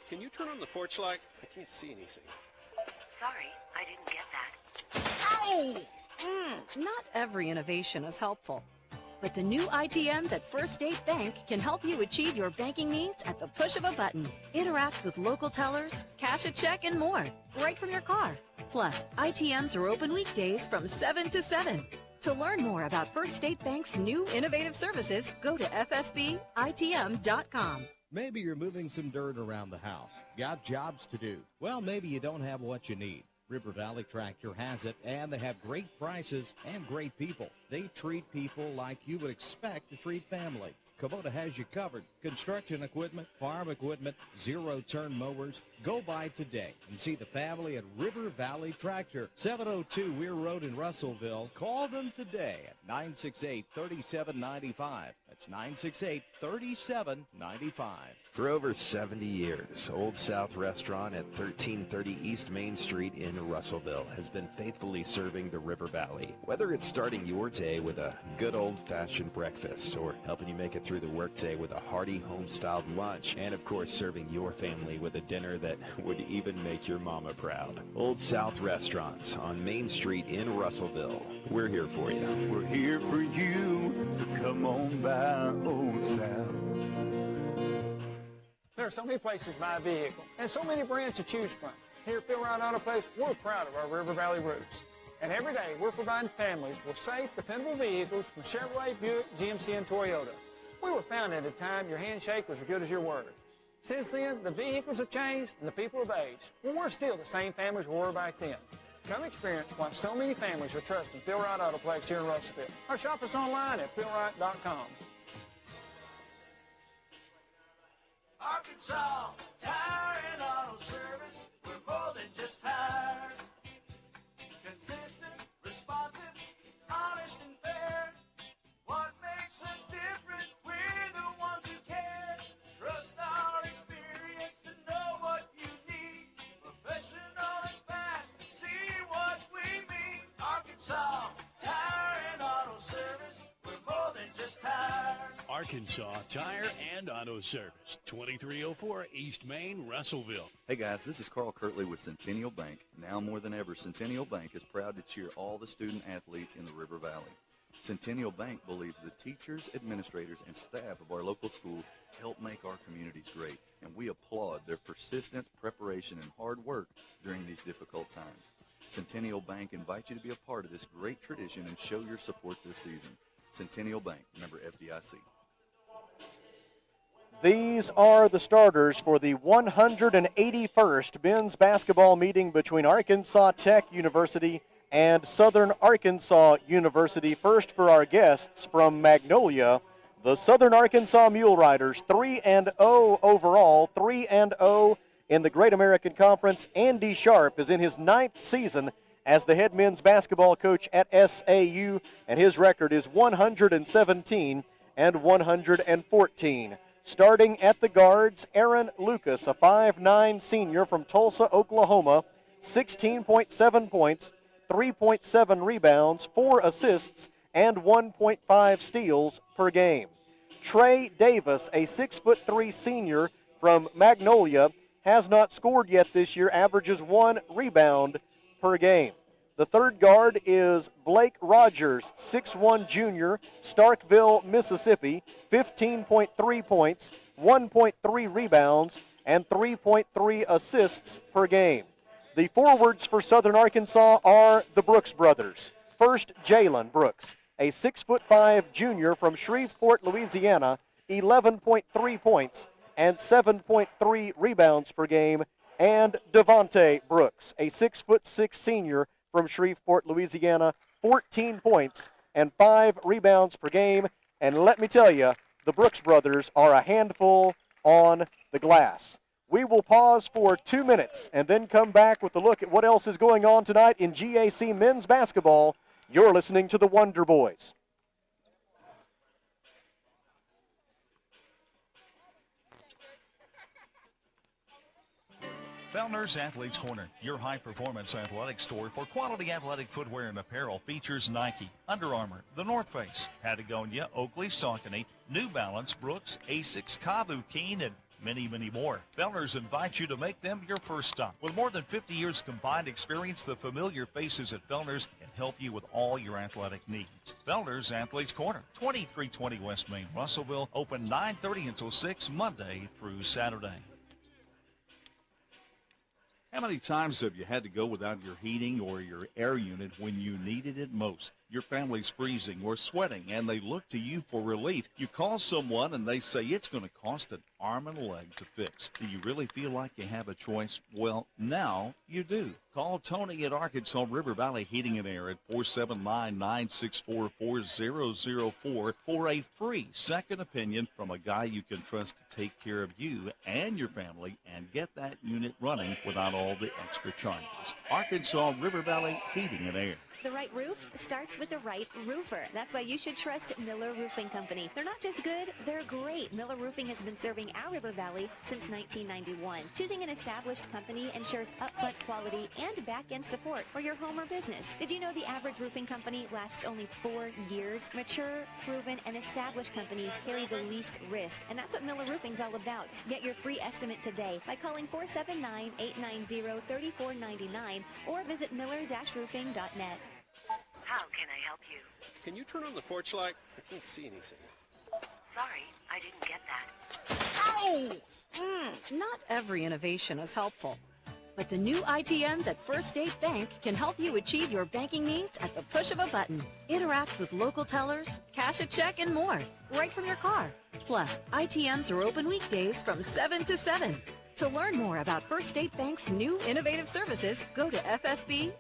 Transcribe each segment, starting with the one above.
can you turn on the porch light? I can't see anything. Sorry, I didn't get that. Ow! Not every innovation is helpful, but the new ITMs at First State Bank can help you achieve your banking needs at the push of a button. Interact with local tellers, cash a check, and more, right from your car. Plus, ITMs are open weekdays from 7 to 7. To learn more about First State Bank's new innovative services, go to fsbitm.com. Maybe you're moving some dirt around the house. Got jobs to do. Well, maybe you don't have what you need. River Valley Tractor has it, and they have great prices and great people. They treat people like you would expect to treat family. Kubota has you covered. Construction equipment, farm equipment, zero-turn mowers. Go by today and see the family at River Valley Tractor, 702 Weir Road in Russellville. Call them today at 968-3795. That's 968-3795. For over 70 years, Old South Restaurant at 1330 East Main Street in Russellville has been faithfully serving the River Valley. Whether it's starting your day with a good old-fashioned breakfast or helping you make it through the workday with a hearty home-styled lunch, and of course serving your family with a dinner that would even make your mama proud. Old South Restaurants on Main Street in Russellville. We're here for you. We're here for you, so come on by Old South. There are so many places to buy a vehicle and so many brands to choose from. Here at Phil Wright Auto Place, we're proud of our River Valley roots. And every day, we're providing families with safe, dependable vehicles from Chevrolet, Buick, GMC, and Toyota. We were founded at a time your handshake was as good as your word. Since then, the vehicles have changed and the people have aged. Well, we're still the same families we were back then. Come experience why so many families are trusting Phil Wright Auto Place here in Russellville. Or shop us online at philwright.com. Arkansas Tire and Auto Service, we're more than just tires. Consistent, responsive, honest and fair. What makes us different? We're the ones who care. Trust our experience to know what you need. Professional and fast, see what we mean. Arkansas Tire and Auto Service, we're more than just tires. Arkansas Tire and Auto Service, 2304 East Main, Russellville. Hey guys, this is Carl Kirtley with Centennial Bank. Now more than ever, Centennial Bank is proud to cheer all the student athletes in the River Valley. Centennial Bank believes the teachers, administrators, and staff of our local schools help make our communities great, and we applaud their persistence, preparation, and hard work during these difficult times. Centennial Bank invites you to be a part of this great tradition and show your support this season. Centennial Bank, member FDIC. These are the starters for the 181st men's basketball meeting between Arkansas Tech University and Southern Arkansas University. First for our guests from Magnolia, the Southern Arkansas Mule Riders, 3-0 overall, 3-0 in the Great American Conference. Andy Sharp is in his 9th season as the head men's basketball coach at SAU, and his record is 117 and 114. Starting at the guards, Aaron Lucas, a 5'9 senior from Tulsa, Oklahoma, 16.7 points, 3.7 rebounds, 4 assists, and 1.5 steals per game. Trey Davis, a 6'3 senior from Magnolia, has not scored yet this year, averages 1 rebound per game. The third guard is Blake Rogers, 6'1 junior, Starkville, Mississippi, 15.3 points, 1.3 rebounds, and 3.3 assists per game. The forwards for Southern Arkansas are the Brooks brothers. First, Jalen Brooks, a 6'5 junior from Shreveport, Louisiana, 11.3 points and 7.3 rebounds per game. And Devontae Brooks, a 6'6 senior from Shreveport, Louisiana, 14 points and 5 rebounds per game. And let me tell you, the Brooks brothers are a handful on the glass. We will pause for 2 minutes and then come back with a look at what else is going on tonight in GAC men's basketball. You're listening to the Wonder Boys. Fellner's Athletes Corner, your high-performance athletic store for quality athletic footwear and apparel, features Nike, Under Armour, The North Face, Patagonia, Oakley, Saucony, New Balance, Brooks, Asics, Kavu, Keen, and many, many more. Fellner's invites you to make them your first stop. With more than 50 years combined experience, the familiar faces at Fellner's can help you with all your athletic needs. Fellner's Athletes Corner, 2320 West Main, Russellville, open 9:30 until 6 Monday through Saturday. How many times have you had to go without your heating or your air unit when you needed it most? Your family's freezing or sweating, and they look to you for relief. You call someone, and they say it's going to cost an arm and a leg to fix. Do you really feel like you have a choice? Well, now you do. Call Tony at Arkansas River Valley Heating and Air at 479-964-4004 for a free second opinion from a guy you can trust to take care of you and your family and get that unit running without all the extra charges. Arkansas River Valley Heating and Air. The right roof starts with the right roofer. That's why you should trust Miller Roofing Company. They're not just good, they're great. Miller Roofing has been serving our River Valley since 1991. Choosing an established company ensures upfront quality and back-end support for your home or business. Did you know the average roofing company lasts only 4 years? Mature, proven, and established companies carry the least risk, and that's what Miller Roofing's all about. Get your free estimate today by calling 479-890-3499 or visit miller-roofing.net. How can I help you? Can you turn on the porch light? I can't see anything. Sorry, I didn't get that. Not every innovation is helpful, but the new ITMs at First State Bank can help you achieve your banking needs at the push of a button. Interact with local tellers, cash a check, and more, right from your car. Plus, ITMs are open weekdays from 7 to 7. To learn more about First State Bank's new innovative services, go to fsbitm.com.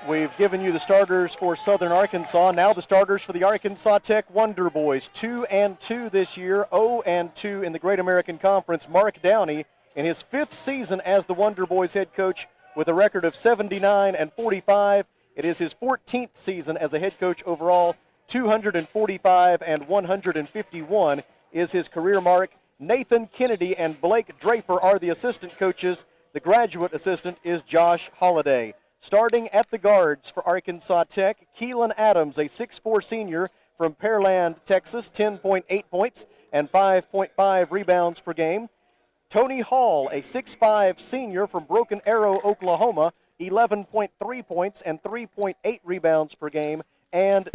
We've given you the starters for Southern Arkansas. Now the starters for the Arkansas Tech Wonder Boys. 2-2 this year, 0-2 in the Great American Conference. Mark Downey in his 5th season as the Wonder Boys head coach with a record of 79-45. It is his 14th season as a head coach overall. 245 and 151 is his career mark. Nathan Kennedy and Blake Draper are the assistant coaches. The graduate assistant is Josh Holliday. Starting at the guards for Arkansas Tech, Keelan Adams, a 6'4 senior from Pearland, Texas, 10.8 points and 5.5 rebounds per game. Tony Hall, a 6'5 senior from Broken Arrow, Oklahoma, 11.3 points and 3.8 rebounds per game. And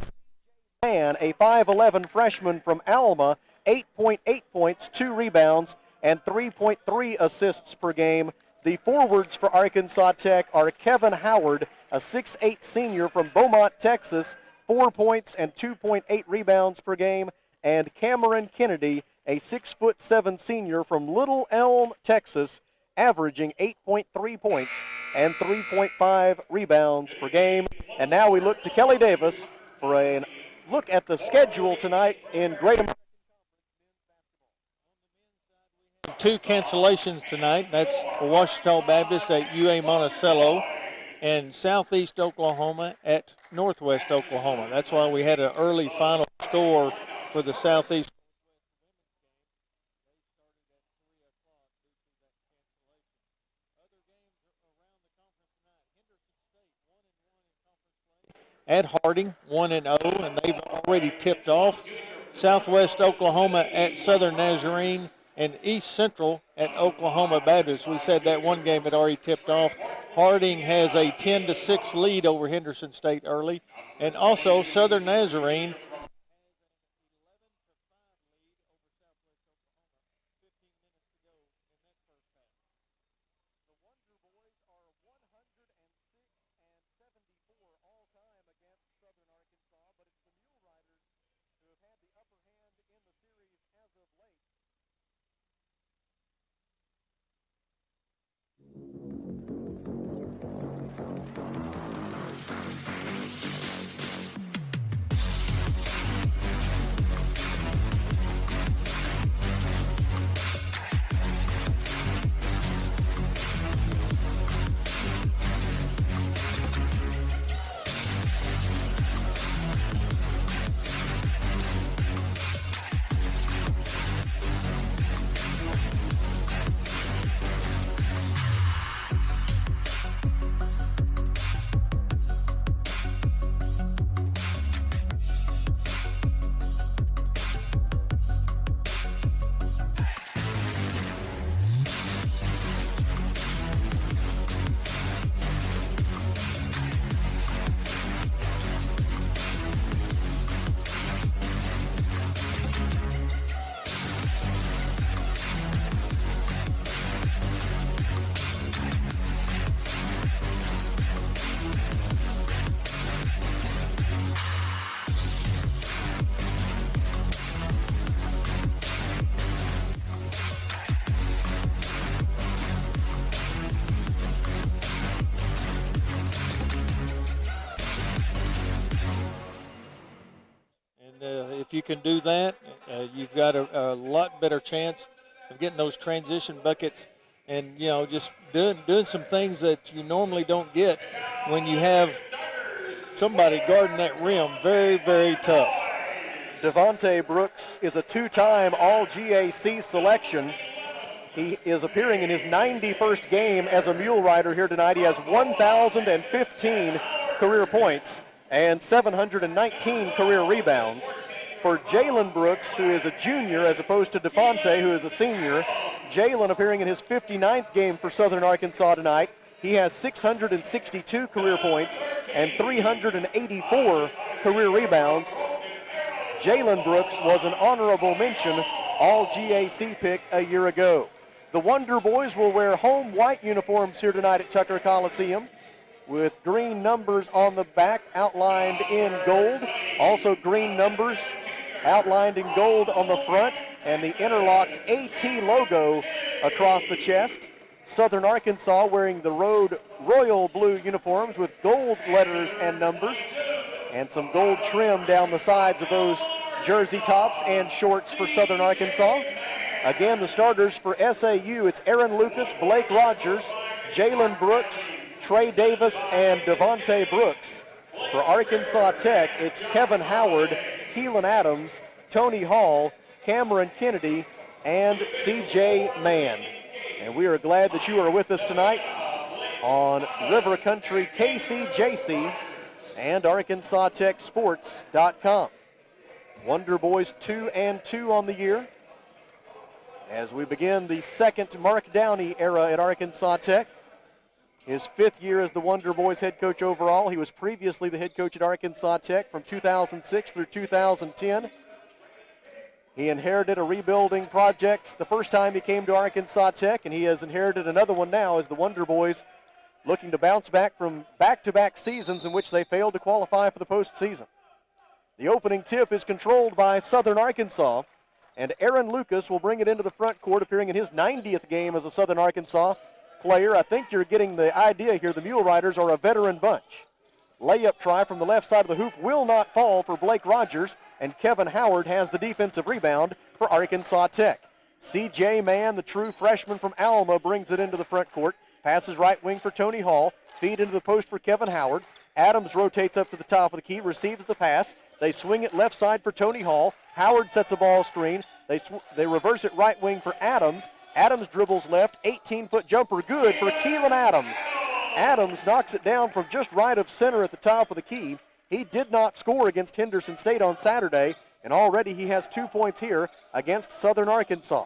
Man, a 5'11 freshman from Alma, 8.8 points, 2 rebounds, and 3.3 assists per game. The forwards for Arkansas Tech are Kevin Howard, a 6'8 senior from Beaumont, Texas, 4 points and 2.8 rebounds per game, and Cameron Kennedy, a 6'7 senior from Little Elm, Texas, averaging 8.3 points and 3.5 rebounds per game. And now we look to Kelly Davis for a look at the schedule tonight in Great American. 2 cancellations tonight. That's Ouachita Baptist at UA Monticello and Southeast Oklahoma at Northwest Oklahoma. That's why we had an early final score for the Southeast. At Harding, 1-0, and they've already tipped off. Southwest Oklahoma at Southern Nazarene, and East Central at Oklahoma Baptist. We said that one game had already tipped off. Harding has a 10-6 lead over Henderson State early, and also Southern Nazarene. if you can do that, you've got a lot better chance of getting those transition buckets and, just doing some things that you normally don't get when you have somebody guarding that rim. Very, very tough. Devontae Brooks is a two-time All-GAC selection. He is appearing in his 91st game as a mule rider here tonight. He has 1,015 career points and 719 career rebounds. For Jalen Brooks, who is a junior as opposed to Devontae, who is a senior, Jalen appearing in his 59th game for Southern Arkansas tonight. He has 662 career points and 384 career rebounds. Jalen Brooks was an honorable mention All-GAC pick a year ago. The Wonder Boys will wear home white uniforms here tonight at Tucker Coliseum with green numbers on the back outlined in gold. Also green numbers outlined in gold on the front and the interlocked AT logo across the chest. Southern Arkansas wearing the royal blue uniforms with gold letters and numbers and some gold trim down the sides of those jersey tops and shorts for Southern Arkansas. Again, the starters for SAU, it's Aaron Lucas, Blake Rogers, Jalen Brooks, Trey Davis, and Devontae Brooks. For Arkansas Tech, it's Kevin Howard, Keelan Adams, Tony Hall, Cameron Kennedy, and CJ Mann. And we are glad that you are with us tonight on River Country KCJC and ArkansasTechSports.com. Wonder Boys 2-2 on the year as we begin the second Mark Downey era at Arkansas Tech. His 5th year as the Wonder Boys head coach overall. He was previously the head coach at Arkansas Tech from 2006 through 2010. He inherited a rebuilding project the first time he came to Arkansas Tech, and he has inherited another one now as the Wonder Boys looking to bounce back from back-to-back seasons in which they failed to qualify for the postseason. The opening tip is controlled by Southern Arkansas, and Aaron Lucas will bring it into the front court, appearing in his 90th game as a Southern Arkansas player. I think you're getting the idea here. The Mule Riders are a veteran bunch. Layup try from the left side of the hoop will not fall for Blake Rogers, and Kevin Howard has the defensive rebound for Arkansas Tech. CJ Mann, the true freshman from Alma, brings it into the front court. Passes right wing for Tony Hall. Feed into the post for Kevin Howard. Adams rotates up to the top of the key, receives the pass. They swing it left side for Tony Hall. Howard sets a ball screen. They reverse it right wing for Adams. Adams dribbles left, 18-foot jumper, good for Keelan Adams. Adams knocks it down from just right of center at the top of the key. He did not score against Henderson State on Saturday, and already he has 2 points here against Southern Arkansas.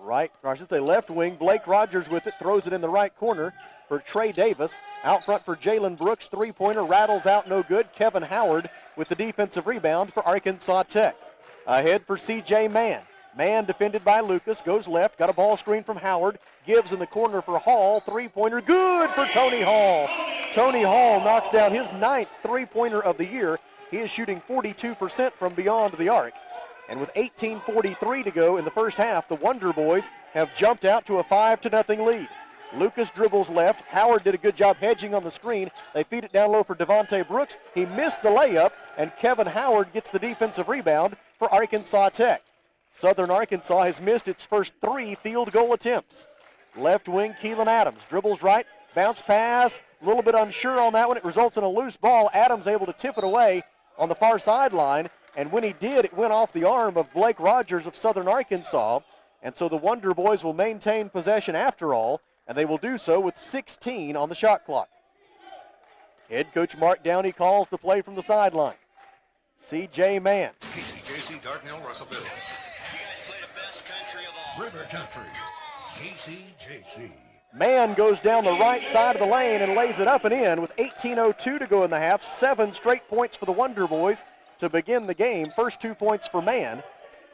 Left wing, Blake Rogers with it, throws it in the right corner for Trey Davis. Out front for Jalen Brooks, three-pointer rattles out, no good. Kevin Howard with the defensive rebound for Arkansas Tech. Ahead for CJ Mann. Mann defended by Lucas, goes left, got a ball screen from Howard, gives in the corner for Hall, three-pointer, good for Tony Hall. Tony Hall knocks down his 9th three-pointer of the year. He is shooting 42% from beyond the arc. And with 18:43 to go in the first half, the Wonder Boys have jumped out to a 5-0 lead. Lucas dribbles left. Howard did a good job hedging on the screen. They feed it down low for Devontae Brooks. He missed the layup, and Kevin Howard gets the defensive rebound for Arkansas Tech. Southern Arkansas has missed its first 3 field goal attempts. Left wing, Keelan Adams dribbles right, bounce pass, a little bit unsure on that one. It results in a loose ball. Adams able to tip it away on the far sideline, and when he did, it went off the arm of Blake Rogers of Southern Arkansas, and so the Wonder Boys will maintain possession after all, and they will do so with 16 on the shot clock. Head coach Mark Downey calls the play from the sideline. CJ Mann. KCJC, Dardanelle, Russellville. You guys play the best country of all. River Country, KCJC. Mann goes down the right side of the lane and lays it up and in with 18:02 to go in the half. 7 straight points for the Wonder Boys to begin the game. First 2 points for Mann,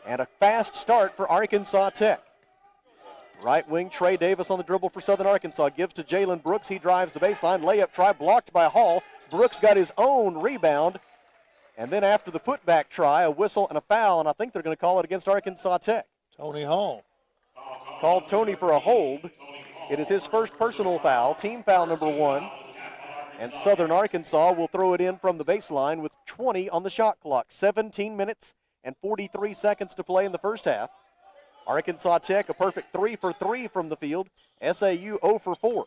and a fast start for Arkansas Tech. Right wing, Trey Davis on the dribble for Southern Arkansas. Gives to Jalen Brooks. He drives the baseline. Layup try blocked by Hall. Brooks got his own rebound. And then after the putback try, a whistle and a foul, and I think they're going to call it against Arkansas Tech. Tony Hall called Tony for a hold. It is his first personal foul, team foul number 1. And Southern Arkansas will throw it in from the baseline with 20 on the shot clock. 17 minutes and 43 seconds to play in the first half. Arkansas Tech a perfect 3 for 3 from the field. SAU 0 for 4.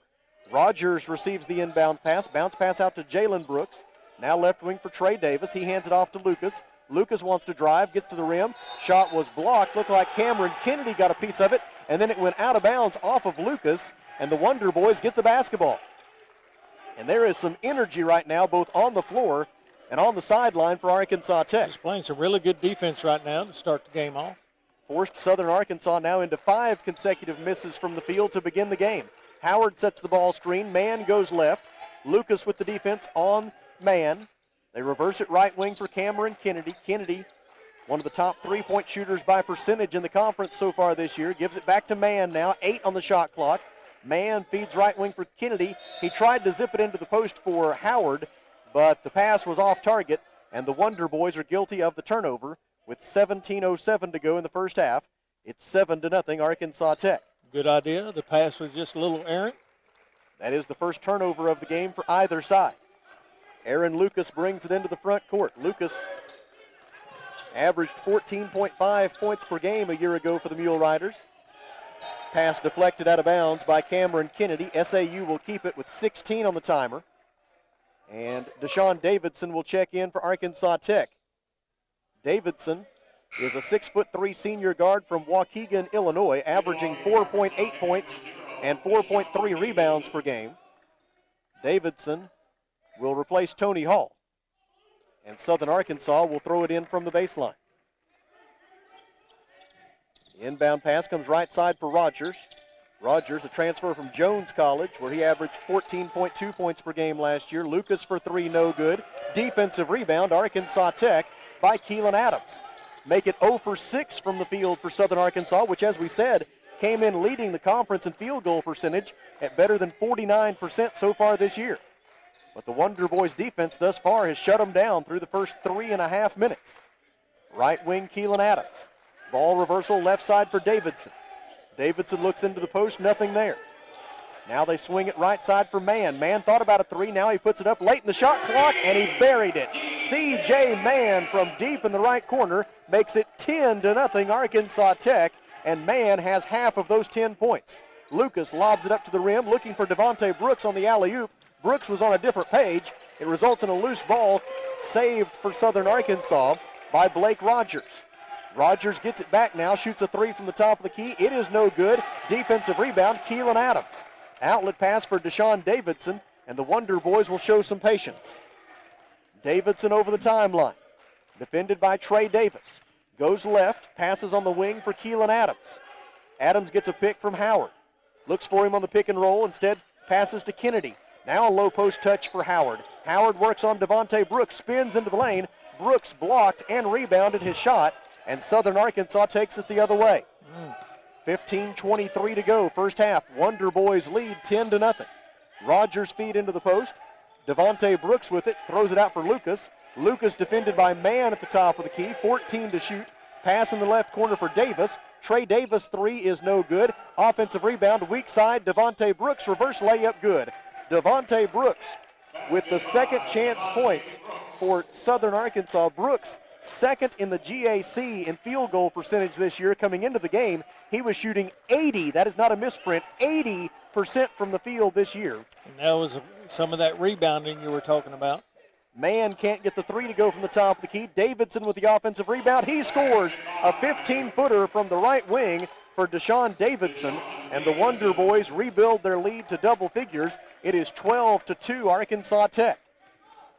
Rogers receives the inbound pass. Bounce pass out to Jalen Brooks. Now left wing for Trey Davis. He hands it off to Lucas. Lucas wants to drive, gets to the rim. Shot was blocked. Looked like Cameron Kennedy got a piece of it, and then it went out of bounds off of Lucas, and the Wonder Boys get the basketball. And there is some energy right now, both on the floor and on the sideline for Arkansas Tech. Just playing some really good defense right now to start the game off. Forced Southern Arkansas now into 5 consecutive misses from the field to begin the game. Howard sets the ball screen. Mann goes left. Lucas with the defense on Mann. They reverse it right wing for Cameron Kennedy. Kennedy, one of the top 3-point shooters by percentage in the conference so far this year, gives it back to Mann now. 8 on the shot clock. Mann feeds right wing for Kennedy. He tried to zip it into the post for Howard, but the pass was off target, and the Wonder Boys are guilty of the turnover with 17:07 to go in the first half. It's 7-0 Arkansas Tech. Good idea. The pass was just a little errant. That is the first turnover of the game for either side. Aaron Lucas brings it into the front court. Lucas averaged 14.5 points per game a year ago for the Mule Riders. Pass deflected out of bounds by Cameron Kennedy. SAU will keep it with 16 on the timer. And Deshaun Davidson will check in for Arkansas Tech. Davidson is a 6'3" senior guard from Waukegan, Illinois, averaging 4.8 points and 4.3 rebounds per game. Davidson will replace Tony Hall. And Southern Arkansas will throw it in from the baseline. The inbound pass comes right side for Rogers. Rogers, a transfer from Jones College, where he averaged 14.2 points per game last year. Lucas for 3, no good. Defensive rebound, Arkansas Tech by Keelan Adams. Make it 0 for 6 from the field for Southern Arkansas, which, as we said, came in leading the conference in field goal percentage at better than 49% so far this year. But the Wonder Boys defense thus far has shut them down through the first 3.5 minutes. Right wing, Keelan Adams. Ball reversal left side for Davidson. Davidson looks into the post, nothing there. Now they swing it right side for Mann. Mann thought about a 3, now he puts it up late in the shot clock, and he buried it. C.J. Mann from deep in the right corner makes it 10-0 Arkansas Tech, and Mann has half of those 10 points. Lucas lobs it up to the rim, looking for Devontae Brooks on the alley-oop. Brooks was on a different page. It results in a loose ball saved for Southern Arkansas by Blake Rogers. Rogers gets it back now, shoots a 3 from the top of the key. It is no good. Defensive rebound, Keelan Adams. Outlet pass for Deshaun Davidson, and the Wonder Boys will show some patience. Davidson over the timeline. Defended by Trey Davis. Goes left, passes on the wing for Keelan Adams. Adams gets a pick from Howard. Looks for him on the pick and roll, instead passes to Kennedy. Now a low post touch for Howard. Howard works on Devontae Brooks, spins into the lane. Brooks blocked and rebounded his shot, and Southern Arkansas takes it the other way. 15:23 to go, first half. Wonder Boys lead 10-0. Rogers feed into the post. Devontae Brooks with it, throws it out for Lucas. Lucas defended by Mann at the top of the key, 14 to shoot. Pass in the left corner for Davis. Trey Davis 3 is no good. Offensive rebound, weak side, Devontae Brooks, reverse layup good. Devontae Brooks with the second chance points for Southern Arkansas. Brooks second in the GAC in field goal percentage this year. Coming into the game, he was shooting 80, that is not a misprint, 80% from the field this year. And that was some of that rebounding you were talking about. Mann can't get the 3 to go from the top of the key. Davidson with the offensive rebound. He scores a 15-footer from the right wing for Deshaun Davidson, and the Wonder Boys rebuild their lead to double figures. It is 12-2 Arkansas Tech.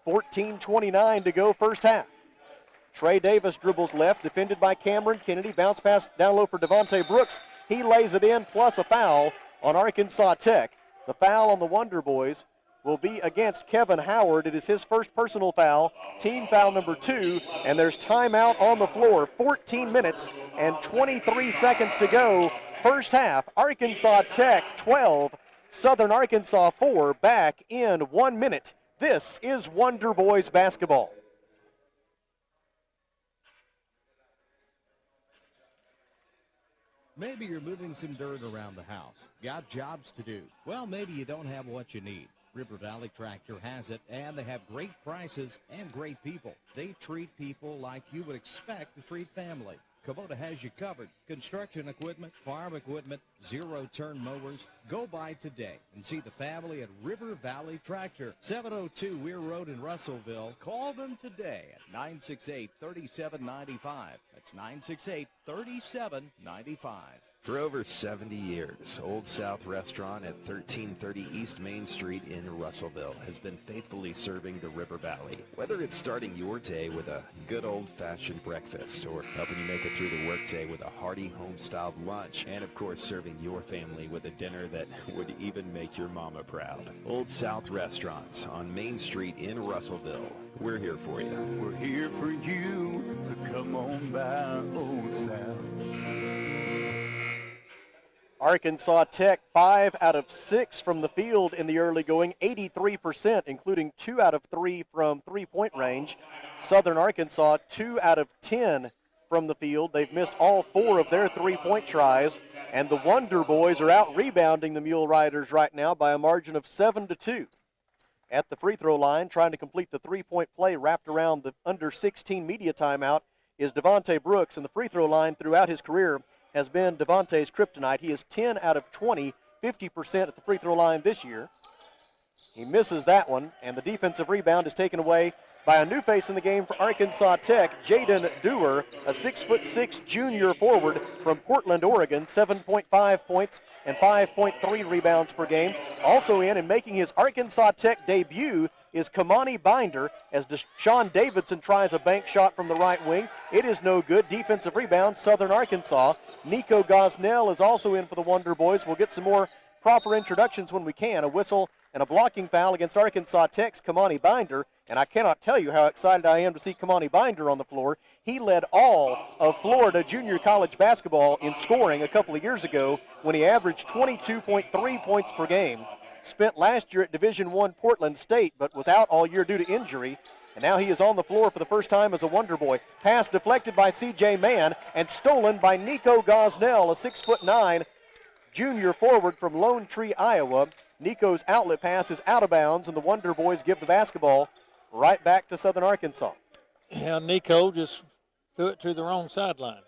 14:29 to go, first half. Trey Davis dribbles left, defended by Cameron Kennedy. Bounce pass down low for Devontae Brooks. He lays it in, plus a foul on Arkansas Tech. The foul on the Wonder Boys will be against Kevin Howard. It is his first personal foul, team foul number 2, and there's timeout on the floor. 14 minutes and 23 seconds to go, first half. Arkansas Tech 12, Southern Arkansas 4, back in 1 minute. This is Wonder Boys basketball. Maybe you're moving some dirt around the house. Got jobs to do. Well, maybe you don't have what you need. River Valley Tractor has it, and they have great prices and great people. They treat people like you would expect to treat family. Kubota has you covered. Construction equipment, farm equipment, zero-turn mowers. Go by today and see the family at River Valley Tractor. 702 Weir Road in Russellville. Call them today at 968-3795. That's 968-3795. For over 70 years, Old South Restaurant at 1330 East Main Street in Russellville has been faithfully serving the River Valley. Whether it's starting your day with a good old-fashioned breakfast or helping you make it through the workday with a hearty home-styled lunch, and of course serving your family with a dinner that would even make your mama proud. Old South Restaurant on Main Street in Russellville. We're here for you. We're here for you, so come on by Old South. Arkansas Tech 5 out of 6 from the field in the early going, 83%, including 2 out of 3 from three-point range. Southern Arkansas 2 out of 10 from the field. They've missed all 4 of their three-point tries, and the Wonder Boys are out rebounding the Mule Riders right now by a margin of 7-2. At the free throw line, trying to complete the three-point play wrapped around the under 16 media timeout is Devontae Brooks, and the free throw line throughout his career has been Devontae's kryptonite. He is 10 out of 20, 50% at the free throw line this year. He misses that one, and the defensive rebound is taken away by a new face in the game for Arkansas Tech, Jaden Dewar, a 6'6" junior forward from Portland, Oregon, 7.5 points and 5.3 rebounds per game. Also in and making his Arkansas Tech debut is Kamani Binder as Deshaun Davidson tries a bank shot from the right wing. It is no good. Defensive rebound, Southern Arkansas. Nico Gosnell is also in for the Wonder Boys. We'll get some more proper introductions when we can. A whistle and a blocking foul against Arkansas Tech's Kamani Binder. And I cannot tell you how excited I am to see Kamani Binder on the floor. He led all of Florida junior college basketball in scoring a couple of years ago when he averaged 22.3 points per game. Spent last year at Division I Portland State, but was out all year due to injury. And now he is on the floor for the first time as a Wonder Boy. Pass deflected by C.J. Mann and stolen by Nico Gosnell, a 6'9" junior forward from Lone Tree, Iowa. Nico's outlet pass is out of bounds, and the Wonder Boys give the basketball right back to Southern Arkansas. Yeah, Nico just threw it to the wrong sideline.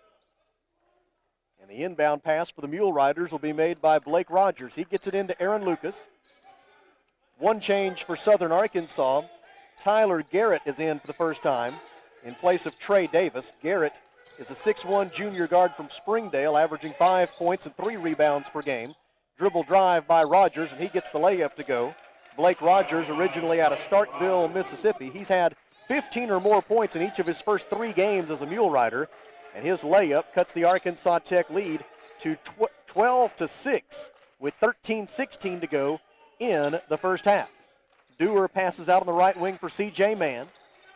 And the inbound pass for the Mule Riders will be made by Blake Rogers. He gets it into Aaron Lucas. One change for Southern Arkansas. Tyler Garrett is in for the first time in place of Trey Davis. Garrett is a 6'1" junior guard from Springdale, averaging 5 points and 3 rebounds per game. Dribble drive by Rogers, and he gets the layup to go. Blake Rogers, originally out of Starkville, Mississippi. He's had 15 or more points in each of his first 3 games as a Mule Rider, and his layup cuts the Arkansas Tech lead to 12-6 with 13:16 to go in the first half. Dewar passes out on the right wing for C.J. Mann.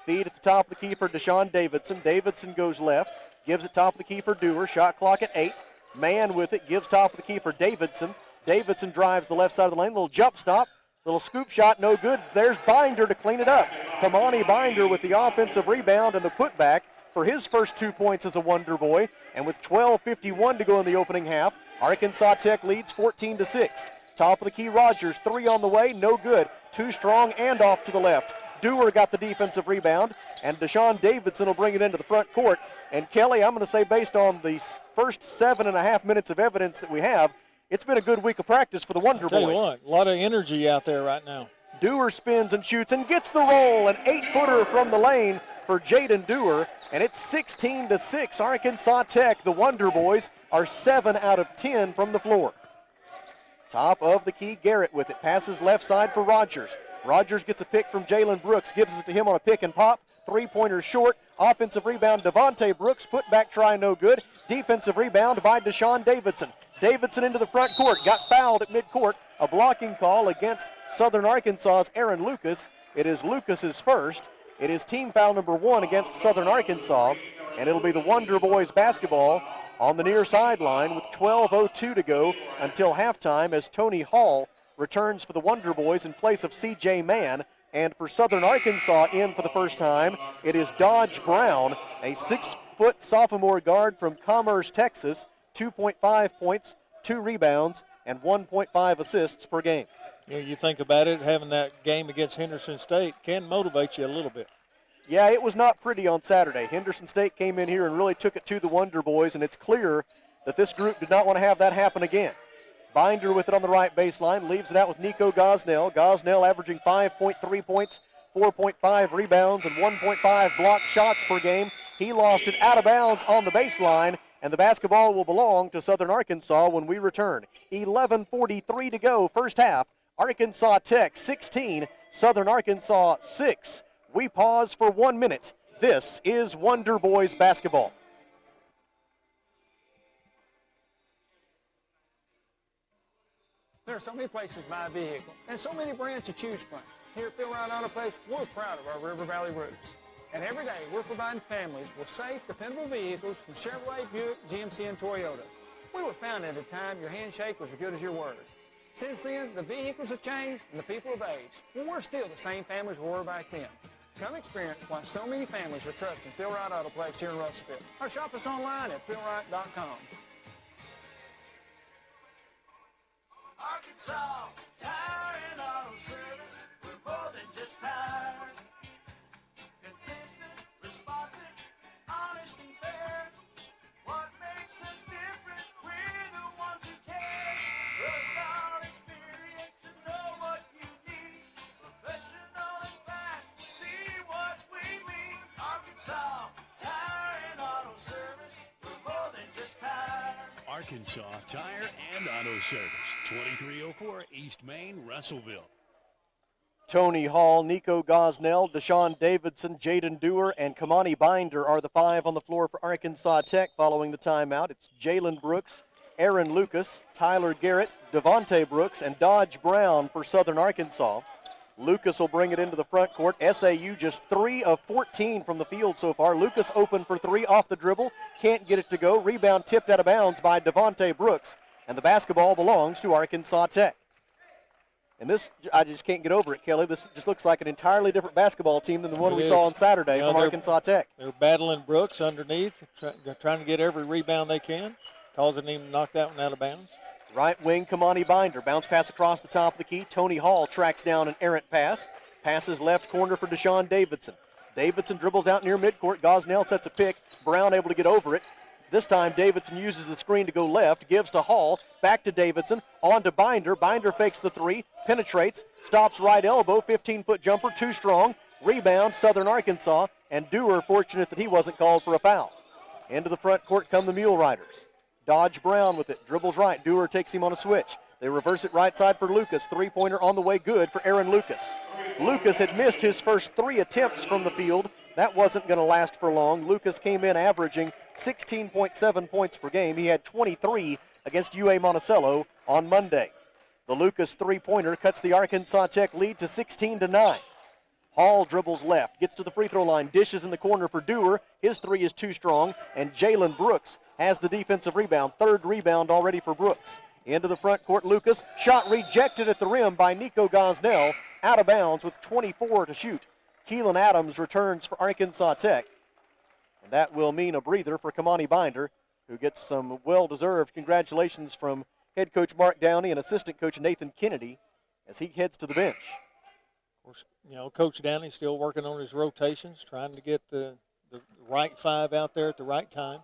Feed at the top of the key for Deshaun Davidson. Davidson goes left, gives it top of the key for Dewar. Shot clock at 8. Mann with it, gives top of the key for Davidson. Davidson drives the left side of the lane. Little jump stop, little scoop shot, no good. There's Binder to clean it up. Kamani Binder with the offensive rebound and the putback for his first 2 points as a Wonder Boy. And with 12:51 to go in the opening half, Arkansas Tech leads 14-6. Top of the key, Rogers, 3 on the way, no good. Too strong and off to the left. Dewar got the defensive rebound, and Deshaun Davidson will bring it into the front court. And Kelly, I'm going to say based on the first 7.5 minutes of evidence that we have, it's been a good week of practice for the Wonder Tell Boys. you what, a lot of energy out there right now. Dewar spins and shoots and gets the roll, an 8-footer from the lane for Jaden Dewar, and it's 16-6. Arkansas Tech, the Wonder Boys, are 7 out of 10 from the floor. Top of the key, Garrett with it. Passes left side for Rogers. Rogers gets a pick from Jalen Brooks, gives it to him on a pick and pop. Three-pointer short. Offensive rebound, Devontae Brooks. Put back try, no good. Defensive rebound by Deshaun Davidson. Davidson into the front court. Got fouled at midcourt. A blocking call against Southern Arkansas's Aaron Lucas. It is Lucas's first. It is team foul number 1 against Southern Arkansas. And it'll be the Wonder Boys basketball on the near sideline with 12:02 to go until halftime as Tony Hall returns for the Wonder Boys in place of C.J. Mann. And for Southern Arkansas in for the first time, it is Dodge Brown, a 6-foot sophomore guard from Commerce, Texas, 2.5 points, 2 rebounds, and 1.5 assists per game. You think about it, having that game against Henderson State can motivate you a little bit. Yeah, it was not pretty on Saturday. Henderson State came in here and really took it to the Wonder Boys, and it's clear that this group did not want to have that happen again. Binder with it on the right baseline, leaves it out with Nico Gosnell. Gosnell averaging 5.3 points, 4.5 rebounds, and 1.5 blocked shots per game. He lost it out of bounds on the baseline, and the basketball will belong to Southern Arkansas when we return. 11:43 to go, first half. Arkansas Tech 16, Southern Arkansas 6. We pause for 1 minute. This is Wonder Boys basketball. There are so many places to buy a vehicle and so many brands to choose from. Here at Phil Wright Auto Place, we're proud of our River Valley roots. And every day, we're providing families with safe, dependable vehicles from Chevrolet, Buick, GMC, and Toyota. We were founded at a time your handshake was as good as your word. Since then, the vehicles have changed and the people have aged. Well, we're still the same families we were back then. Come experience why so many families are trusting Phil Wright Auto Place here in Russellville. Or shop us online at philwright.com. Arkansas Tire and Auto Service. We're more than just tires. Consistent, responsive, honest and fair. What makes us different? We're the ones who care. Trust our experience to know what you need. Professional and fast, see what we mean. Arkansas Tire and Auto Service. We're more than just tires. Arkansas Tire and Auto Service, 2304 East Main, Russellville. Tony Hall, Nico Gosnell, Deshaun Davidson, Jaden Dewar, and Kamani Binder are the five on the floor for Arkansas Tech following the timeout. It's Jalen Brooks, Aaron Lucas, Tyler Garrett, Devontae Brooks, and Dodge Brown for Southern Arkansas. Lucas will bring it into the front court. SAU just 3 of 14 from the field so far. Lucas open for 3 off the dribble. Can't get it to go. Rebound tipped out of bounds by Devontae Brooks. And the basketball belongs to Arkansas Tech. And this, I just can't get over it, Kelly. This just looks like an entirely different basketball team than the one we saw on Saturday from Arkansas Tech. They're battling Brooks underneath, trying to get every rebound they can, causing him to knock that one out of bounds. Right wing, Kamani Binder. Bounce pass across the top of the key. Tony Hall tracks down an errant pass. Passes left corner for Deshaun Davidson. Davidson dribbles out near midcourt. Gosnell sets a pick. Brown able to get over it. This time Davidson uses the screen to go left, gives to Hall, back to Davidson, on to Binder. Binder fakes the 3, penetrates, stops right elbow, 15-foot jumper, too strong. Rebound, Southern Arkansas, and Dewar fortunate that he wasn't called for a foul. Into the front court come the Mule Riders. Dodge Brown with it, dribbles right. Dewar takes him on a switch. They reverse it right side for Lucas. Three-pointer on the way, good for Aaron Lucas. Lucas had missed his first 3 attempts from the field. That wasn't going to last for long. Lucas came in averaging 16.7 points per game. He had 23 against UA Monticello on Monday. The Lucas three-pointer cuts the Arkansas Tech lead to 16-9. Hall dribbles left, gets to the free throw line, dishes in the corner for Dewar. His 3 is too strong, and Jalen Brooks has the defensive rebound. 3rd rebound already for Brooks. Into the front court, Lucas. Shot rejected at the rim by Nico Gosnell. Out of bounds with 24 to shoot. Keelan Adams returns for Arkansas Tech. And that will mean a breather for Kamani Binder, who gets some well-deserved congratulations from head coach Mark Downey and assistant coach Nathan Kennedy as he heads to the bench. Of course, Coach Downey still working on his rotations, trying to get the right 5 out there at the right time.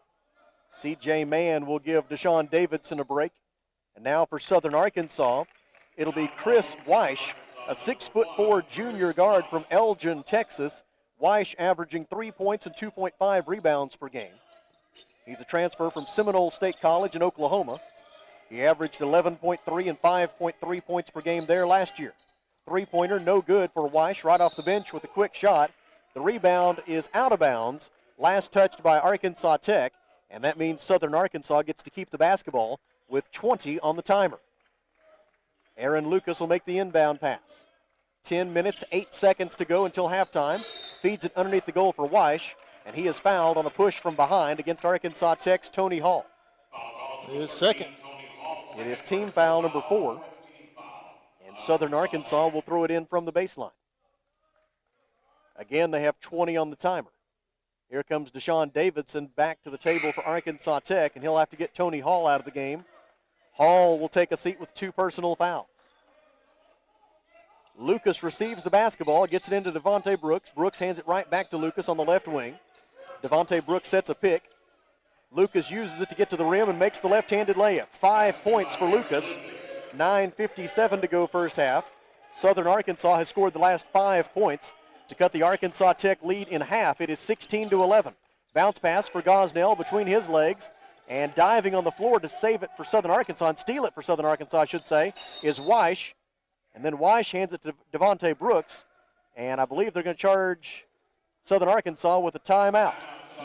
C.J. Mann will give Deshaun Davidson a break. And now for Southern Arkansas, it'll be Chris Weish, a 6'4" junior guard from Elgin, Texas. Weish averaging 3 points and 2.5 rebounds per game. He's a transfer from Seminole State College in Oklahoma. He averaged 11.3 and 5.3 points per game there last year. Three-pointer, no good for Weish, right off the bench with a quick shot. The rebound is out of bounds, last touched by Arkansas Tech, and that means Southern Arkansas gets to keep the basketball with 20 on the timer. Aaron Lucas will make the inbound pass. 10 minutes, 8 seconds to go until halftime. Feeds it underneath the goal for Weish, and he is fouled on a push from behind against Arkansas Tech's Tony Hall. His second. It is team foul number 4, and Southern Arkansas will throw it in from the baseline. Again, they have 20 on the timer. Here comes Deshaun Davidson back to the table for Arkansas Tech, and he'll have to get Tony Hall out of the game. Hall will take a seat with 2 personal fouls. Lucas receives the basketball, gets it into Devontae Brooks. Brooks hands it right back to Lucas on the left wing. Devontae Brooks sets a pick. Lucas uses it to get to the rim and makes the left-handed layup. 5 points for Lucas. 9:57 to go first half. Southern Arkansas has scored the last 5 points to cut the Arkansas Tech lead in half. It is 16-11. Bounce pass for Gosnell between his legs, and diving on the floor to save it for Southern Arkansas and steal it for Southern Arkansas, I should say, is Weish. And then Weish hands it to Devontae Brooks, and I believe they're going to charge Southern Arkansas with a timeout.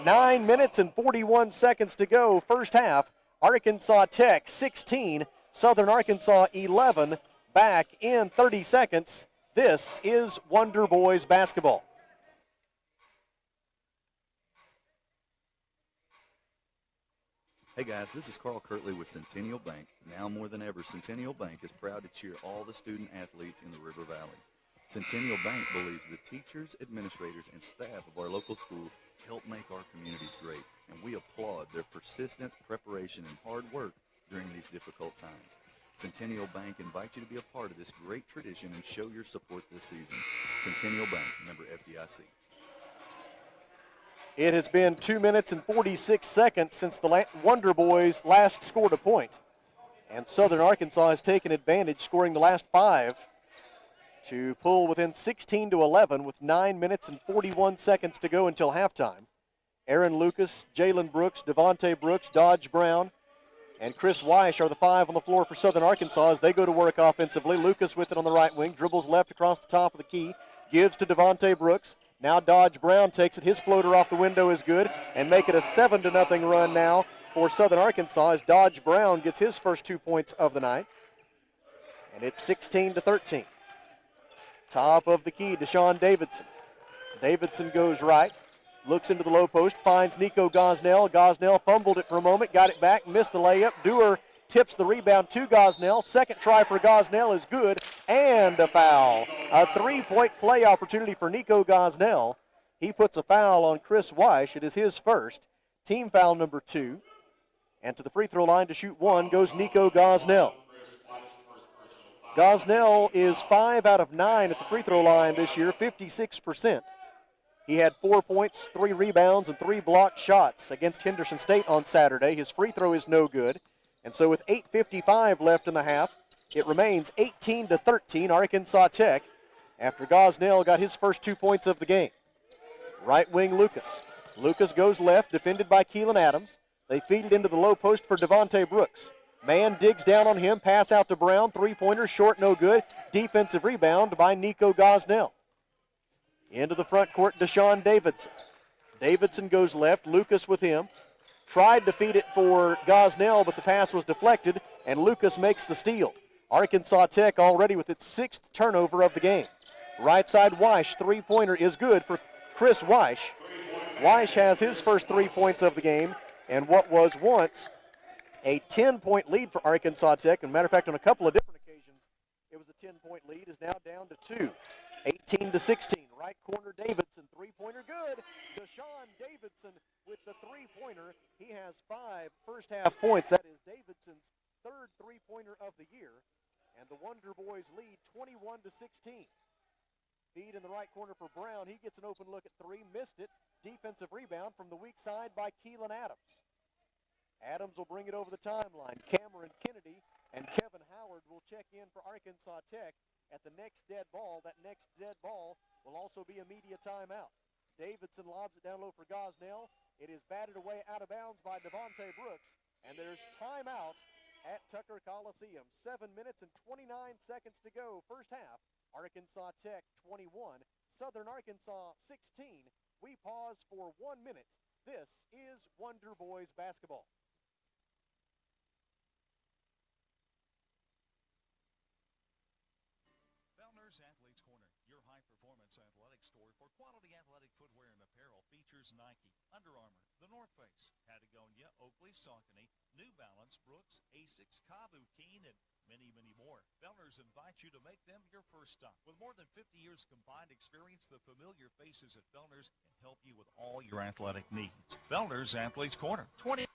9 minutes and 41 seconds to go first half. Arkansas Tech 16, Southern Arkansas 11. Back in 30 seconds. This is Wonder Boys basketball. Hey guys, this is Carl Kirtley with Centennial Bank. Now more than ever, Centennial Bank is proud to cheer all the student athletes in the River Valley. Centennial Bank believes the teachers, administrators, and staff of our local schools help make our communities great, and we applaud their persistence, preparation, and hard work during these difficult times. Centennial Bank invites you to be a part of this great tradition and show your support this season. Centennial Bank, member FDIC. It has been 2 minutes and 46 seconds since the Wonder Boys last scored a point. And Southern Arkansas has taken advantage, scoring the last 5 to pull within 16-11 with 9 minutes and 41 seconds to go until halftime. Aaron Lucas, Jalen Brooks, Devontae Brooks, Dodge Brown, and Chris Weish are the 5 on the floor for Southern Arkansas as they go to work offensively. Lucas with it on the right wing, dribbles left across the top of the key, gives to Devontae Brooks. Now Dodge Brown takes it. His floater off the window is good, and make it a 7-0 run now for Southern Arkansas as Dodge Brown gets his first 2 points of the night. And it's 16-13. Top of the key, Deshaun Davidson. Davidson goes right. Looks into the low post, finds Nico Gosnell. Gosnell fumbled it for a moment, got it back, missed the layup. Dewar tips the rebound to Gosnell. Second try for Gosnell is good, and a foul. A 3-point play opportunity for Nico Gosnell. He puts a foul on Chris Weish. It is his first, team foul number 2. And to the free throw line to shoot 1 goes Nico Gosnell. Gosnell is 5 out of 9 at the free throw line this year, 56%. He had 4 points, 3 rebounds, and 3 blocked shots against Henderson State on Saturday. His free throw is no good. And so with 8:55 left in the half, it remains 18-13 Arkansas Tech after Gosnell got his first 2 points of the game. Right wing Lucas. Lucas goes left, defended by Keelan Adams. They feed it into the low post for Devontae Brooks. Man digs down on him, pass out to Brown, three-pointer, short, no good. Defensive rebound by Nico Gosnell. Into the front court, Deshaun Davidson. Davidson goes left, Lucas with him. Tried to feed it for Gosnell, but the pass was deflected, and Lucas makes the steal. Arkansas Tech already with its 6th turnover of the game. Right side Weish, three-pointer is good for Chris Weish. Weish has his first 3 points of the game, and what was once a 10-point lead for Arkansas Tech, and matter of fact, on a couple of different occasions, it was a 10-point lead, is now down to 2. 18-16, right corner Davidson, three-pointer good. Deshaun Davidson with the three-pointer. He has 5 first-half points. That is Davidson's 3rd three-pointer of the year. And the Wonder Boys lead 21-16. Feed in the right corner for Brown. He gets an open look at 3, missed it. Defensive rebound from the weak side by Keelan Adams. Adams will bring it over the timeline. Cameron Kennedy and Kevin Howard will check in for Arkansas Tech at the next dead ball. That next dead ball will also be a media timeout. Davidson lobs it down low for Gosnell. It is batted away out of bounds by Devontae Brooks, and there's timeout at Tucker Coliseum. 7 minutes and 29 seconds to go first half. Arkansas Tech 21, Southern Arkansas 16. We pause for 1 minute. This is Wonder Boys basketball. Athletes Corner, your high-performance athletic store for quality athletic footwear and apparel, features Nike, Under Armour, The North Face, Patagonia, Oakley, Saucony, New Balance, Brooks, Asics, Kavu, Keen, and many, many more. Fellner's invites you to make them your first stop. With more than 50 years combined experience, the familiar faces at Fellner's can help you with all your athletic needs. Fellner's Athletes Corner, 20.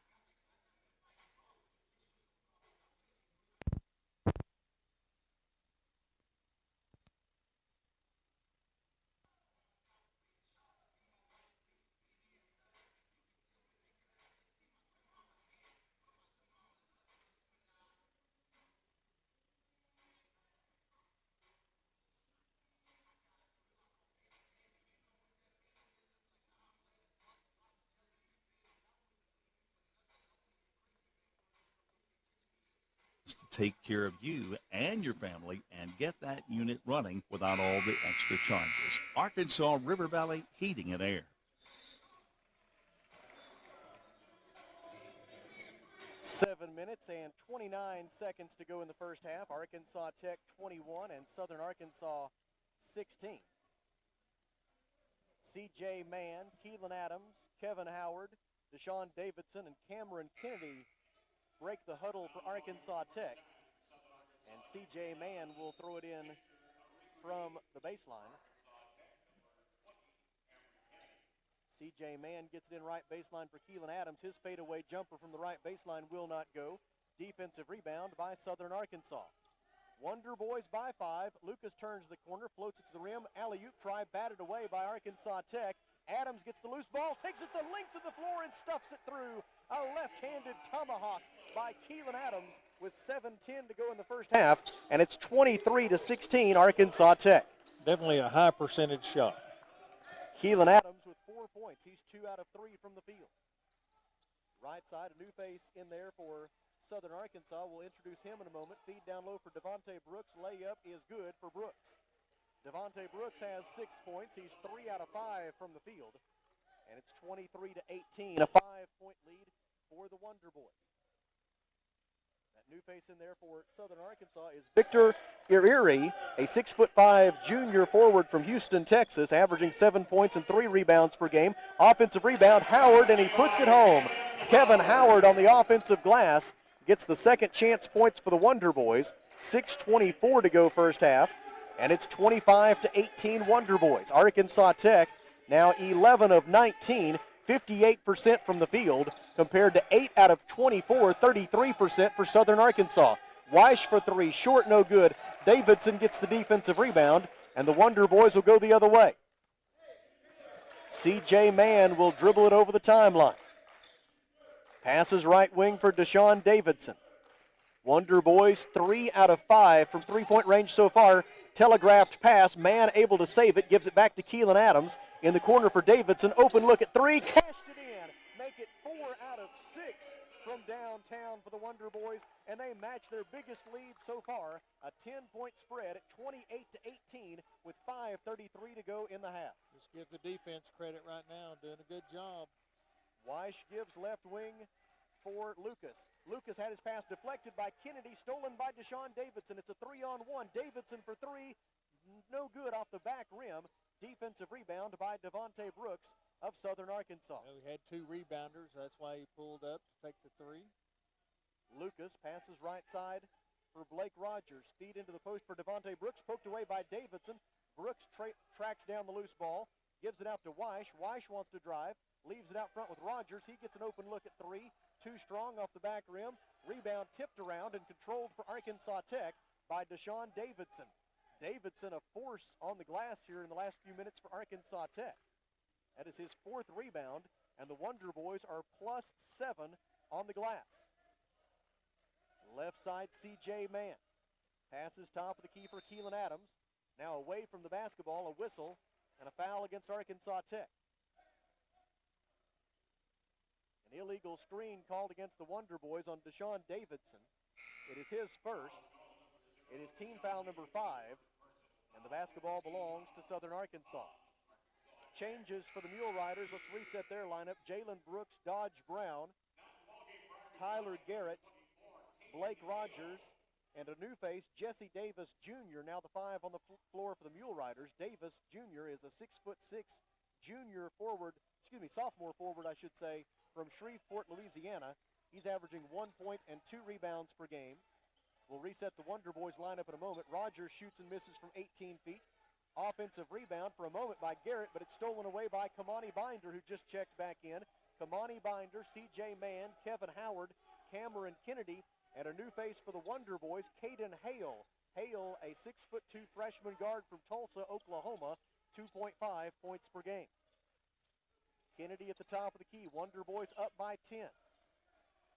to take care of you and your family and get that unit running without all the extra charges. Arkansas River Valley Heating and Air. 7 minutes and 29 seconds to go in the first half. Arkansas Tech 21 and Southern Arkansas 16. C.J. Mann, Keelan Adams, Kevin Howard, Deshaun Davidson, and Cameron Kennedy break the huddle for Arkansas Tech. And C.J. Mann will throw it in from the baseline. C.J. Mann gets it in right baseline for Keelan Adams. His fadeaway jumper from the right baseline will not go. Defensive rebound by Southern Arkansas. Wonder Boys by 5. Lucas turns the corner, floats it to the rim. Alley-oop try, batted away by Arkansas Tech. Adams gets the loose ball, takes it the length of the floor and stuffs it through. A left-handed tomahawk by Keelan Adams with 7:10 to go in the first half. And it's 23-16 Arkansas Tech. Definitely a high percentage shot. Keelan Adams with 4 points. He's 2 out of 3 from the field. Right side, a new face in there for Southern Arkansas. We'll introduce him in a moment. Feed down low for Devontae Brooks. Layup is good for Brooks. Devontae Brooks has 6 points. He's 3 out of 5 from the field. And it's 23-18, a 5-point lead for the Wonder Boys. That new face in there for Southern Arkansas is Victor Irieri, a 6'5" junior forward from Houston, Texas, averaging 7 points and 3 rebounds per game. Offensive rebound, Howard, and he puts it home. Kevin Howard on the offensive glass gets the second chance points for the Wonder Boys. 6:24 to go first half, and it's 25-18 Wonder Boys. Arkansas Tech now 11 of 19, 58% from the field, compared to 8 out of 24, 33% for Southern Arkansas. Weish for 3, short, no good. Davidson gets the defensive rebound, and the Wonder Boys will go the other way. C.J. Mann will dribble it over the timeline. Passes right wing for Deshaun Davidson. Wonder Boys 3 out of 5 from three-point range so far. Telegraphed pass, Mann able to save it, gives it back to Keelan Adams. In the corner for Davidson, open look at 3, cashed it in. Make it 4 out of 6 from downtown for the Wonder Boys, and they match their biggest lead so far, a 10-point spread at 28-18 with 5:33 to go in the half. Just give the defense credit right now, doing a good job. Weish gives left wing for Lucas. Lucas had his pass deflected by Kennedy, stolen by Deshaun Davidson. It's a 3-on-1. Davidson for 3, no good off the back rim. Defensive rebound by Devontae Brooks of Southern Arkansas. Well, he had 2 rebounders. That's why he pulled up to take the 3. Lucas passes right side for Blake Rogers. Feed into the post for Devontae Brooks, poked away by Davidson. Brooks tracks down the loose ball, gives it out to Weish. Weish wants to drive, leaves it out front with Rogers. He gets an open look at 3. Too strong off the back rim. Rebound tipped around and controlled for Arkansas Tech by Deshaun Davidson. Davidson a force on the glass here in the last few minutes for Arkansas Tech. That is his 4th rebound, and the Wonder Boys are +7 on the glass. Left side, C.J. Mann. Passes top of the key for Keelan Adams. Now away from the basketball, a whistle and a foul against Arkansas Tech. An illegal screen called against the Wonder Boys on Deshaun Davidson. It is his first. It is team foul number 5, and the basketball belongs to Southern Arkansas. Changes for the Mule Riders. Let's reset their lineup. Jalen Brooks, Dodge Brown, Tyler Garrett, Blake Rogers, and a new face, Jesse Davis Jr., now the 5 on the floor for the Mule Riders. Davis Jr. is a 6'6" sophomore forward, I should say, from Shreveport, Louisiana. He's averaging 1 point and 2 rebounds per game. We'll reset the Wonder Boys lineup in a moment. Rogers shoots and misses from 18 feet. Offensive rebound for a moment by Garrett, but it's stolen away by Kamani Binder, who just checked back in. Kamani Binder, C.J. Mann, Kevin Howard, Cameron Kennedy, and a new face for the Wonder Boys, Caden Hale. Hale, a 6'2" freshman guard from Tulsa, Oklahoma, 2.5 points per game. Kennedy at the top of the key. Wonder Boys up by 10.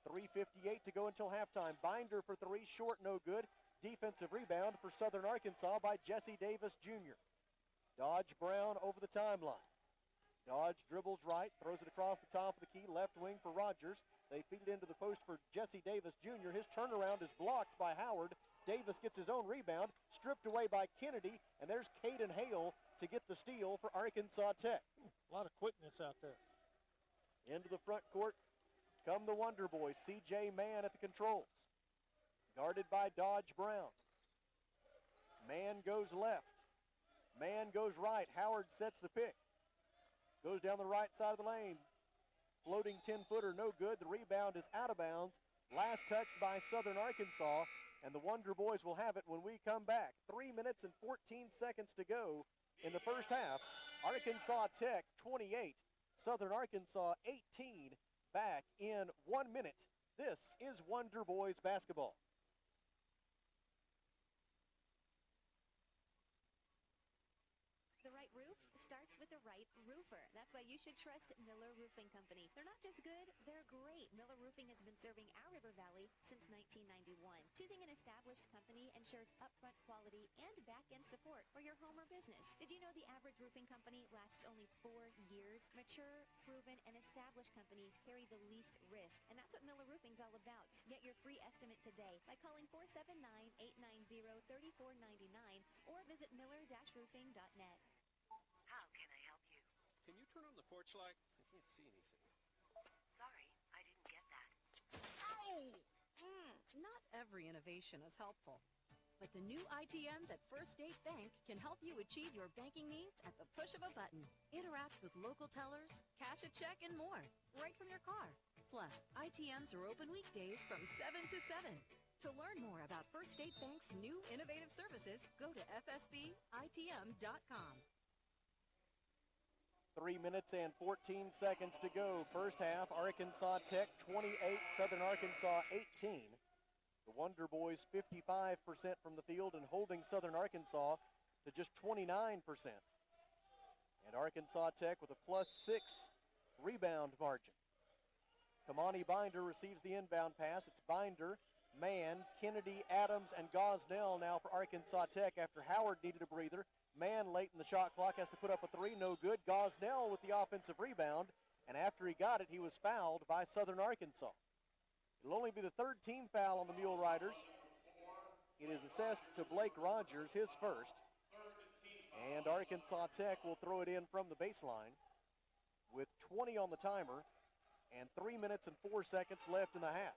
3:58 to go until halftime. Binder for 3, short, no good. Defensive rebound for Southern Arkansas by Jesse Davis Jr. Dodge Brown over the timeline. Dodge dribbles right, throws it across the top of the key, left wing for Rogers. They feed it into the post for Jesse Davis Jr. His turnaround is blocked by Howard. Davis gets his own rebound, stripped away by Kennedy, and there's Caden Hale to get the steal for Arkansas Tech. A lot of quickness out there. Into the front court come the Wonder Boys. C.J. Mann at the controls. Guarded by Dodge Brown. Mann goes left. Mann goes right. Howard sets the pick. Goes down the right side of the lane. Floating 10-footer, no good. The rebound is out of bounds. Last touched by Southern Arkansas, and the Wonder Boys will have it when we come back. 3 minutes and 14 seconds to go in the first half. Arkansas Tech 28, Southern Arkansas 18, back in 1 minute. This is Wonder Boys basketball. The right roof starts with the right roofer. That's why you should trust Miller Roofing Company. They're not just good, they're great. Miller Roofing has been serving our River Valley since 1991. Choosing an established company ensures upfront quality and back-end support for your home or business. Did you know the average roofing company lasts only 4 years? Mature, proven, and established companies carry the least risk, and that's what Miller Roofing's all about. Get your free estimate today by calling 479-890-3499 or visit miller-roofing.net. How can I help you? Can you turn on the porch light? I can't see anything. Sorry, I didn't get that. Not every innovation is helpful, but the new ITMs at First State Bank can help you achieve your banking needs at the push of a button. Interact with local tellers, cash a check, and more, right from your car. Plus, ITMs are open weekdays from 7 to 7. To learn more about First State Bank's new innovative services, go to fsbitm.com. 3 minutes and 14 seconds to go. First half, Arkansas Tech 28, Southern Arkansas 18. The Wonder Boys 55% from the field and holding Southern Arkansas to just 29%. And Arkansas Tech with a +6 rebound margin. Kamani Binder receives the inbound pass. It's Binder, Mann, Kennedy, Adams, and Gosnell now for Arkansas Tech after Howard needed a breather. Mann late in the shot clock has to put up a three, no good. Gosnell with the offensive rebound, and after he got it, he was fouled by Southern Arkansas. It'll only be the third team foul on the Mule Riders. It is assessed to Blake Rogers, his first. And Arkansas Tech will throw it in from the baseline with 20 on the timer and 3 minutes and 4 seconds left in the half.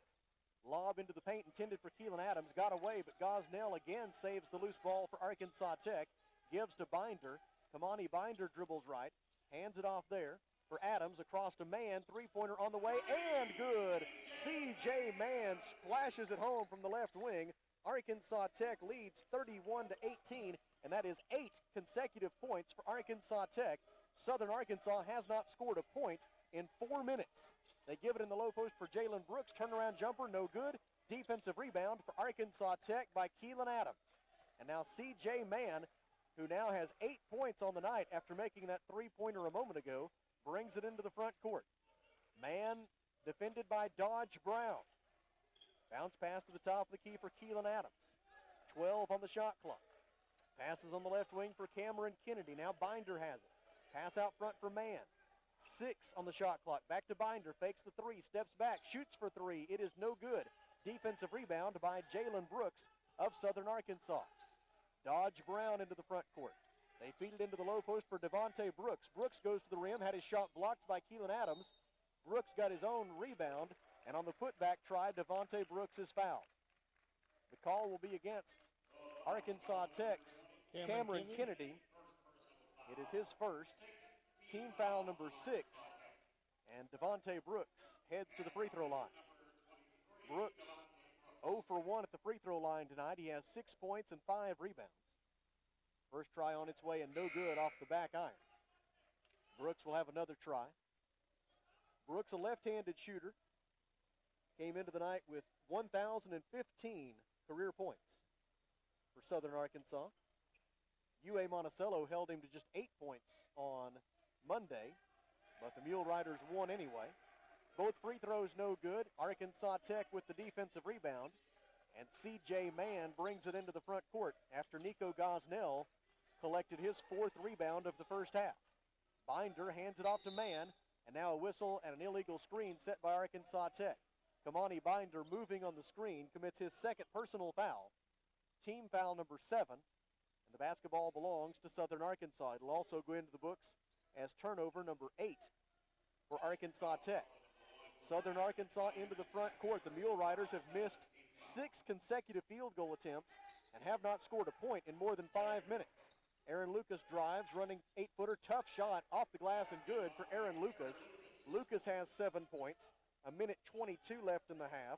Lob into the paint intended for Keelan Adams, got away, but Gosnell again saves the loose ball for Arkansas Tech. Gives to Binder. Kamani Binder dribbles right, hands it off there for Adams, across to Mann, three-pointer on the way, and good. C.J. Mann splashes it home from the left wing. Arkansas Tech leads 31-18, and that is 8 consecutive points for Arkansas Tech. Southern Arkansas has not scored a point in 4 minutes. They give it in the low post for Jalen Brooks. Turnaround jumper, no good. Defensive rebound for Arkansas Tech by Keelan Adams. And now C.J. Mann, who now has 8 points on the night after making that three-pointer a moment ago, brings it into the front court. Mann defended by Dodge Brown. Bounce pass to the top of the key for Keelan Adams. 12 on the shot clock. Passes on the left wing for Cameron Kennedy. Now Binder has it. Pass out front for Mann. 6 on the shot clock. Back to Binder. Fakes the three. Steps back. Shoots for three. It is no good. Defensive rebound by Jalen Brooks of Southern Arkansas. Dodge Brown into the front court. They feed it into the low post for Devontae Brooks. Brooks goes to the rim, had his shot blocked by Keelan Adams. Brooks got his own rebound, and on the putback try, Devontae Brooks is fouled. The call will be against Arkansas Tech's Cameron Kennedy. It is his first. Team foul number 6, and Devontae Brooks heads to the free throw line. Brooks 0 for 1 at the free throw line tonight. He has 6 points and 5 rebounds. First try on its way and no good off the back iron. Brooks will have another try. Brooks, a left-handed shooter, came into the night with 1,015 career points for Southern Arkansas. UA Monticello held him to just 8 points on Monday, but the Mule Riders won anyway. Both free throws no good. Arkansas Tech with the defensive rebound. And C.J. Mann brings it into the front court after Nico Gosnell collected his 4th rebound of the first half. Binder hands it off to Mann, And now a whistle and an illegal screen set by Arkansas Tech. Kamani Binder moving on the screen commits his second personal foul, team foul number 7, and the basketball belongs to Southern Arkansas. It'll also go into the books as turnover number 8 for Arkansas Tech. Southern Arkansas into the front court. The Mule Riders have missed 6 consecutive field goal attempts and have not scored a point in more than 5 minutes. Aaron Lucas drives, running 8-footer, tough shot off the glass and good for Aaron Lucas. Lucas has 7 points, a minute 22 left in the half,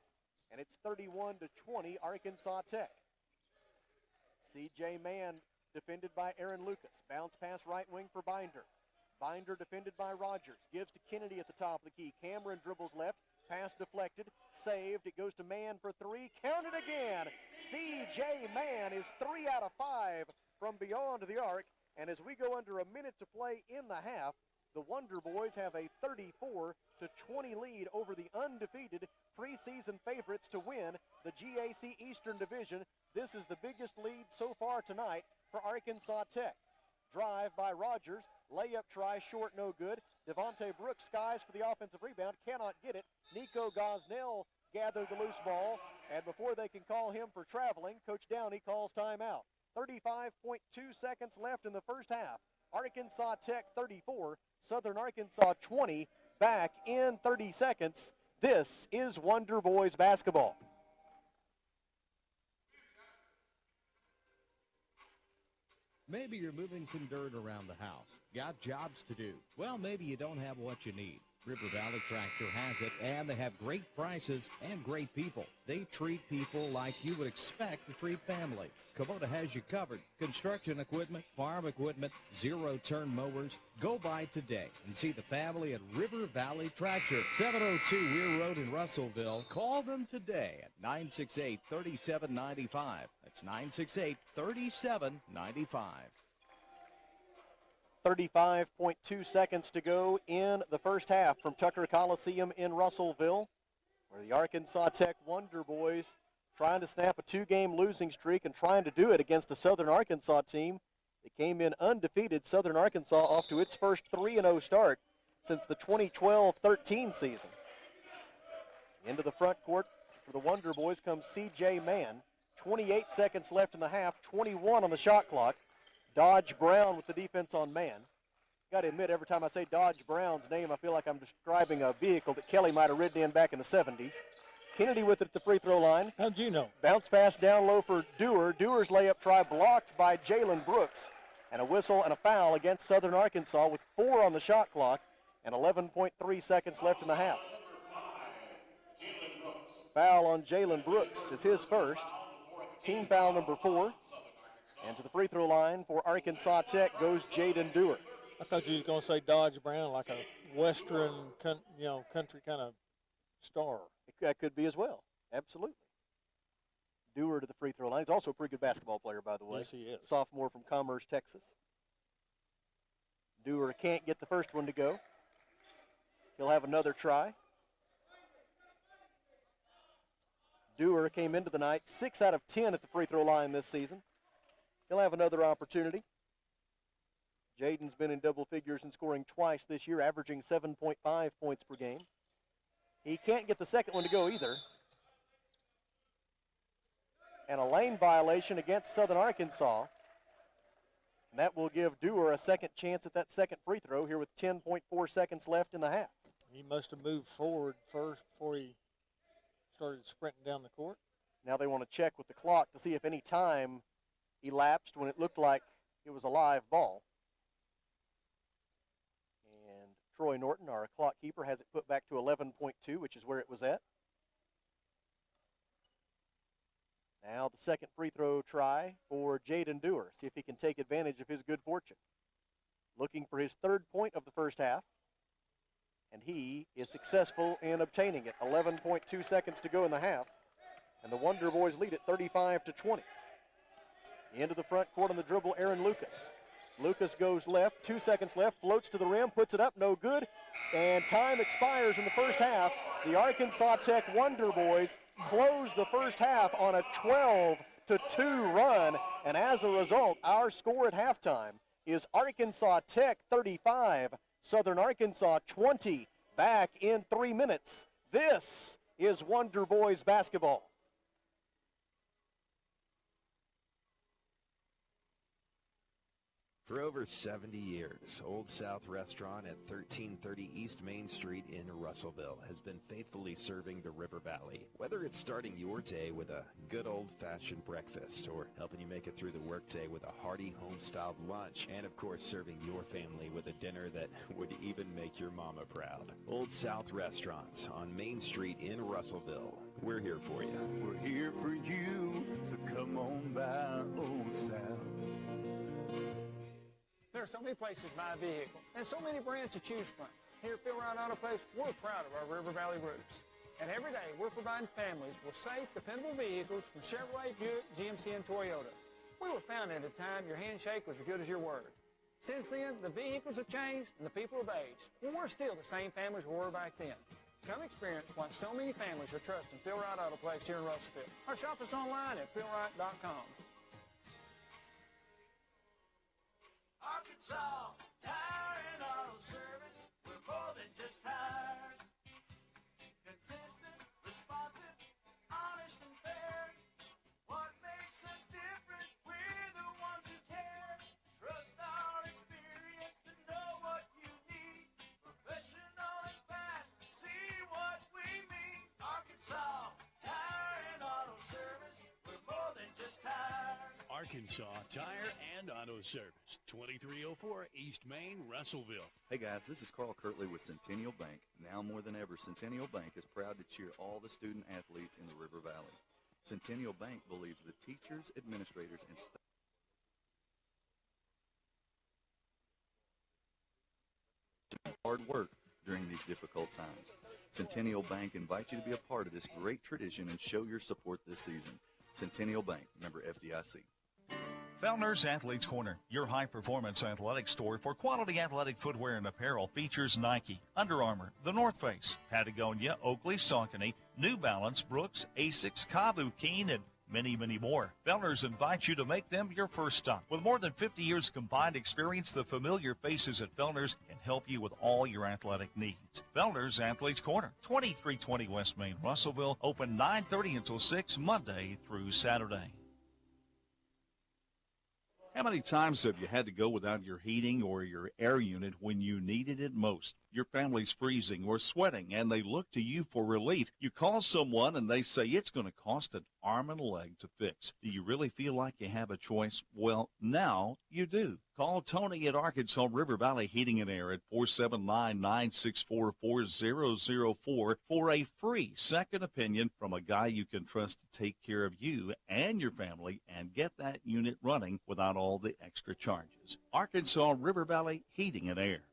and it's 31-20 Arkansas Tech. C.J. Mann defended by Aaron Lucas. Bounce pass right wing for Binder. Binder defended by Rogers. Gives to Kennedy at the top of the key. Cameron dribbles left. Pass deflected. Saved. It goes to Mann for 3. Counted again. C.J. Mann is 3 out of 5 from beyond the arc. And as we go under a minute to play in the half, the Wonder Boys have a 34-20 lead over the undefeated preseason favorites to win the GAC Eastern Division. This is the biggest lead so far tonight for Arkansas Tech. Drive by Rogers. Layup try, short, no good. Devontae Brooks skies for the offensive rebound, cannot get it. Nico Gosnell gathered the loose ball, and before they can call him for traveling, Coach Downey calls timeout. 35.2 seconds left in the first half. Arkansas Tech 34, Southern Arkansas 20. Back in 30 seconds. This is Wonder Boys basketball. Maybe you're moving some dirt around the house. Got jobs to do. Well, maybe you don't have what you need. River Valley Tractor has it, and they have great prices and great people. They treat people like you would expect to treat family. Kubota has you covered. Construction equipment, farm equipment, zero-turn mowers. Go by today and see the family at River Valley Tractor, 702 Weir Road in Russellville. Call them today at 968-3795. That's 968-3795. 35.2 seconds to go in the first half from Tucker Coliseum in Russellville, where the Arkansas Tech Wonder Boys trying to snap a 2-game losing streak and trying to do it against a Southern Arkansas team that came in undefeated. Southern Arkansas off to its first 3-0 start since the 2012-13 season. Into the front court for the Wonder Boys comes C.J. Mann. 28 seconds left in the half, 21 on the shot clock. Dodge Brown with the defense on man. Got to admit, every time I say Dodge Brown's name, I feel like I'm describing a vehicle that Kelly might have ridden in back in the 70s. Kennedy with it at the free throw line. How'd you know? Bounce pass down low for Dewar. Dewar's layup try blocked by Jalen Brooks. And a whistle and a foul against Southern Arkansas with 4 on the shot clock and 11.3 seconds left in the half. Foul on Jalen Brooks is his first. Team foul number 4. And to the free throw line for Arkansas Tech goes Jaden Dewar. I thought you was going to say Dodge Brown, like a Western, country kind of star. That could be as well. Absolutely. Dewar to the free throw line. He's also a pretty good basketball player, by the way. Yes, he is. Sophomore from Commerce, Texas. Dewar can't get the first one to go. He'll have another try. Dewar came into the night 6 out of 10 at the free throw line this season. He'll have another opportunity. Jaden's been in double figures and scoring twice this year, averaging 7.5 points per game. He can't get the second one to go either. And a lane violation against Southern Arkansas. And that will give Dewar a second chance at that second free throw here with 10.4 seconds left in the half. He must have moved forward first before he started sprinting down the court. Now they want to check with the clock to see if any time elapsed when it looked like it was a live ball. And Troy Norton, our clock keeper, has it put back to 11.2, which is where it was at. Now the second free throw try for Jaden Dewar. See if he can take advantage of his good fortune. Looking for his third point of the first half. And he is successful in obtaining it. 11.2 seconds to go in the half. And the Wonder Boys lead it 35-20. Into the front court on the dribble, Aaron Lucas. Lucas goes left, 2 seconds left, floats to the rim, puts it up, no good. And time expires in the first half. The Arkansas Tech Wonder Boys close the first half on a 12-2 run. And as a result, our score at halftime is Arkansas Tech 35, Southern Arkansas 20, back in 3 minutes. This is Wonder Boys basketball. For over 70 years, Old South Restaurant at 1330 East Main Street in Russellville has been faithfully serving the River Valley. Whether it's starting your day with a good old-fashioned breakfast or helping you make it through the workday with a hearty home-styled lunch, and of course serving your family with a dinner that would even make your mama proud. Old South Restaurant on Main Street in Russellville. We're here for you. We're here for you, so come on by Old South. There are so many places to buy a vehicle and so many brands to choose from. Here at Phil Wright Auto Place, we're proud of our River Valley roots. And every day, we're providing families with safe, dependable vehicles from Chevrolet, Buick, GMC, and Toyota. We were founded at a time your handshake was as good as your word. Since then, the vehicles have changed and the people have aged. Well, we're still the same families we were back then. Come experience why so many families are trusting Phil Wright Auto Place here in Russellville. Or shop us online at philwright.com. Arkansas Tire and Auto Service, we're more than just tires. Consistent, responsive, honest and fair. What makes us different? We're the ones who care. Trust our experience to know what you need. Professional and fast, see what we mean. Arkansas Tire and Auto Service, we're more than just tires. Arkansas Tire and Auto Service, 2304 East Main, Russellville. Hey guys, this is Carl Kirtley with Centennial Bank. Now more than ever, Centennial Bank is proud to cheer all the student athletes in the River Valley. Centennial Bank believes the teachers, administrators, and staff hard work during these difficult times. Centennial Bank invites you to be a part of this great tradition and show your support this season. Centennial Bank, member FDIC. Fellner's Athletes Corner, your high-performance athletic store for quality athletic footwear and apparel, features Nike, Under Armour, The North Face, Patagonia, Oakley, Saucony, New Balance, Brooks, Asics, Kavu, Keen, and many, many more. Fellner's invites you to make them your first stop. With more than 50 years combined experience, the familiar faces at Fellner's can help you with all your athletic needs. Fellner's Athletes Corner, 2320 West Main, Russellville, open 9:30 until 6 Monday through Saturday. How many times have you had to go without your heating or your air unit when you needed it most? Your family's freezing or sweating, and they look to you for relief. You call someone, and they say it's going to cost an arm and a leg to fix. Do you really feel like you have a choice? Well, now you do. Call Tony at Arkansas River Valley Heating and Air at 479-964-4004 for a free second opinion from a guy you can trust to take care of you and your family and get that unit running without all the extra charges. Arkansas River Valley Heating and Air.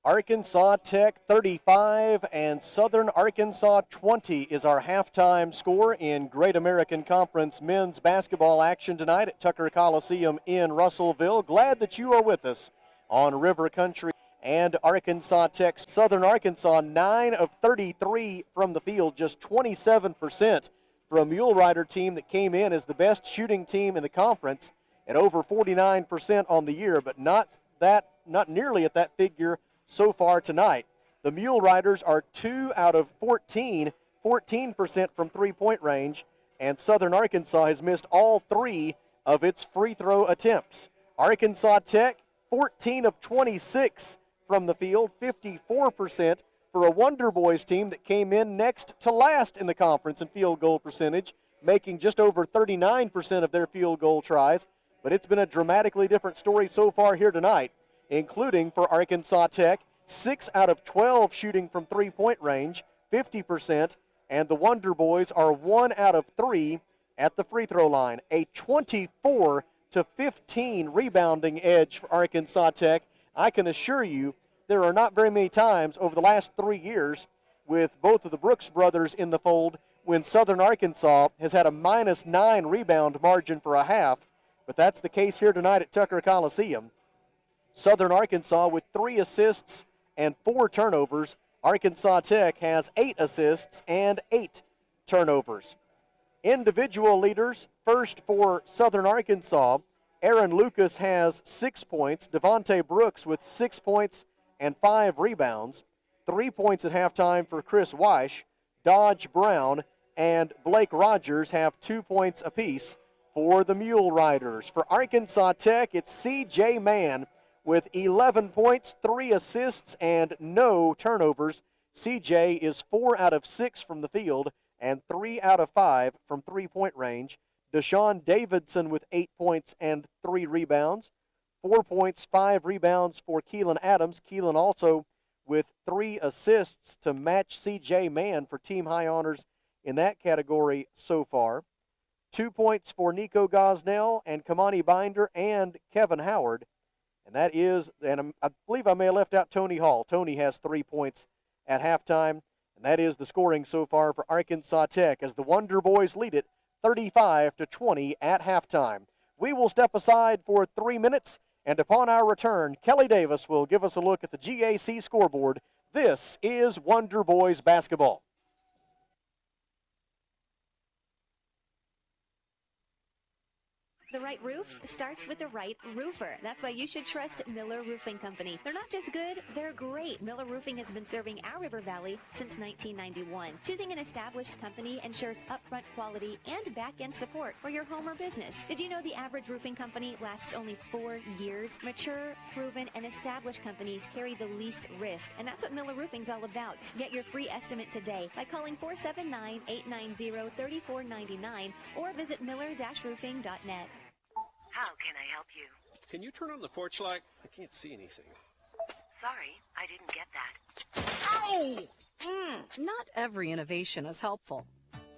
Arkansas Tech 35 and Southern Arkansas 20 is our halftime score in Great American Conference men's basketball action tonight at Tucker Coliseum in Russellville. Glad that you are with us on River Country and Arkansas Tech. Southern Arkansas 9 of 33 from the field, just 27% for a Mule Rider team that came in as the best shooting team in the conference at over 49% on the year, but not nearly at that figure so far tonight. The Mule Riders are 2 out of 14% from three-point range, and Southern Arkansas has missed all 3 of its free throw attempts. Arkansas Tech, 14 of 26 from the field, 54% for a Wonder Boys team that came in next to last in the conference in field goal percentage, making just over 39% of their field goal tries. But it's been a dramatically different story so far here tonight, including for Arkansas Tech, 6 out of 12 shooting from three-point range, 50%, and the Wonder Boys are 1 out of 3 at the free throw line. A 24-15 rebounding edge for Arkansas Tech. I can assure you there are not very many times over the last 3 years with both of the Brooks brothers in the fold when Southern Arkansas has had a -9 rebound margin for a half, but that's the case here tonight at Tucker Coliseum. Southern Arkansas with 3 assists and 4 turnovers. Arkansas Tech has 8 assists and 8 turnovers. Individual leaders, first for Southern Arkansas, Aaron Lucas has 6 points. Devontae Brooks with 6 points and 5 rebounds. 3 points at halftime for Chris Weish. Dodge Brown and Blake Rogers have 2 points apiece for the Mule Riders. For Arkansas Tech, it's C.J. Mann with 11 points, 3 assists, and no turnovers. C.J. is 4 out of 6 from the field and 3 out of 5 from three-point range. Deshaun Davidson with 8 points and 3 rebounds. 4 points, 5 rebounds for Keelan Adams. Keelan also with 3 assists to match C.J. Mann for team high honors in that category so far. 2 points for Nico Gosnell and Kamani Binder and Kevin Howard. And that is, and I believe I may have left out Tony Hall. Tony has 3 points at halftime. And that is the scoring so far for Arkansas Tech as the Wonder Boys lead it 35-20 at halftime. We will step aside for 3 minutes, and upon our return, Kelly Davis will give us a look at the GAC scoreboard. This is Wonder Boys basketball. The right roof starts with the right roofer. That's why you should trust Miller Roofing Company. They're not just good, they're great. Miller Roofing has been serving our River Valley since 1991. Choosing an established company ensures upfront quality and back-end support for your home or business. Did you know the average roofing company lasts only 4 years? Mature, proven, and established companies carry the least risk, and that's what Miller Roofing's all about. Get your free estimate today by calling 479-890-3499 or visit miller-roofing.net. How can I help you? Can you turn on the porch light? I can't see anything. Sorry, I didn't get that. Ow! Not every innovation is helpful,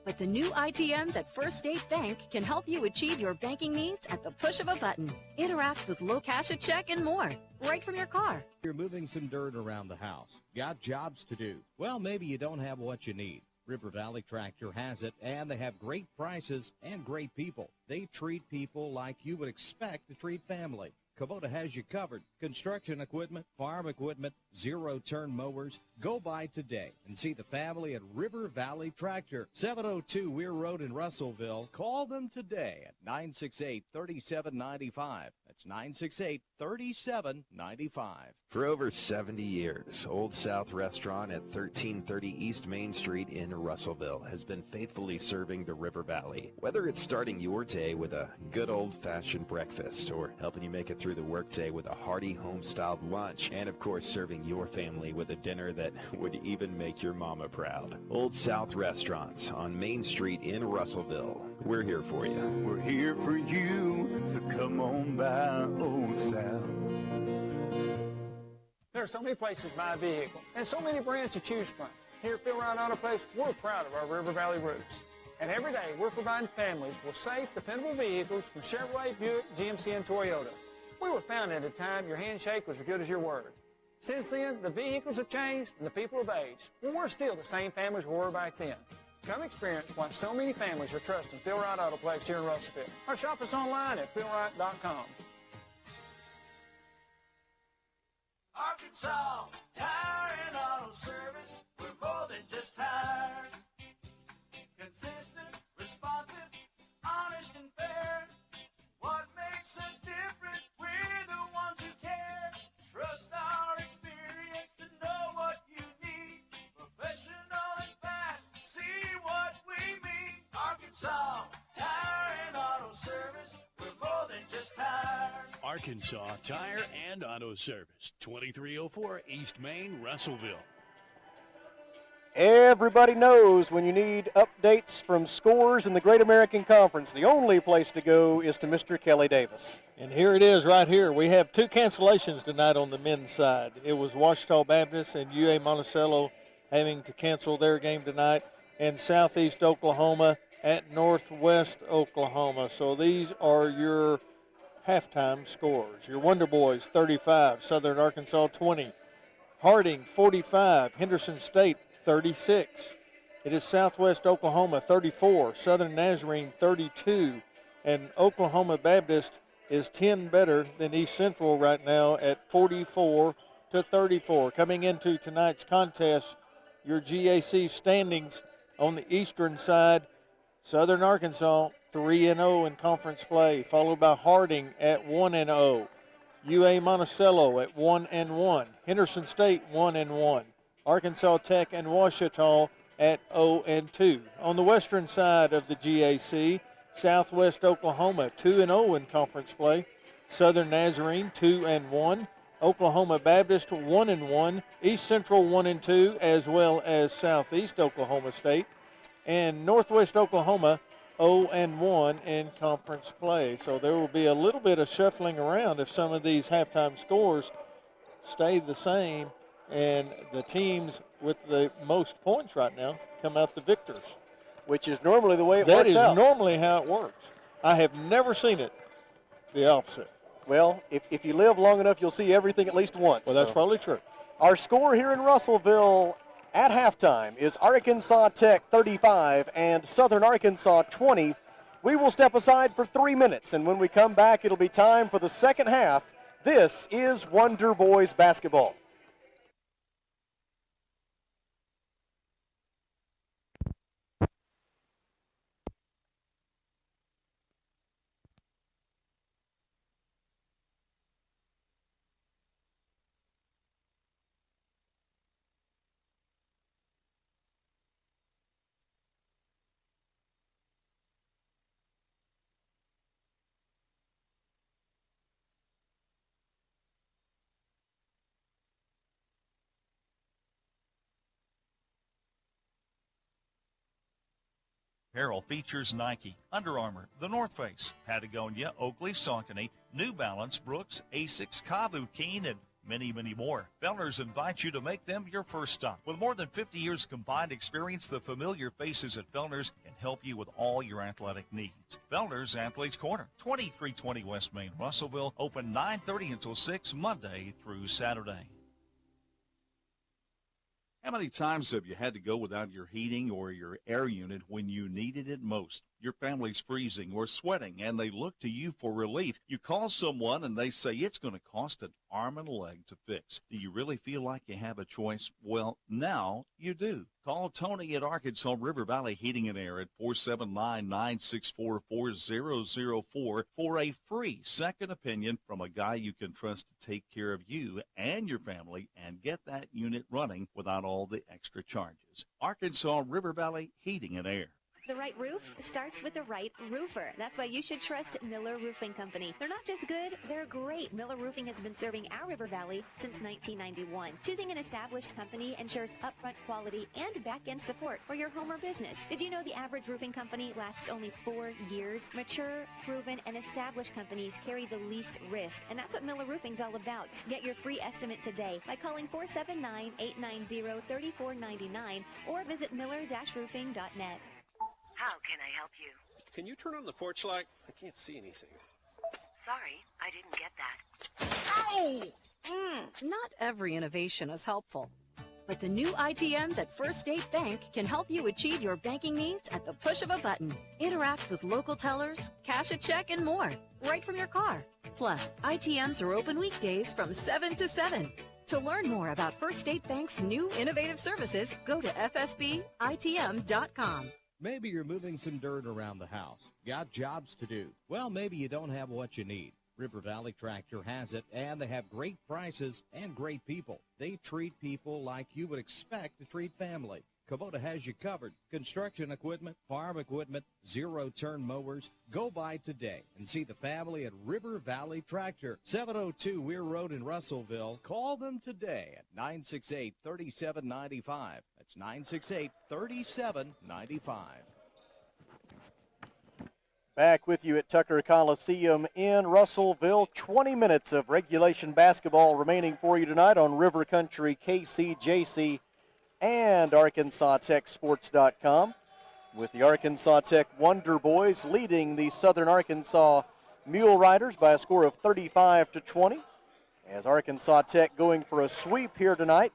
but the new ITMs at First State Bank can help you achieve your banking needs at the push of a button. Interact with low cash a check and more, right from your car. You're moving some dirt around the house. Got jobs to do. Well, maybe you don't have what you need. River Valley Tractor has it, and they have great prices and great people. They treat people like you would expect to treat family. Kubota has you covered. Construction equipment, farm equipment, zero-turn mowers. Go by today and see the family at River Valley Tractor, 702 Weir Road in Russellville. Call them today at 968-3795. That's 968-3795. For over 70 years, Old South Restaurant at 1330 East Main Street in Russellville has been faithfully serving the River Valley. Whether it's starting your day with a good old-fashioned breakfast or helping you make it through the workday with a hearty home-styled lunch, and of course serving your family with a dinner that would even make your mama proud. Old South Restaurant on Main Street in Russellville. We're here for you. We're here for you, so come on by Old South. There are so many places to buy a vehicle and so many brands to choose from. Here at Phil Wright Auto Place, we're proud of our River Valley roots. And every day, we're providing families with safe, dependable vehicles from Chevrolet, Buick, GMC, and Toyota. We were founded at a time your handshake was as good as your word. Since then, the vehicles have changed and the people have aged. But we're still the same families we were back then. Come experience why so many families are trusting Phil Wright Auto Place here in Russellville. Or shop us online at philwright.com. Arkansas Tire and Auto Service. We're more than just tires. Consistent, responsive, honest and fair. What makes us different? We're the ones who care. Trust our experience to know what you need. Professional and fast. See what we mean. Arkansas Tire and Auto Service. We're more than just tires. Arkansas Tire and Auto Service, 2304 East Main, Russellville. Everybody knows when you need updates from scores in the Great American Conference, the only place to go is to Mr. Kelly Davis. And here it is right here. We have 2 cancellations tonight on the men's side. It was Ouachita Baptist and UA Monticello having to cancel their game tonight, and Southeast Oklahoma at Northwest Oklahoma. So these are your halftime scores. Your Wonder Boys 35, Southern Arkansas 20, Harding 45, Henderson State 36. It is Southwest Oklahoma 34, Southern Nazarene 32, and Oklahoma Baptist is 10 better than East Central right now at 44-34. Coming into tonight's contest, your GAC standings on the eastern side, Southern Arkansas 3-0 in conference play, followed by Harding at 1-0. UA Monticello at 1-1. Henderson State 1-1. Arkansas Tech and Ouachita at 0-2. On the western side of the GAC, Southwest Oklahoma 2-0 in conference play. Southern Nazarene 2-1. Oklahoma Baptist 1-1. East Central 1-2, as well as Southeast Oklahoma State. And Northwest Oklahoma 0-1 in conference play. So there will be a little bit of shuffling around if some of these halftime scores stay the same and the teams with the most points right now come out the victors. Which is normally the way it works out. That is normally how it works. I have never seen it the opposite. Well, if you live long enough, you'll see everything at least once. Well, that's probably true. Our score here in Russellville at halftime is Arkansas Tech 35 and Southern Arkansas 20. We will step aside for 3 minutes, and when we come back, it'll be time for the second half. This is Wonder Boys basketball. Apparel features Nike, Under Armour, The North Face, Patagonia, Oakley, Saucony, New Balance, Brooks, Asics, Kabu, Keen, and many, many more. Fellner's invites you to make them your first stop. With more than 50 years combined experience, the familiar faces at Fellner's can help you with all your athletic needs. Fellner's Athletes Corner, 2320 West Main, Russellville, open 9:30 until 6 Monday through Saturday. How many times have you had to go without your heating or your air unit when you needed it most? Your family's freezing or sweating, and they look to you for relief. You call someone, and they say it's going to cost an arm and a leg to fix. Do you really feel like you have a choice? Well, now you do. Call Tony at Arkansas River Valley Heating and Air at 479-964-4004 for a free second opinion from a guy you can trust to take care of you and your family and get that unit running without all the extra charges. Arkansas River Valley Heating and Air. The right roof starts with the right roofer. That's why you should trust Miller Roofing Company. They're not just good, they're great. Miller Roofing has been serving our River Valley since 1991. Choosing an established company ensures upfront quality and back-end support for your home or business. Did you know the average roofing company lasts only 4 years? Mature, proven, and established companies carry the least risk, and that's what Miller Roofing's all about. Get your free estimate today by calling 479-890-3499 or visit miller-roofing.net. How can I help you? Can you turn on the porch light? I can't see anything. Sorry, I didn't get that. Ow! Not every innovation is helpful, but the new ITMs at First State Bank can help you achieve your banking needs at the push of a button. Interact with local tellers, cash a check, and more, right from your car. Plus, ITMs are open weekdays from 7 to 7. To learn more about First State Bank's new innovative services, go to fsbitm.com. Maybe you're moving some dirt around the house. Got jobs to do. Well, maybe you don't have what you need. River Valley Tractor has it, and they have great prices and great people. They treat people like you would expect to treat family. Kubota has you covered. Construction equipment, farm equipment, zero-turn mowers. Go by today and see the family at River Valley Tractor, 702 Weir Road in Russellville. Call them today at 968-3795. That's 968-3795. Back with you at Tucker Coliseum in Russellville. 20 minutes of regulation basketball remaining for you tonight on River Country, KCJC, and ArkansasTechSports.com, with the Arkansas Tech Wonder Boys leading the Southern Arkansas Mule Riders by a score of 35-20. As Arkansas Tech going for a sweep here tonight.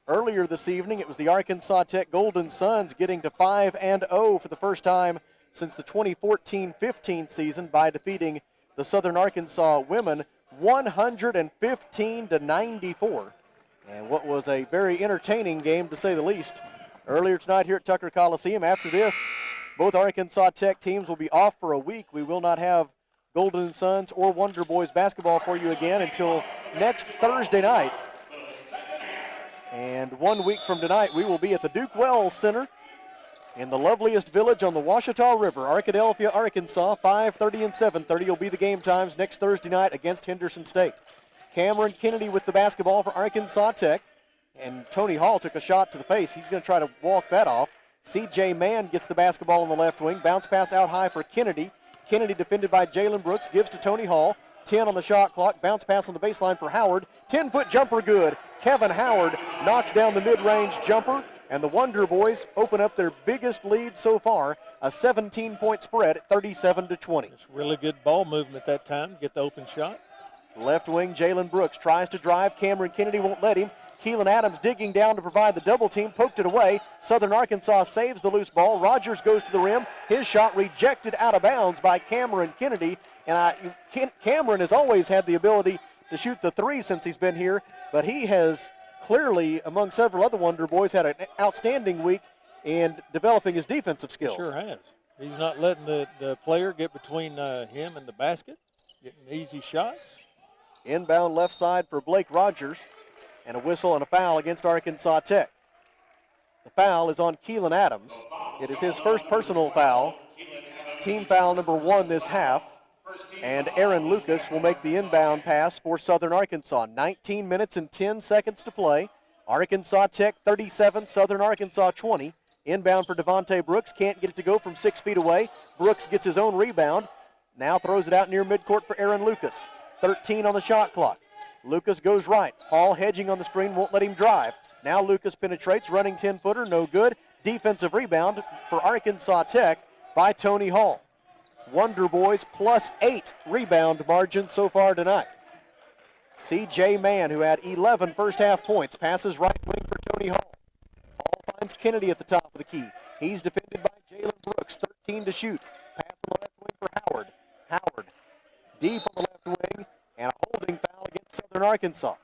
Earlier this evening, it was the Arkansas Tech Golden Suns getting to 5-0 for the first time since the 2014-15 season by defeating the Southern Arkansas women 115-94. And what was a very entertaining game, to say the least, earlier tonight here at Tucker Coliseum. After this, Both Arkansas Tech teams will be off for a week. We will not have Golden Suns or Wonder Boys basketball for you again until next Thursday night. And 1 week from tonight, we will be at the Duke Wells Center in the loveliest village on the Ouachita River, Arkadelphia, Arkansas. 5:30 and 7:30 will be the game times next Thursday night against Henderson State. Cameron Kennedy with the basketball for Arkansas Tech. And Tony Hall took a shot to the face. He's going to try to walk that off. C.J. Mann gets the basketball on the left wing. Bounce pass out high for Kennedy. Kennedy defended by Jalen Brooks. Gives to Tony Hall. 10 on the shot clock. Bounce pass on the baseline for Howard. 10-foot jumper good. Kevin Howard knocks down the mid-range jumper. And the Wonder Boys open up their biggest lead so far, a 17-point spread at 37-20. It's really good ball movement that time. Get the open shot. Left wing, Jalen Brooks tries to drive. Cameron Kennedy won't let him. Keelan Adams digging down to provide the double team, poked it away. Southern Arkansas saves the loose ball. Rogers goes to the rim. His shot rejected out of bounds by Cameron Kennedy. And Cameron has always had the ability to shoot the three since he's been here, but he has clearly, among several other Wonder Boys, had an outstanding week in developing his defensive skills. Sure has. He's not letting the player get between him and the basket, getting easy shots. Inbound left side for Blake Rogers. And a whistle and a foul against Arkansas Tech. The foul is on Keelan Adams. It is his first personal foul. Team foul number 1 this half. And Aaron Lucas will make the inbound pass for Southern Arkansas. 19 minutes and 10 seconds to play. Arkansas Tech 37, Southern Arkansas 20. Inbound for Devontae Brooks. Can't get it to go from 6 feet away. Brooks gets his own rebound. Now throws it out near midcourt for Aaron Lucas. 13 on the shot clock. Lucas goes right. Hall hedging on the screen, won't let him drive. Now Lucas penetrates, running 10-footer, no good. Defensive rebound for Arkansas Tech by Tony Hall. Wonder Boys +8 rebound margin so far tonight. C.J. Mann, who had 11 first-half points, passes right wing for Tony Hall. Hall finds Kennedy at the top of the key. He's defended by Jalen Brooks, 13 to shoot. Pass on the left wing for Howard. Howard deep on the left wing, and a holding foul against Southern Arkansas.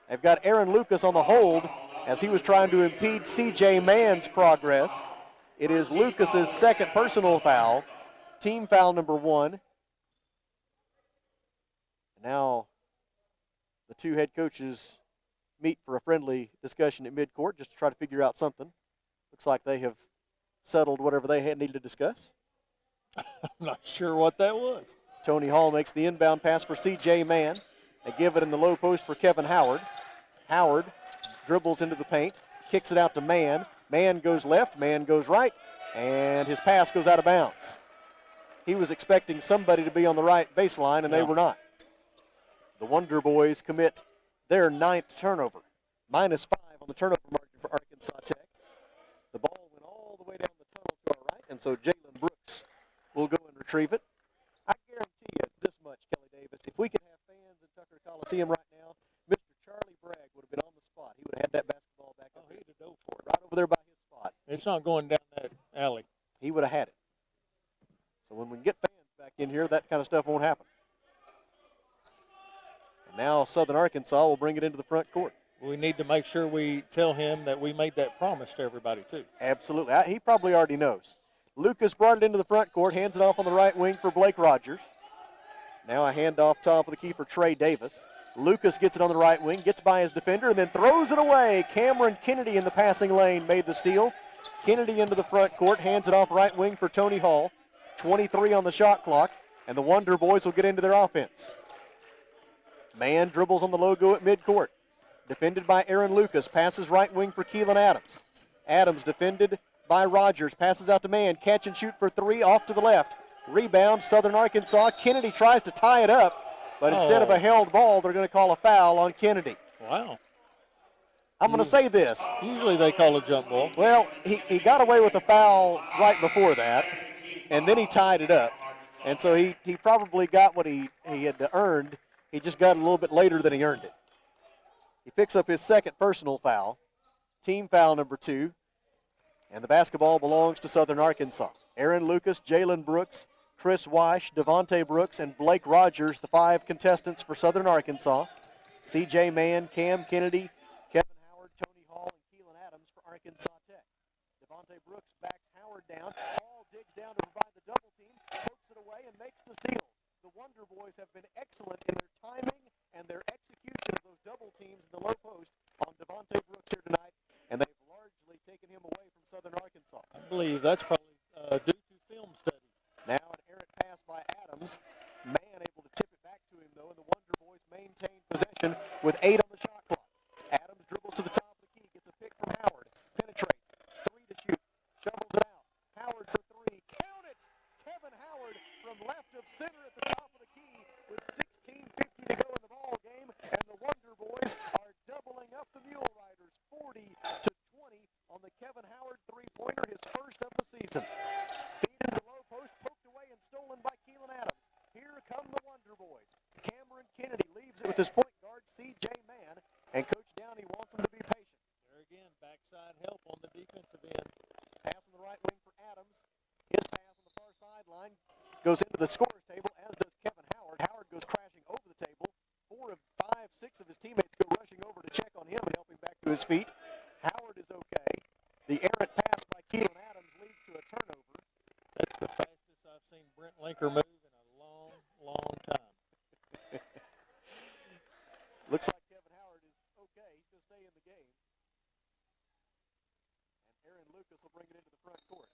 They've got Aaron Lucas on the hold as he was trying to impede C.J. Mann's progress. It is Lucas's second personal foul, team foul number 1. Now the two head coaches meet for a friendly discussion at midcourt just to try to figure out something. Looks like they have settled whatever they had needed to discuss. I'm not sure what that was. Tony Hall makes the inbound pass for C.J. Mann. They give it in the low post for Kevin Howard. Howard dribbles into the paint, kicks it out to Mann. Mann goes left, Mann goes right, and his pass goes out of bounds. He was expecting somebody to be on the right baseline, and they were not. The Wonder Boys commit their 9th turnover. -5 on the turnover margin for Arkansas Tech. The ball went all the way down the tunnel to our right, and so Jalen Brooks will go and retrieve it. I guarantee you this much, Kelly Davis. If we could have fans in Tucker Coliseum right now, Mr. Charlie Bragg would have been on the spot. He would have had that basketball back up. He'd have dove for it. Right over there by his spot. It's not going down that alley. He would have had it. So when we get fans back in here, that kind of stuff won't happen. And now Southern Arkansas will bring it into the front court. We need to make sure we tell him that we made that promise to everybody, too. Absolutely. He probably already knows. Lucas brought it into the front court, hands it off on the right wing for Blake Rogers. Now a handoff top of the key for Trey Davis. Lucas gets it on the right wing, gets by his defender, and then throws it away. Cameron Kennedy in the passing lane made the steal. Kennedy into the front court, hands it off right wing for Tony Hall. 23 on the shot clock, and the Wonder Boys will get into their offense. Mann dribbles on the logo at midcourt. Defended by Aaron Lucas, passes right wing for Keelan Adams. Adams defended by Rogers, passes out to Mann, catch and shoot for 3, off to the left. Rebound, Southern Arkansas. Kennedy tries to tie it up, but instead of a held ball, they're going to call a foul on Kennedy. Wow. I'm going to say this. Usually they call a jump ball. Well, he got away with a foul right before that, and then he tied it up. And so he probably got what he had earned. He just got it a little bit later than he earned it. He picks up his second personal foul, team foul number 2, and the basketball belongs to Southern Arkansas. Aaron Lucas, Jalen Brooks, Chris Weish, Devontae Brooks, and Blake Rogers, the 5 contestants for Southern Arkansas. C.J. Mann, Cam Kennedy, Kevin Howard, Tony Hall, and Keelan Adams for Arkansas Tech. Devontae Brooks backs Howard down. Hall digs down to provide the double team, pokes it away, and makes the steal. The Wonder Boys have been excellent in their timing and their execution of those double teams in the low post on Devontae Brooks here tonight, and they've largely taken him away from Southern Arkansas. I believe that's probably due to film study. Now an errant pass by Adams. Man able to tip it back to him, though, and the Wonder Boys maintain possession with 8 on the shot clock. Adams dribbles to the top of the key, gets a pick from Howard, penetrates, 3 to shoot, shovels it out. Howard for 3, count it! Kevin Howard from left of center at the top of the key with 16:50 to go in the ball game, and the Wonder Boys are doubling up the Mule Riders, 40-20 on the Kevin Howard three-pointer, his first of the season. Feed into the low post, poked away and stolen by Keelan Adams. Here come the Wonder Boys. Cameron Kennedy leaves it with his point guard, C.J. Mann, and Coach Downey wants him to be patient. There again, backside help on the defensive end. Pass on the right wing for Adams. His pass on the far sideline goes into the scorer's table, as does Kevin Howard. Howard goes crashing over the table. 4 of 5, 6 of his teammates go rushing over to check on him and help him back to his feet. Howard is okay. The errant pass by Keelan Adams leads to a turnover. That's the fastest I've seen Brent Linker move in a long, long time. Looks like Kevin Howard is okay. He's going to stay in the game. And Aaron Lucas will bring it into the front court.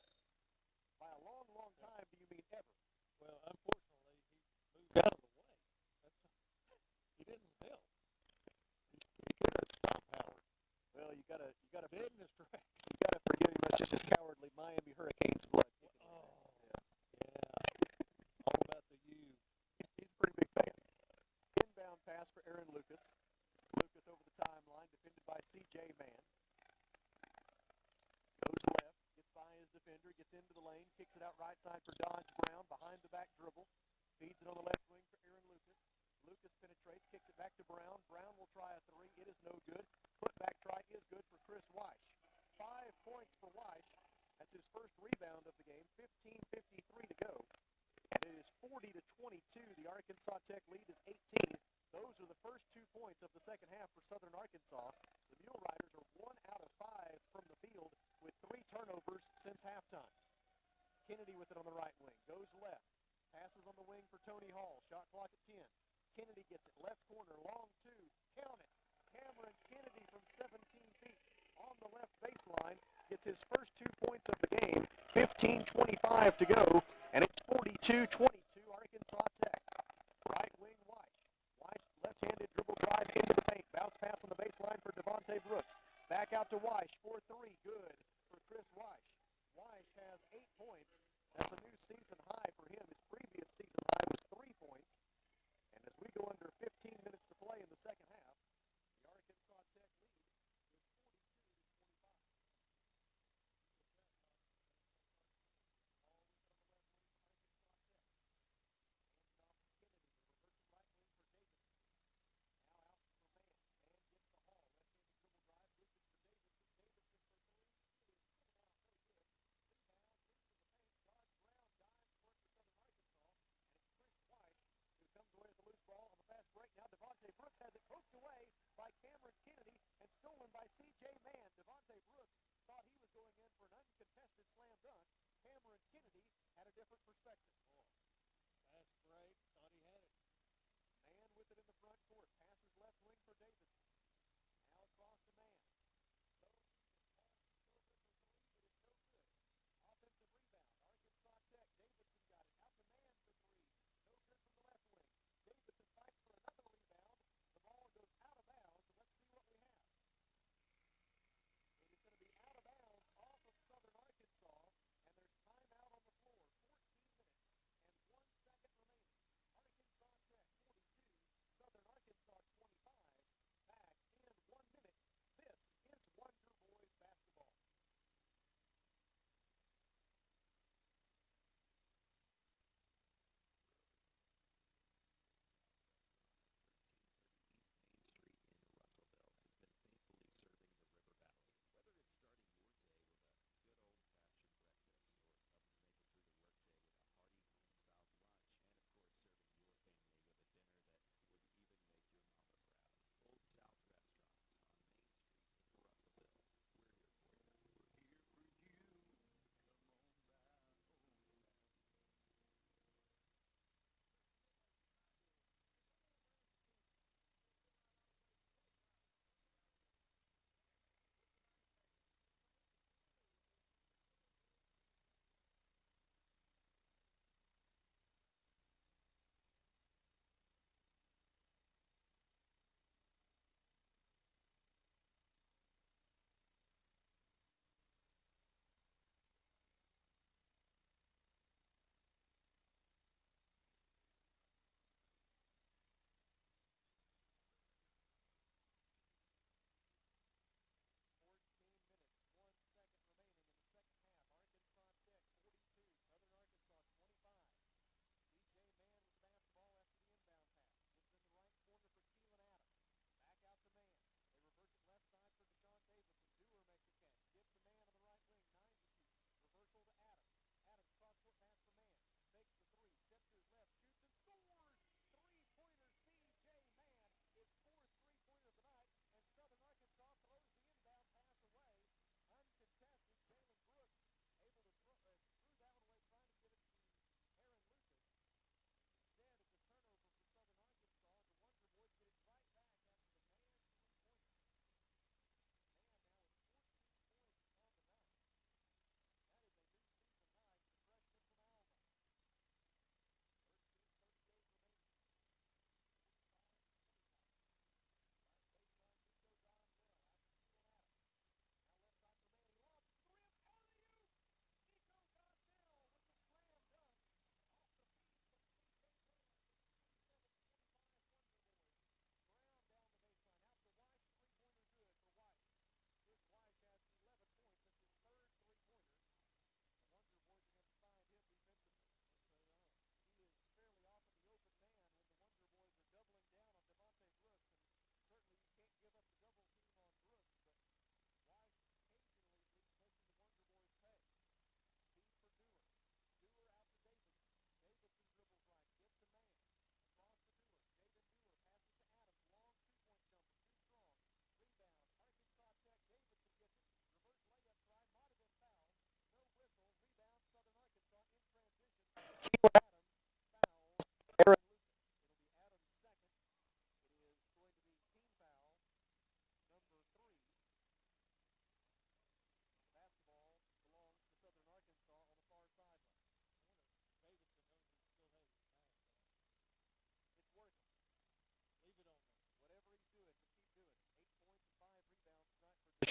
By a long, long time, do you mean ever? Well, unfortunately, he moved out of the way. He didn't help. He could have stopped Howard. Well, you gotta dead in his tracks. You gotta forgive him. That's just his cowardly Miami Hurricanes blood. Yeah. All about the U. He's a pretty big fan. Inbound pass for Aaron Lucas. Lucas over the timeline, defended by C.J. Mann. Goes left, gets by his defender, gets into the lane, kicks it out right side for Dodge Brown, behind the back dribble. Feeds it on the left wing for Aaron Lucas. Lucas penetrates, kicks it back to Brown. Brown will try a 3. It is no good. Put-back try is good for Chris Weish. 5 points for Weish. That's his first rebound of the game. 15:53 to go. And it is 40-22. The Arkansas Tech lead is 18. Those are the first 2 points of the second half for Southern Arkansas. The Mule Riders are 1 out of 5 from the field with 3 turnovers since halftime. Kennedy with it on the right wing. Goes left. Passes on the wing for Tony Hall. Shot clock at 10. Kennedy gets it left corner. Long 2. Count it. Cameron Kennedy from 17 feet on the left baseline gets his first 2 points of the game. 15:25 to go, and it's 42-22 Arkansas Tech. Right wing Weish. Weish left-handed dribble drive into the paint. Bounce pass on the baseline for Devontae Brooks. Back out to Weish for 3. Good for Chris Weish. Weish has 8 points. That's a new season high for him. His previous season high was 3 points. And as we go under 15 minutes to play in the second half, the Arkansas Tech lead is 42-25. Now Devontae Brooks has it poked away by Cameron Kennedy and stolen by C.J. Mann. Devontae Brooks thought he was going in for an uncontested slam dunk. Cameron Kennedy had a different perspective. That's great. Thought he had it. Mann with it in the front court. Passes left wing for Davidson. Now across to Mann. Offensive rebound. Arkansas Tech. Davidson got it. Out to Mann for 3. No good from the left wing. Davidson fights for another rebound. The ball goes out of bounds. Let's see what we have. It is going to be out of bounds off of Southern Arkansas, and there's timeout on the floor. 14 minutes and 1 second remaining. Arkansas Tech 42, Southern Arkansas 25. Back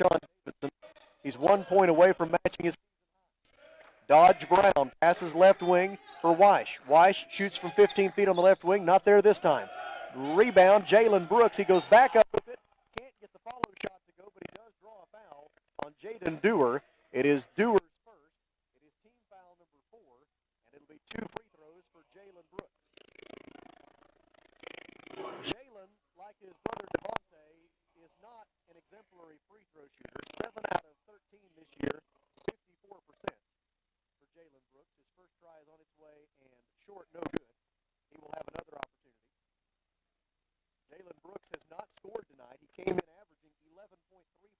Sean Davidson. He's 1 point away from matching his. Dodge Brown passes left wing for Weish. Weish shoots from 15 feet on the left wing. Not there this time. Rebound, Jalen Brooks. He goes back up with it. Can't get the follow shot to go, but he does draw a foul on Jaden Dewar. It is Dewar's first. It is team foul number 4, and it'll be 2 free throws for Jalen Brooks. Jalen, like his brother Devontae, is not an exemplary free throw shooter. 7 out of 13 this year, 54%. Jalen Brooks. His first try is on its way and short, no good. He will have another opportunity. Jalen Brooks has not scored tonight. He came in averaging 11.3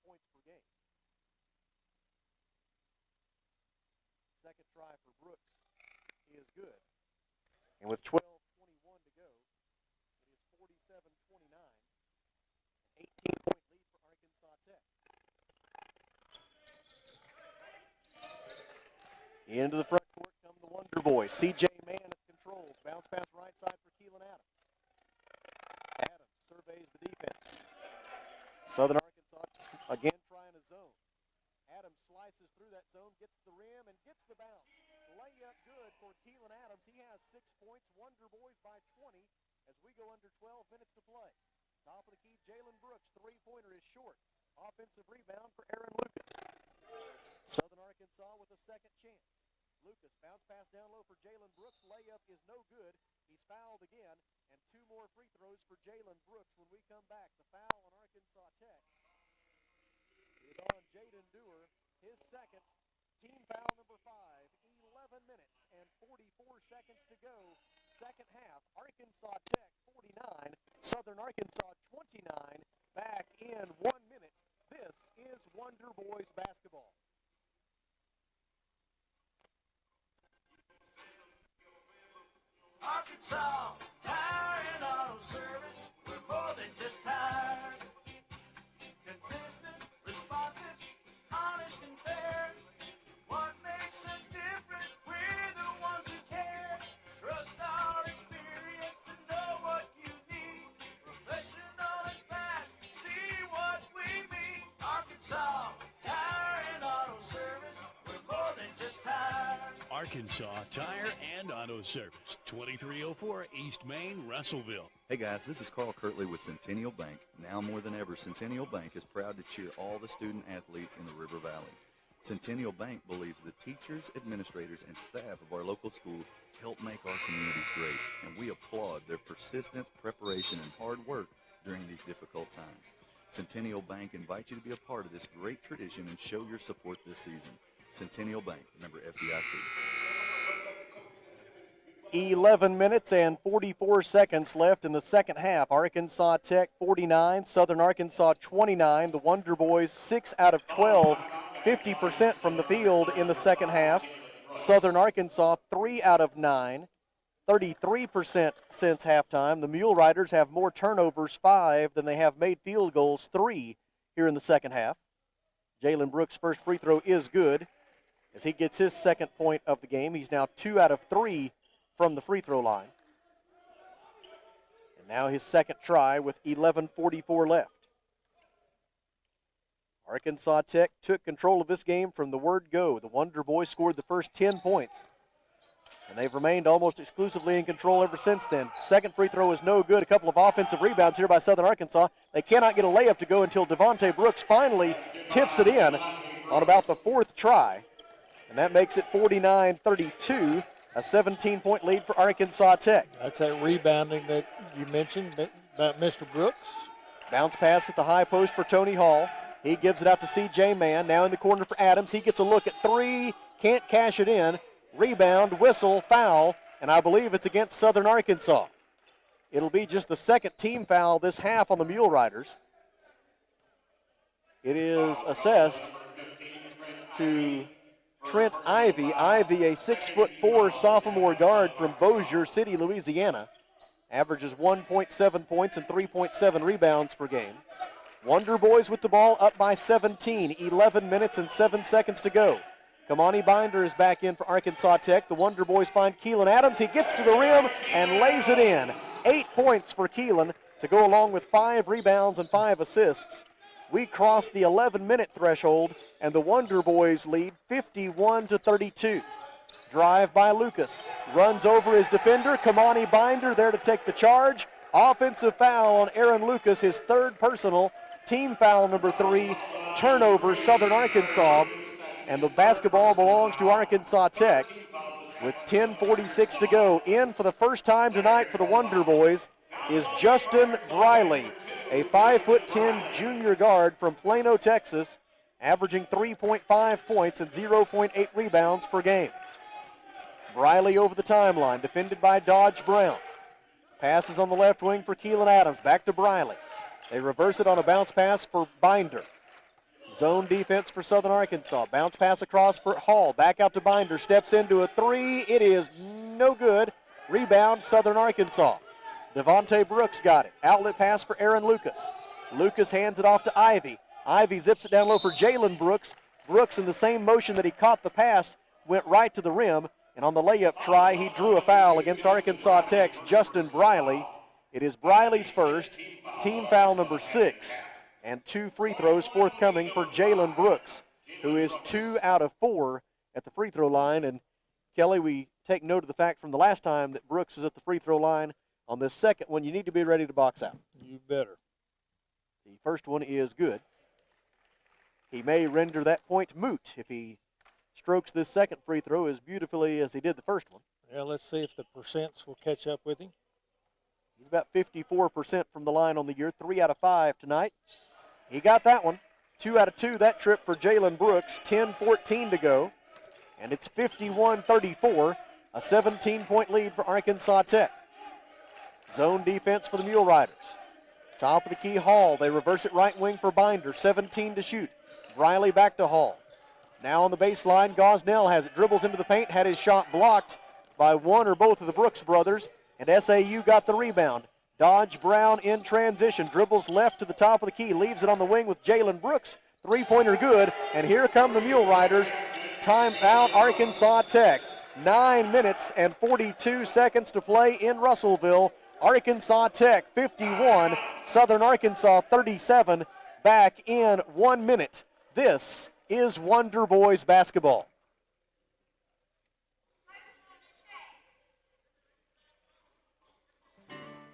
points per game. Second try for Brooks is good. And with 12:21 to go, it is 47-29. An 18-point lead for Arkansas Tech. Into the front court come the Wonder Boys. C.J. Mann at controls. Bounce pass right side for Keelan Adams. Adams surveys the defense. Southern Arkansas again trying a zone. Adams slices through that zone, gets to the rim, and gets the bounce. Layup good for Keelan Adams. He has 6 points. Wonder Boys by 20 as we go under 12 minutes to play. Top of the key, Jalen Brooks. Three-pointer is short. Offensive rebound for Aaron Lucas. Southern Arkansas with a second chance. Lucas, bounce pass down low for Jalen Brooks. Layup is no good. He's fouled again. And 2 more free throws for Jalen Brooks when we come back. The foul on Arkansas Tech is on Jaden Dewar. His second. Team foul number 5. 11 minutes and 44 seconds to go. Second half. Arkansas Tech 49. Southern Arkansas 29. Back in 1 minute. This is Wonder Boys basketball. Arkansas Tire and Auto Service. We're more than just tires. Consistent, responsive, honest and fair. What makes us different? We're the ones who care. Trust our experience to know what you need. Professional and fast. See what we mean. Arkansas Tire and Auto Service. We're more than just tires. Arkansas Tire and Auto Service, 2304 East Main, Russellville. Hey guys, this is Carl Kirtley with Centennial Bank. Now more than ever, Centennial Bank is proud to cheer all the student athletes in the River Valley. Centennial Bank believes the teachers, administrators, and staff of our local schools help make our communities great, and we applaud their persistence, preparation, and hard work during these difficult times. Centennial Bank invites you to be a part of this great tradition and show your support this season. Centennial Bank, member FDIC. 11 minutes and 44 seconds left in the second half. Arkansas Tech 49, Southern Arkansas 29. The Wonder Boys 6 out of 12, 50% from the field in the second half. Southern Arkansas 3 out of 9, 33% since halftime. The Mule Riders have more turnovers, 5, than they have made field goals, 3 here in the second half. Jalen Brooks' first free throw is good as he gets his second point of the game. He's now 2 out of 3 from the free throw line. And now his second try with 11:44 left. Arkansas Tech took control of this game from the word go. The Wonder Boys scored the first 10 points, and they've remained almost exclusively in control ever since then. Second free throw is no good. A couple of offensive rebounds here by Southern Arkansas. They cannot get a layup to go until Devontae Brooks finally tips it in on about the fourth try, and that makes it 49-32. A 17-point lead for Arkansas Tech. That's that rebounding that you mentioned about Mr. Brooks. Bounce pass at the high post for Tony Hall. He gives it out to C.J. Mann. Now in the corner for Adams. He gets a look at 3. Can't cash it in. Rebound, whistle, foul, and I believe it's against Southern Arkansas. It'll be just the second team foul this half on the Mule Riders. It is assessed to Trent Ivy. Ivy, a 6'4" sophomore guard from Bossier City, Louisiana. Averages 1.7 points and 3.7 rebounds per game. Wonder Boys with the ball up by 17. 11 minutes and 7 seconds to go. Kamani Binder is back in for Arkansas Tech. The Wonder Boys find Keelan Adams. He gets to the rim and lays it in. 8 points for Keelan to go along with 5 rebounds and 5 assists. We crossed the 11-minute threshold, and the Wonder Boys lead 51-32. Drive by Lucas. Runs over his defender. Kamani Binder there to take the charge. Offensive foul on Aaron Lucas, his third personal. Team foul number 3. Turnover, Southern Arkansas. And the basketball belongs to Arkansas Tech. With 10:46 to go, in for the first time tonight for the Wonder Boys is Justin Briley, a 5'10" junior guard from Plano, Texas, averaging 3.5 points and 0.8 rebounds per game. Briley over the timeline, defended by Dodge Brown. Passes on the left wing for Keelan Adams, back to Briley. They reverse it on a bounce pass for Binder. Zone defense for Southern Arkansas. Bounce pass across for Hall. Back out to Binder. Steps into a three. It is no good. Rebound, Southern Arkansas. Devontae Brooks got it. Outlet pass for Aaron Lucas. Lucas hands it off to Ivy. Ivy zips it down low for Jalen Brooks. Brooks, in the same motion that he caught the pass, went right to the rim. And on the layup try, he drew a foul against Arkansas Tech's Justin Briley. It is Briley's first, team foul number 6. And 2 free throws forthcoming for Jalen Brooks, who is 2 out of 4 at the free throw line. And Kelly, we take note of the fact from the last time that Brooks was at the free throw line. On this second one, you need to be ready to box out. You better. The first one is good. He may render that point moot if he strokes this second free throw as beautifully as he did the first one. Yeah, let's see if the percents will catch up with him. He's about 54% from the line on the year, 3 out of 5 tonight. He got that one. 2 out of 2 that trip for Jalen Brooks. 10:14 to go. And it's 51-34, a 17-point lead for Arkansas Tech. Zone defense for the Mule Riders. Top of the key, Hall. They reverse it right wing for Binder. 17 to shoot. Briley back to Hall. Now on the baseline, Gosnell has it. Dribbles into the paint, had his shot blocked by one or both of the Brooks brothers, and SAU got the rebound. Dodge Brown in transition, dribbles left to the top of the key, leaves it on the wing with Jalen Brooks. Three-pointer good, and here come the Mule Riders. Timeout, Arkansas Tech. 9 minutes and 42 seconds to play in Russellville. Arkansas Tech 51, Southern Arkansas 37. Back in 1 minute. This is Wonder Boys basketball.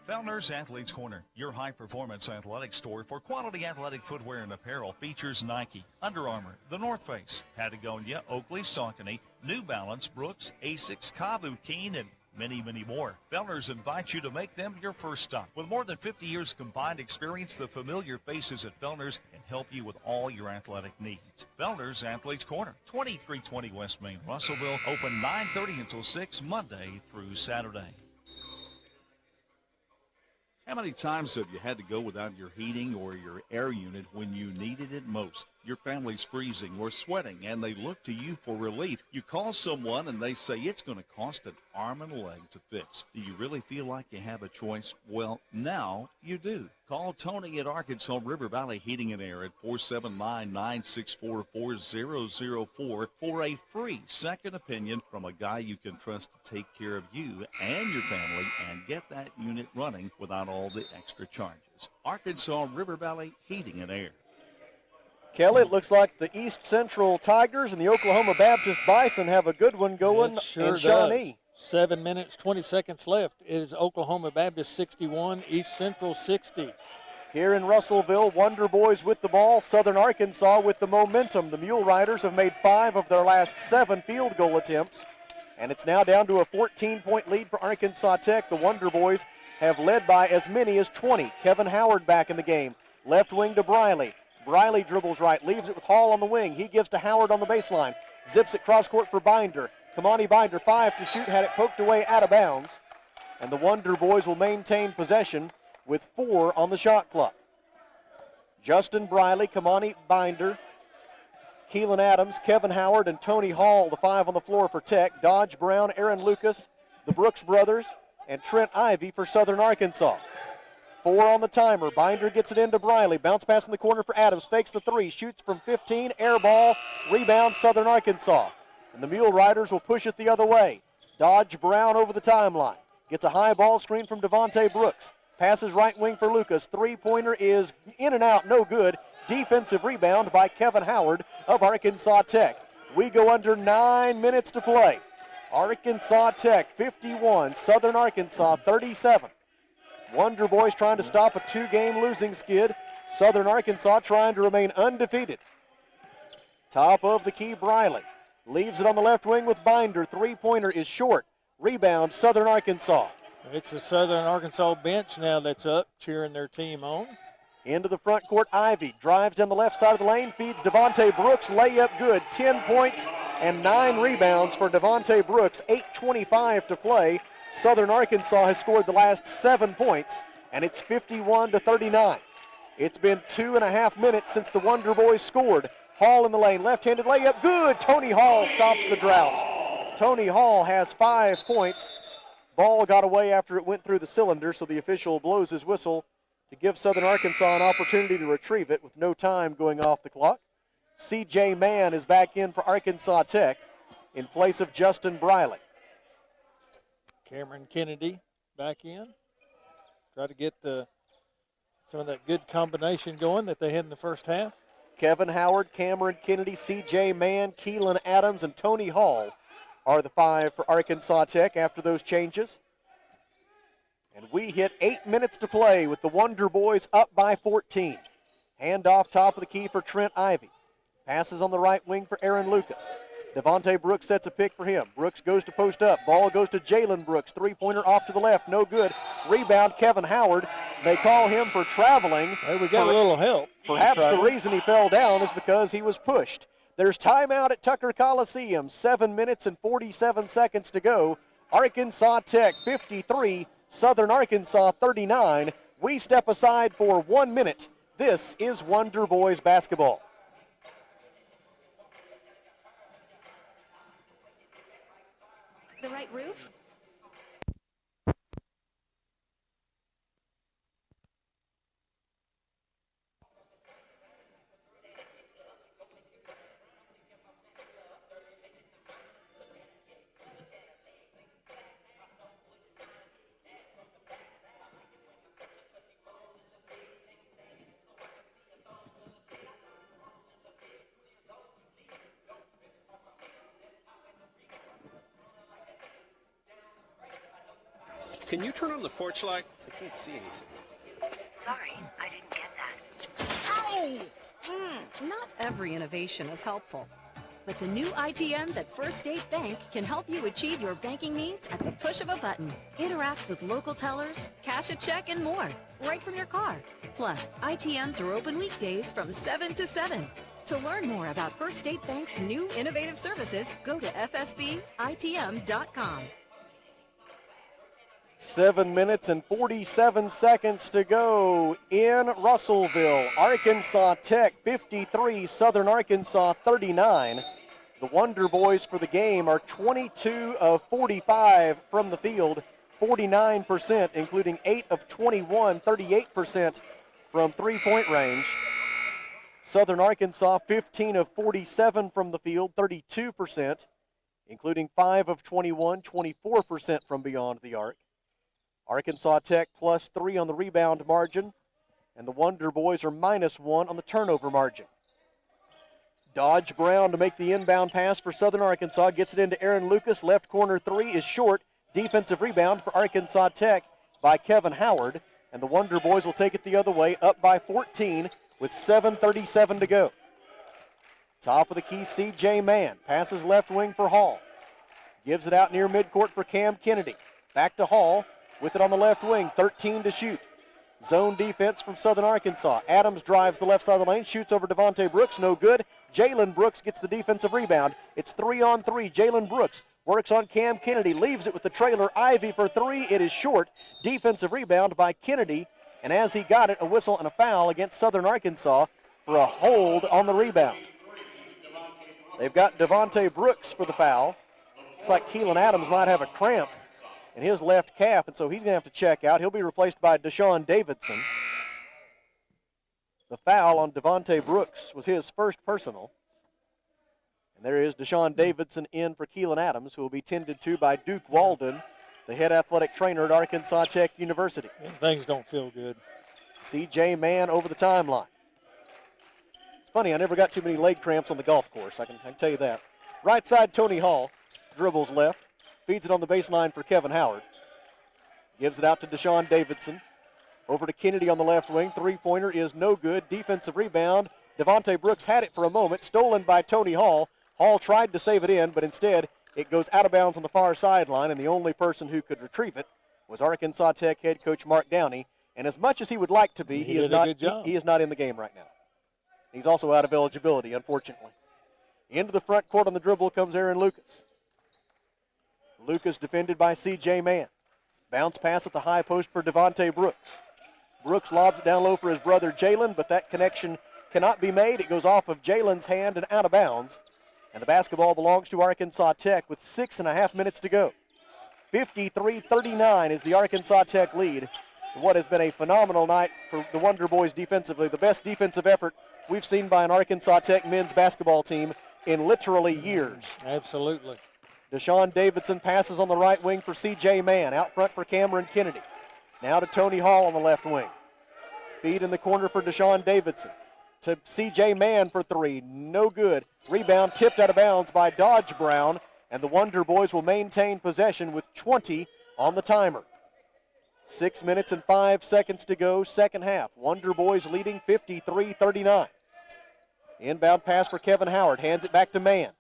Fellner's Athletes Corner, your high-performance athletic store for quality athletic footwear and apparel, features Nike, Under Armour, The North Face, Patagonia, Oakley, Saucony, New Balance, Brooks, Asics, Kavu, Keen, and many, many more. Fellner's invites you to make them your first stop. With more than 50 years combined experience, the familiar faces at Fellner's can help you with all your athletic needs. Fellner's Athletes Corner, 2320 West Main, Russellville, open 9:30 until 6, Monday through Saturday. How many times have you had to go without your heating or your air unit when you needed it most? Your family's freezing or sweating, and they look to you for relief. You call someone, and they say it's going to cost an arm and a leg to fix. Do you really feel like you have a choice? Well, now you do. Call Tony at Arkansas River Valley Heating and Air at 479-964-4004 for a free second opinion from a guy you can trust to take care of you and your family and get that unit running without all the extra charges. Arkansas River Valley Heating and Air. Kelly, it looks like the East Central Tigers and the Oklahoma Baptist Bison have a good one going It sure in Shawnee. 7 minutes, 20 seconds left. It is Oklahoma Baptist 61, East Central 60. Here in Russellville, Wonder Boys with the ball, Southern Arkansas with the momentum. The Mule Riders have made 5 of their last 7 field goal attempts, and it's now down to a 14-point lead for Arkansas Tech. The Wonder Boys have led by as many as 20. Kevin Howard back in the game. Left wing to Briley. Briley dribbles right, leaves it with Hall on the wing. He gives to Howard on the baseline. Zips it cross court for Binder. Kamani Binder, 5 to shoot, had it poked away out of bounds. And the Wonder Boys will maintain possession with 4 on the shot clock. Justin Briley, Kamani Binder, Keelan Adams, Kevin Howard, and Tony Hall, the 5 on the floor for Tech. Dodge Brown, Aaron Lucas, the Brooks brothers, and Trent Ivy for Southern Arkansas. 4 on the timer. Binder gets it into Briley. Bounce pass in the corner for Adams. Fakes the 3. Shoots from 15. Air ball. Rebound Southern Arkansas. And the Mule Riders will push it the other way. Dodge Brown over the timeline. Gets a high ball screen from Devontae Brooks. Passes right wing for Lucas. Three-pointer is in and out. No good. Defensive rebound by Kevin Howard of Arkansas Tech. We go under 9 minutes to play. Arkansas Tech 51, Southern Arkansas 37. Wonder Boys trying to stop a 2-game losing skid. Southern Arkansas trying to remain undefeated. Top of the key, Briley. Leaves it on the left wing with Binder. Three-pointer is short. Rebound, Southern Arkansas. It's the Southern Arkansas bench now that's up, cheering their team on. Into the front court, Ivy drives down the left side of the lane, feeds Devontae Brooks, layup good. 10 points and 9 rebounds for Devontae Brooks. 8:25 to play. Southern Arkansas has scored the last 7 points, and it's 51-39. It's been 2.5 minutes since the Wonder Boys scored. Hall in the lane, left-handed layup, good. Tony Hall stops the drought. Tony Hall has 5 points. Ball got away after it went through the cylinder, so the official blows his whistle to give Southern Arkansas an opportunity to retrieve it with no time going off the clock. C.J. Mann is back in for Arkansas Tech in place of Justin Briley. Cameron Kennedy back in. Try to get some of that good combination going that they had in the first half. Kevin Howard, Cameron Kennedy, C.J. Mann, Keelan Adams, and Tony Hall are the 5 for Arkansas Tech after those changes. And we hit 8 minutes to play with the Wonder Boys up by 14. Handoff top of the key for Trent Ivy. Passes on the right wing for Aaron Lucas. Devontae Brooks sets a pick for him. Brooks goes to post up. Ball goes to Jalen Brooks. Three-pointer off to the left. No good. Rebound, Kevin Howard. They call him for traveling. Hey, we got a little help. Perhaps the reason he fell down is because he was pushed. There's timeout at Tucker Coliseum. 7 minutes and 47 seconds to go. Arkansas Tech 53, Southern Arkansas 39. We step aside for 1 minute. This is Wonder Boys basketball. The right roof? Can you turn on the porch light? I can't see anything. Sorry, I didn't get that. Ow! Not every innovation is helpful, but the new ITMs at First State Bank can help you achieve your banking needs at the push of a button. Interact with local tellers, cash a check, and more, right from your car. Plus, ITMs are open weekdays from 7 to 7. To learn more about First State Bank's new innovative services, go to fsbitm.com. 7 minutes and 47 seconds to go in Russellville. Arkansas Tech 53, Southern Arkansas 39. The Wonder Boys for the game are 22 of 45 from the field, 49%, including 8 of 21, 38% from three-point range. Southern Arkansas 15 of 47 from the field, 32%, including 5 of 21, 24% from beyond the arc. Arkansas Tech +3 on the rebound margin, and the Wonder Boys are -1 on the turnover margin. Dodge Brown to make the inbound pass for Southern Arkansas. Gets it into Aaron Lucas. Left corner three is short. Defensive rebound for Arkansas Tech by Kevin Howard, and the Wonder Boys will take it the other way, up by 14 with 7:37 to go. Top of the key, C.J. Mann. Passes left wing for Hall. Gives it out near midcourt for Cam Kennedy. Back to Hall. With it on the left wing, 13 to shoot. Zone defense from Southern Arkansas. Adams drives the left side of the lane, shoots over Devontae Brooks, no good. Jalen Brooks gets the defensive rebound. It's 3-on-3. Jalen Brooks works on Cam Kennedy, leaves it with the trailer. Ivy for three, it is short. Defensive rebound by Kennedy, and as he got it, a whistle and a foul against Southern Arkansas for a hold on the rebound. They've got Devontae Brooks for the foul. Looks like Keelan Adams might have a cramp in his left calf, and so he's going to have to check out. He'll be replaced by Deshaun Davidson. The foul on Devontae Brooks was his first personal. And there is Deshaun Davidson in for Keelan Adams, who will be tended to by Duke Walden, the head athletic trainer at Arkansas Tech University. And things don't feel good. C.J. Mann over the timeline. Funny, I never got too many leg cramps on the golf course. I can tell you that. Right side, Tony Hall dribbles left. Feeds it on the baseline for Kevin Howard. Gives it out to Deshaun Davidson. Over to Kennedy on the left wing. Three-pointer is no good. Defensive rebound. Devontae Brooks had it for a moment. Stolen by Tony Hall. Hall tried to save it in, but instead it goes out of bounds on the far sideline, and the only person who could retrieve it was Arkansas Tech head coach Mark Downey. And as much as he would like to be, he is not in the game right now. He's also out of eligibility, unfortunately. Into the front court on the dribble comes Aaron Lucas. Lucas defended by C.J. Mann. Bounce pass at the high post for Devontae Brooks. Brooks lobs it down low for his brother Jalen, but that connection cannot be made. It goes off of Jalen's hand and out of bounds. And the basketball belongs to Arkansas Tech with 6.5 minutes to go. 53-39 is the Arkansas Tech lead. What has been a phenomenal night for the Wonder Boys defensively. The best defensive effort we've seen by an Arkansas Tech men's basketball team in literally years. Absolutely. Deshaun Davidson passes on the right wing for C.J. Mann. Out front for Cameron Kennedy. Now to Tony Hall on the left wing. Feed in the corner for Deshaun Davidson. To C.J. Mann for three. No good. Rebound tipped out of bounds by Dodge Brown. And the Wonder Boys will maintain possession with 20 on the timer. 6 minutes and 5 seconds to go, second half. Wonder Boys leading 53-39. Inbound pass for Kevin Howard. Hands it back to Mann.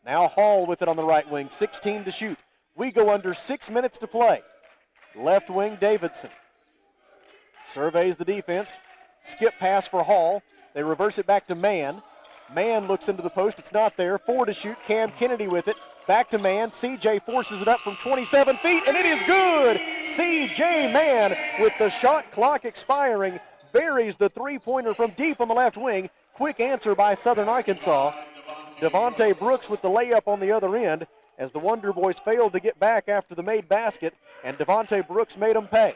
Now Hall with it on the right wing. 16 to shoot. We go under 6 minutes to play. Left wing Davidson. Surveys the defense. Skip pass for Hall. They reverse it back to Mann. Mann looks into the post. It's not there. 4 to shoot. Cam Kennedy with it. Back to Mann. C.J. forces it up from 27 feet, and it is good. C.J. Mann, with the shot clock expiring, buries the three-pointer from deep on the left wing. Quick answer by Southern Arkansas. Devontae Brooks with the layup on the other end as the Wonder Boys failed to get back after the made basket, and Devontae Brooks made them pay.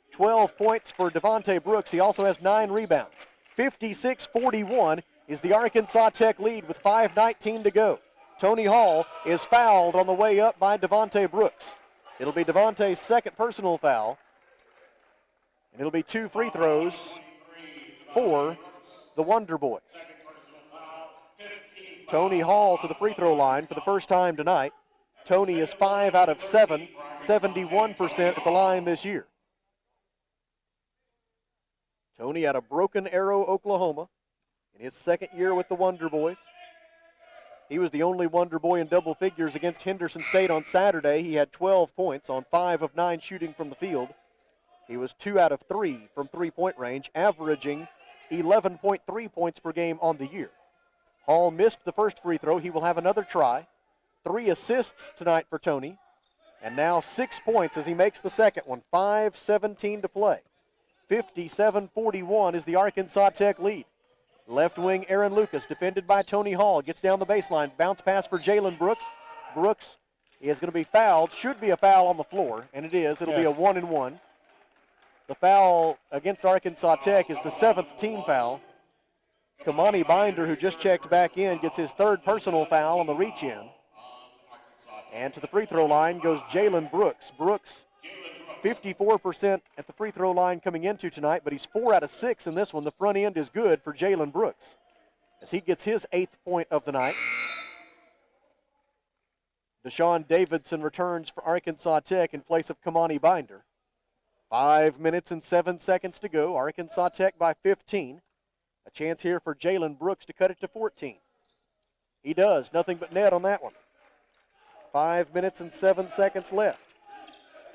12 points for Devontae Brooks. He also has 9 rebounds. 56-41 is the Arkansas Tech lead with 5:19 to go. Tony Hall is fouled on the way up by Devontae Brooks. It'll be Devontae's second personal foul, and it'll be 2 free throws for the Wonder Boys. Tony Hall to the free throw line for the first time tonight. Tony is 5 out of 7, 71% at the line this year. Tony out of Broken Arrow, Oklahoma, in his second year with the Wonder Boys. He was the only Wonder Boy in double figures against Henderson State on Saturday. He had 12 points on 5 of 9 shooting from the field. He was 2 out of 3 from three-point range, averaging 11.3 points per game on the year. Hall missed the first free throw. He will have another try. 3 assists tonight for Tony, and now 6 points as he makes the second one. 5:17 to play. 57-41 is the Arkansas Tech lead. Left wing Aaron Lucas, defended by Tony Hall, gets down the baseline. Bounce pass for Jalen Brooks. Brooks is going to be fouled. Should be a foul on the floor, and it is. It'll be a 1-and-1. The foul against Arkansas Tech is the 7th team foul. Kamani Binder, who just checked back in, gets his 3rd personal foul on the reach-in. And to the free throw line goes Jalen Brooks. Brooks, 54% at the free throw line coming into tonight, but he's 4 out of 6 in this one. The front end is good for Jalen Brooks as he gets his 8th point of the night. Deshaun Davidson returns for Arkansas Tech in place of Kamani Binder. 5 minutes and 7 seconds to go. Arkansas Tech by 15. A chance here for Jalen Brooks to cut it to 14. He does. Nothing but net on that one. 5 minutes and 7 seconds left.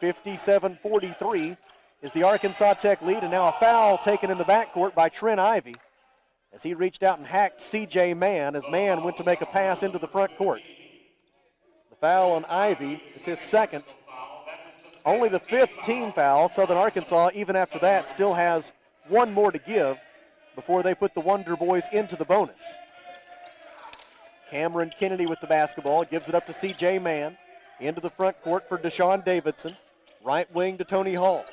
57-43 is the Arkansas Tech lead, and now a foul taken in the backcourt by Trent Ivey as he reached out and hacked C.J. Mann as Mann went to make a pass into the front court. The foul on Ivey is his 2nd. Only the 5th team foul. Southern Arkansas, even after that, still has 1 more to give before they put the Wonder Boys into the bonus. Cameron Kennedy with the basketball, gives it up to C.J. Mann. Into the front court for Deshaun Davidson. Right wing to Tony Hall.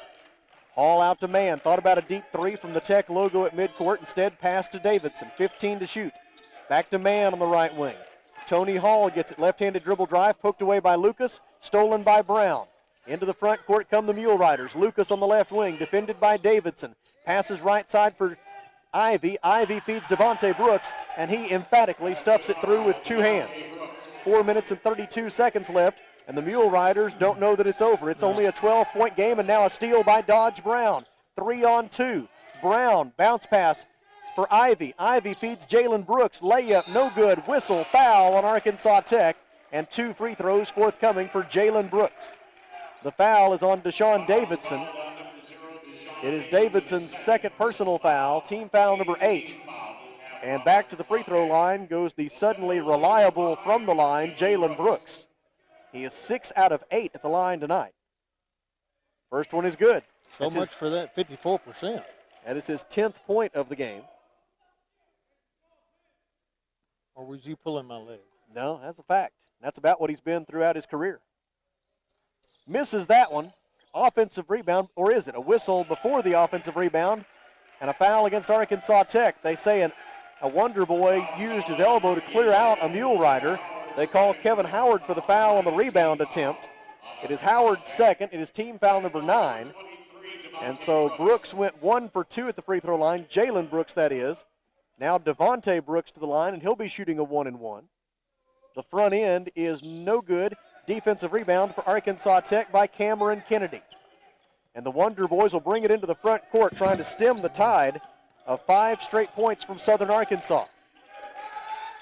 Hall out to Mann. Thought about a deep 3 from the Tech logo at midcourt. Instead, pass to Davidson. 15 to shoot. Back to Mann on the right wing. Tony Hall gets it. Left-handed dribble drive. Poked away by Lucas. Stolen by Brown. Into the front court come the Mule Riders. Lucas on the left wing. Defended by Davidson. Passes right side for Ivy. Ivy feeds Devontae Brooks, and he emphatically stuffs it through with two hands. 4 minutes and 32 seconds left, and the Mule Riders don't know that it's over. It's only a 12-point game, and now a steal by Dodge Brown. 3-on-2. Brown, bounce pass for Ivy. Ivy feeds Jalen Brooks. Layup, no good. Whistle, foul on Arkansas Tech, and 2 free throws forthcoming for Jalen Brooks. The foul is on Deshaun Davidson. It is Davidson's second personal foul, team foul number 8. And back to the free throw line goes the suddenly reliable from the line, Jalen Brooks. He is 6 out of 8 at the line tonight. First one is good. So much for that 54%. That is his 10th point of the game. Or was you pulling my leg? No, that's a fact. That's about what he's been throughout his career. Misses that one. Offensive rebound, or is it a whistle before the offensive rebound and a foul against Arkansas Tech? They say a Wonder Boy used his elbow to clear out a Mule Rider. They call Kevin Howard for the foul on the rebound attempt. It is Howard's second. It is team foul number 9. And so Brooks went 1 for 2 at the free throw line. Jalen Brooks, that is. Now Devontae Brooks to the line, and he'll be shooting a 1-and-1. The front end is no good. Defensive rebound for Arkansas Tech by Cameron Kennedy. And the Wonder Boys will bring it into the front court, trying to stem the tide of 5 straight points from Southern Arkansas.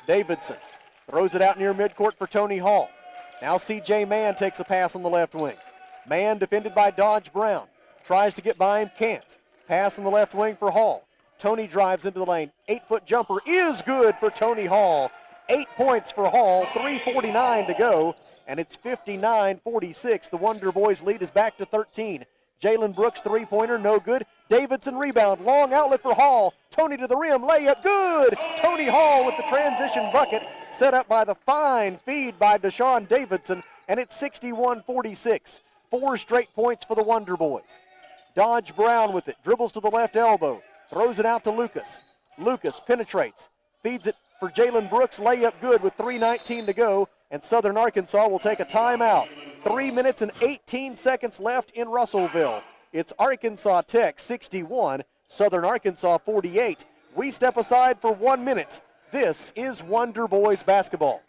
Davidson throws it out near midcourt for Tony Hall. Now C.J. Mann takes a pass on the left wing. Mann defended by Dodge Brown. Tries to get by him, can't. Pass on the left wing for Hall. Tony drives into the lane. 8-foot jumper is good for Tony Hall. 8 points for Hall, 3:49 to go, and it's 59-46. The Wonder Boys lead is back to 13. Jalen Brooks, three-pointer, no good. Davidson rebound, long outlet for Hall. Tony to the rim, layup, good! Tony Hall with the transition bucket, set up by the fine feed by Deshaun Davidson, and it's 61-46. 4 straight points for the Wonder Boys. Dodge Brown with it, dribbles to the left elbow, throws it out to Lucas. Lucas penetrates, feeds it for Jalen Brooks, layup good with 3:19 to go, and Southern Arkansas will take a timeout. 3 minutes and 18 seconds left in Russellville. It's Arkansas Tech 61, Southern Arkansas 48. We step aside for 1 minute. This is Wonder Boys basketball.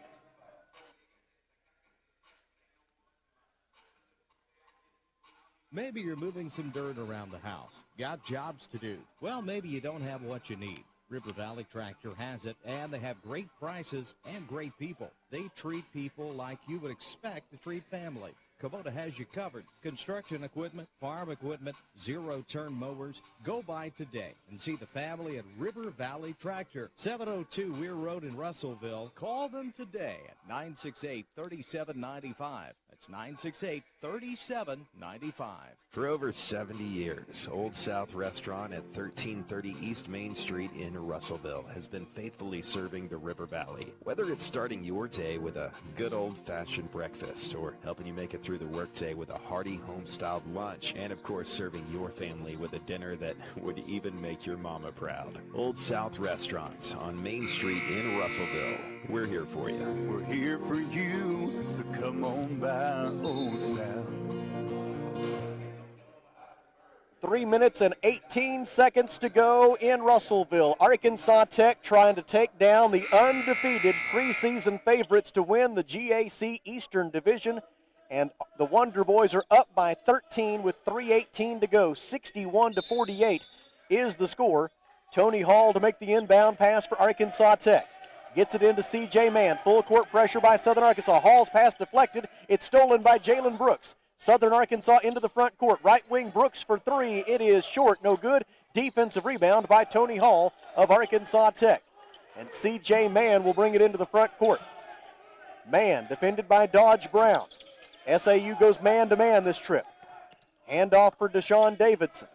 Maybe you're moving some dirt around the house. Got jobs to do. Well, maybe you don't have what you need. River Valley Tractor has it, and they have great prices and great people. They treat people like you would expect to treat family. Kubota has you covered. Construction equipment, farm equipment, zero-turn mowers. Go by today and see the family at River Valley Tractor. 702 Weir Road in Russellville. Call them today at 968-3795. That's 968-3795. For over 70 years, Old South Restaurant at 1330 East Main Street in Russellville has been faithfully serving the River Valley. Whether it's starting your day with a good old-fashioned breakfast or helping you make it through the workday with a hearty home-styled lunch, and of course serving your family with a dinner that would even make your mama proud. Old South Restaurant on Main Street in Russellville. We're here for you. We're here for you, so come on by Old South. 3 minutes and 18 seconds to go in Russellville. Arkansas Tech trying to take down the undefeated preseason favorites to win the GAC Eastern Division. And the Wonder Boys are up by 13 with 3:18 to go. 61-48 is the score. Tony Hall to make the inbound pass for Arkansas Tech. Gets it into C.J. Mann. Full court pressure by Southern Arkansas. Hall's pass deflected. It's stolen by Jalen Brooks. Southern Arkansas into the front court. Right wing Brooks for 3. It is short, no good. Defensive rebound by Tony Hall of Arkansas Tech. And C.J. Mann will bring it into the front court. Mann defended by Dodge Brown. SAU goes man-to-man this trip. Handoff for Deshaun Davidson.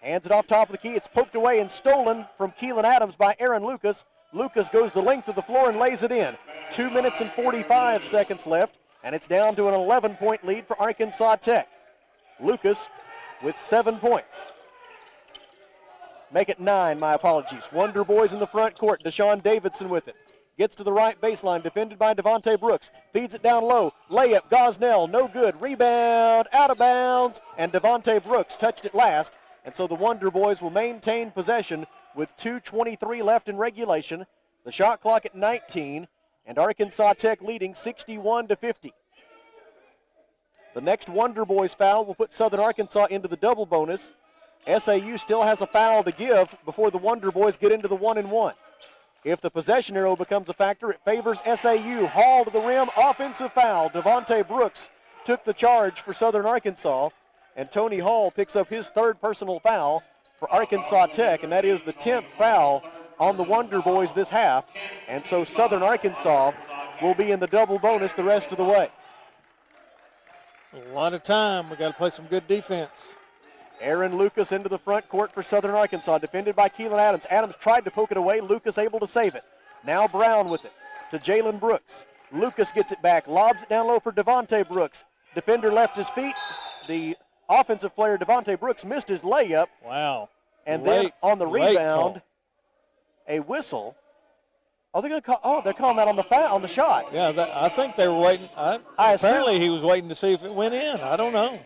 Hands it off top of the key. It's poked away and stolen from Keelan Adams by Aaron Lucas. Lucas goes the length of the floor and lays it in. 2 minutes and 45 seconds left, and it's down to an 11-point lead for Arkansas Tech. Lucas with 7 points. Make it 9, my apologies. Wonder Boys in the front court. Deshaun Davidson with it. Gets to the right baseline, defended by Devontae Brooks. Feeds it down low. Layup, Gosnell, no good. Rebound, out of bounds, and Devontae Brooks touched it last, And so the Wonder Boys will maintain possession with 2:23 left in regulation. The shot clock at 19, and Arkansas Tech leading 61-50. The next Wonder Boys foul will put Southern Arkansas into the double bonus. SAU still has a foul to give before the Wonder Boys get into the 1-and-1. If the possession arrow becomes a factor, it favors SAU. Hall to the rim, offensive foul. Devontae Brooks took the charge for Southern Arkansas, and Tony Hall picks up his third personal foul for Arkansas Tech, and that is the 10th foul on the Wonder Boys this half. And so Southern Arkansas will be in the double bonus the rest of the way. A lot of time. We got to play some good defense. Aaron Lucas into the front court for Southern Arkansas, defended by Keelan Adams. Adams tried to poke it away. Lucas able to save it. Now Brown with it to Jalen Brooks. Lucas gets it back, lobs it down low for Devontae Brooks. Defender left his feet. The offensive player, Devontae Brooks, missed his layup. Wow. And then on the rebound, a whistle. Oh, they're going to call. Oh, they're calling that on the foul, on the shot. Yeah, I think they were waiting. Apparently, he was waiting to see if it went in. I don't know.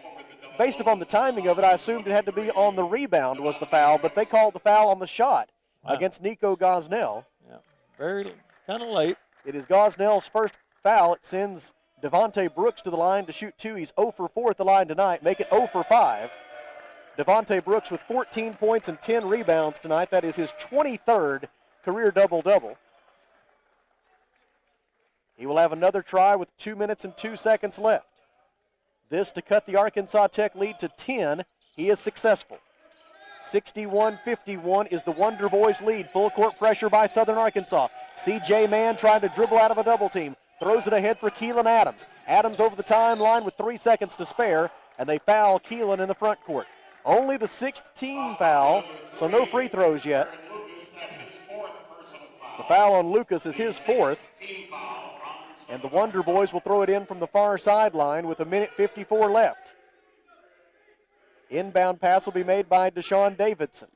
Based upon the timing of it, I assumed it had to be on the rebound was the foul, but they called the foul on the shot against Nico Gosnell. Yeah, very kind of late. It is Gosnell's first foul. It sends Devontae Brooks to the line to shoot two. He's 0 for 4 at the line tonight. Make it 0 for 5. Devontae Brooks with 14 points and 10 rebounds tonight. That is his 23rd career double-double. He will have another try with 2 minutes and 2 seconds left. This to cut the Arkansas Tech lead to 10. He is successful. 61-51 is the Wonder Boys lead. Full court pressure by Southern Arkansas. C.J. Mann trying to dribble out of a double team. Throws it ahead for Keelan Adams. Adams over the timeline with 3 seconds to spare, and they foul Keelan in the front court. Only the 6th team foul, so no free throws yet. The foul on Lucas is his 4th. And the Wonder Boys will throw it in from the far sideline with 1:54 left. Inbound pass will be made by Deshaun Davidson.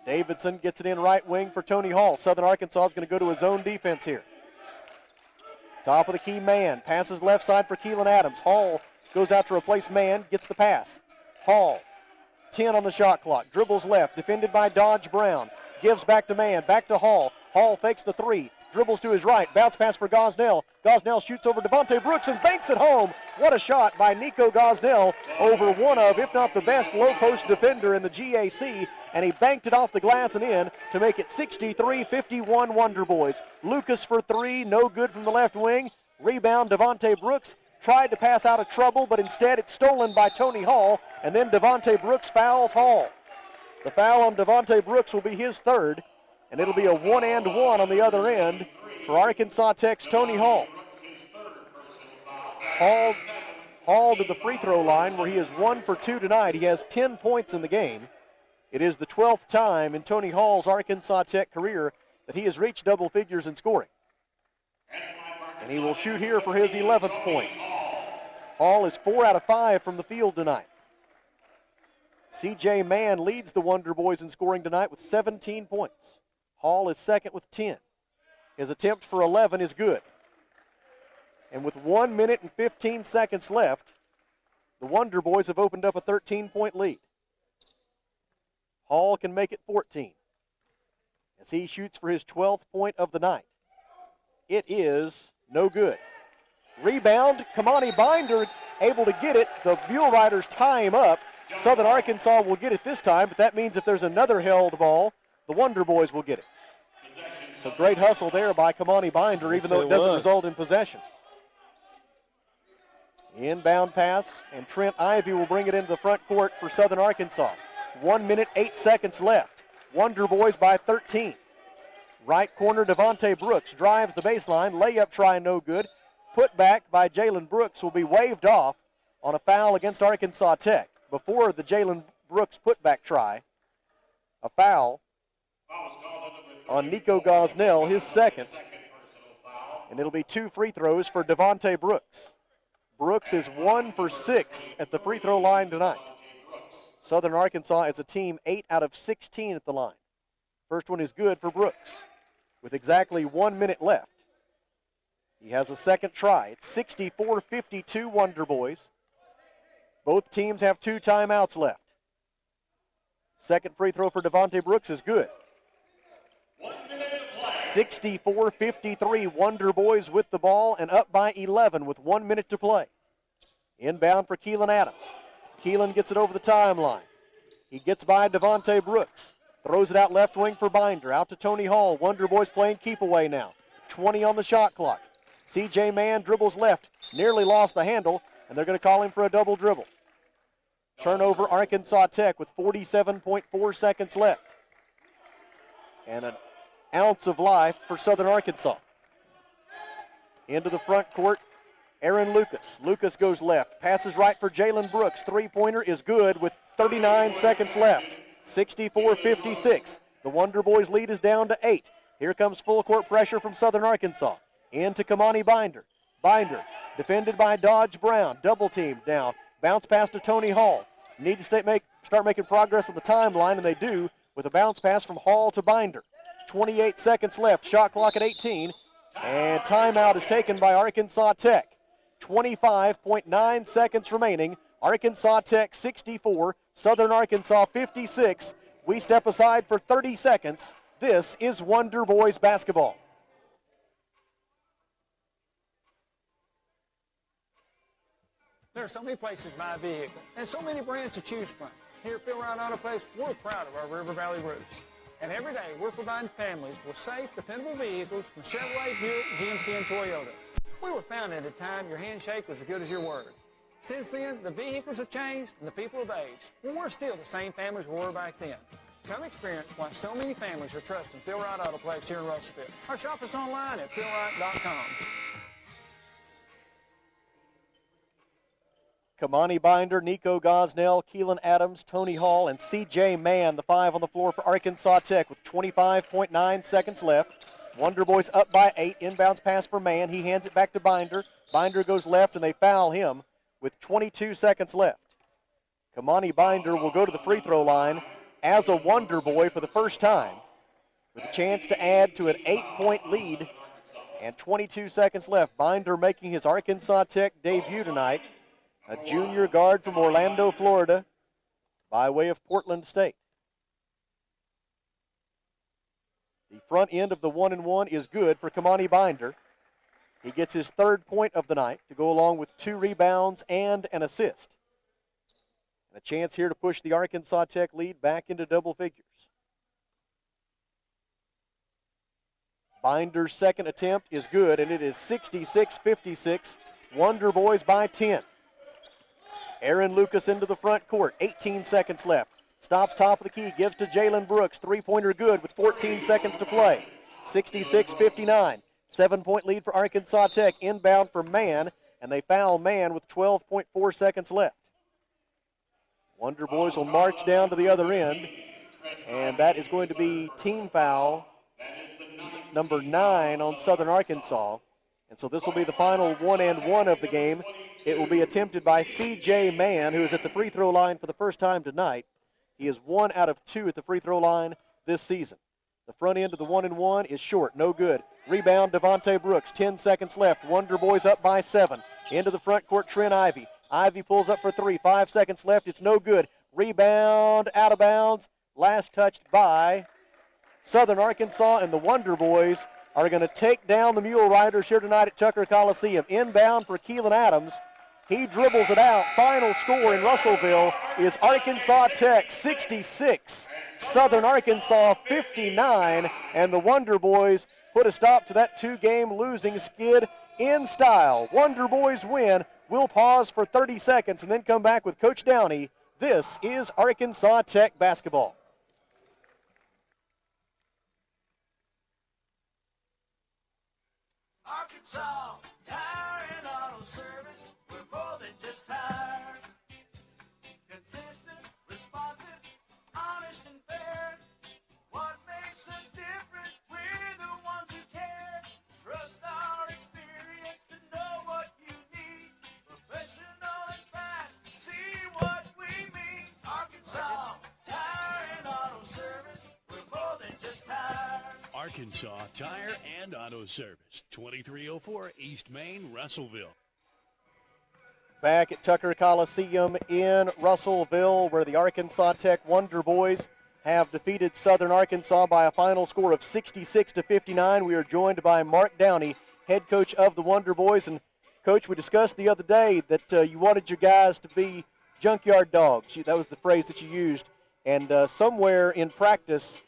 Davidson gets it in right wing for Tony Hall. Southern Arkansas is going to go to a zone defense here. Top of the key, Mann. Passes left side for Keelan Adams. Hall goes out to replace Mann, gets the pass. Hall, 10 on the shot clock. Dribbles left, defended by Dodge Brown. Gives back to Mann, back to Hall. Hall fakes the 3. Dribbles to his right, bounce pass for Gosnell. Gosnell shoots over Devontae Brooks and banks it home. What a shot by Nico Gosnell over one of, if not the best, low post defender in the GAC, and he banked it off the glass and in to make it 63-51 Wonder Boys. Lucas for 3, no good from the left wing. Rebound, Devontae Brooks tried to pass out of trouble, but instead it's stolen by Tony Hall, and then Devontae Brooks fouls Hall. The foul on Devontae Brooks will be his 3rd. And it'll be a 1-and-1 on the other end for Arkansas Tech's Tony Hall. Hall to the free throw line where he is 1 for 2 tonight. He has 10 points in the game. It is the 12th time in Tony Hall's Arkansas Tech career that he has reached double figures in scoring. And he will shoot here for his 11th point. Hall is 4 out of 5 from the field tonight. C.J. Mann leads the Wonder Boys in scoring tonight with 17 points. Hall is second with 10. His attempt for 11 is good. And with 1 minute and 15 seconds left, the Wonder Boys have opened up a 13-point lead. Hall can make it 14 as he shoots for his 12th point of the night. It is no good. Rebound, Kamani Binder able to get it. The Mule Riders tie him up. Southern Arkansas will get it this time, but that means if there's another held ball, the Wonder Boys will get it. So great hustle there by Kamani Binder, even though it doesn't result in possession. Inbound pass, and Trent Ivy will bring it into the front court for Southern Arkansas. 1 minute, 8 seconds left. Wonder Boys by 13. Right corner, Devontae Brooks drives the baseline. Layup try, no good. Put back by Jalen Brooks will be waved off on a foul against Arkansas Tech. Before the Jalen Brooks putback try, a foul on Nico Gosnell, his 2nd. And it'll be 2 free throws for Devontae Brooks. Brooks is 1 for 6 at the free throw line tonight. Southern Arkansas is a team 8 out of 16 at the line. First one is good for Brooks with exactly 1 minute left. He has a second try. It's 64-52 Wonder Boys. Both teams have 2 timeouts left. Second free throw for Devontae Brooks is good. 64-53, Wonder Boys with the ball and up by 11 with 1 minute to play. Inbound for Keelan Adams. Keelan gets it over the timeline. He gets by Devontae Brooks. Throws it out left wing for Binder. Out to Tony Hall. Wonder Boys playing keep away now. 20 on the shot clock. C.J. Mann dribbles left. Nearly lost the handle, and they're going to call him for a double dribble. Turnover Arkansas Tech with 47.4 seconds left. And an ounce of life for Southern Arkansas. Into the front court, Aaron Lucas. Lucas goes left. Passes right for Jalen Brooks. Three-pointer is good with 39 seconds left. 64-56. The Wonder Boys lead is down to 8. Here comes full court pressure from Southern Arkansas. Into Kamani Binder. Binder defended by Dodge Brown. Double teamed now. Bounce pass to Tony Hall. Need to start making progress on the timeline, and they do with a bounce pass from Hall to Binder. 28 seconds left. Shot clock at 18. And timeout is taken by Arkansas Tech. 25.9 seconds remaining. Arkansas Tech 64, Southern Arkansas 56. We step aside for 30 seconds. This is Wonder Boys basketball. There are so many places to buy a vehicle and so many brands to choose from. Here at Phil Wright Auto Place, we're proud of our River Valley roots. And every day, we're providing families with safe, dependable vehicles from Chevrolet, Buick, GMC, and Toyota. We were founded at a time your handshake was as good as your word. Since then, the vehicles have changed and the people have aged. But we're still the same families we were back then. Come experience why so many families are trusting Phil Wright Auto Place here in Russellville. Or shop us online at philwright.com. Kamani Binder, Nico Gosnell, Keelan Adams, Tony Hall, and C.J. Mann, the 5 on the floor for Arkansas Tech with 25.9 seconds left. Wonder Boys up by 8. Inbounds pass for Mann. He hands it back to Binder. Binder goes left, and they foul him with 22 seconds left. Kamani Binder will go to the free throw line as a Wonder Boy for the first time with a chance to add to an 8-point lead and 22 seconds left. Binder making his Arkansas Tech debut tonight. A junior guard from Orlando, Florida, by way of Portland State. The front end of the 1-and-1 is good for Kamani Binder. He gets his 3rd point of the night to go along with 2 rebounds and an assist. And a chance here to push the Arkansas Tech lead back into double figures. Binder's second attempt is good, and it is 66-56. Wonder Boys by 10. Aaron Lucas into the front court, 18 seconds left. Stops top of the key, gives to Jalen Brooks. Three-pointer good with 14 seconds to play. 66-59. 7-point lead for Arkansas Tech. Inbound for Mann, and they foul Mann with 12.4 seconds left. Wonder Boys will march down to the other end, and that is going to be team foul number 9 on Southern Arkansas. And so this will be the final 1-and-1 of the game. It will be attempted by C.J. Mann, who is at the free throw line for the first time tonight. He is 1 out of 2 at the free throw line this season. The front end of the 1-and-1 is short, no good. Rebound, Devontae Brooks, 10 seconds left. Wonder Boys up by 7. Into the front court, Trent Ivy. Ivy pulls up for 3, 5 seconds left. It's no good. Rebound, out of bounds. Last touched by Southern Arkansas, and the Wonder Boys are going to take down the Mule Riders here tonight at Tucker Coliseum. Inbound for Keelan Adams. He dribbles it out. Final score in Russellville is Arkansas Tech 66, Southern Arkansas 59, and the Wonder Boys put a stop to that 2-game losing skid in style. Wonder Boys win. We'll pause for 30 seconds and then come back with Coach Downey. This is Arkansas Tech basketball. Arkansas Tire and Auto Service, we're more than just tires. Consistent, responsive, honest and fair. What makes us different? We're the ones who care. Trust our experience to know what you need. Professional and fast, see what we mean. Arkansas Tire and Auto Service, we're more than just tires. Arkansas Tire and Auto Service, 2304 East Main, Russellville. Back at Tucker Coliseum in Russellville, where the Arkansas Tech Wonder Boys have defeated Southern Arkansas by a final score of 66-59. We are joined by Mark Downey, head coach of the Wonder Boys. And, Coach, we discussed the other day that you wanted your guys to be junkyard dogs. That was the phrase that you used. And somewhere in practice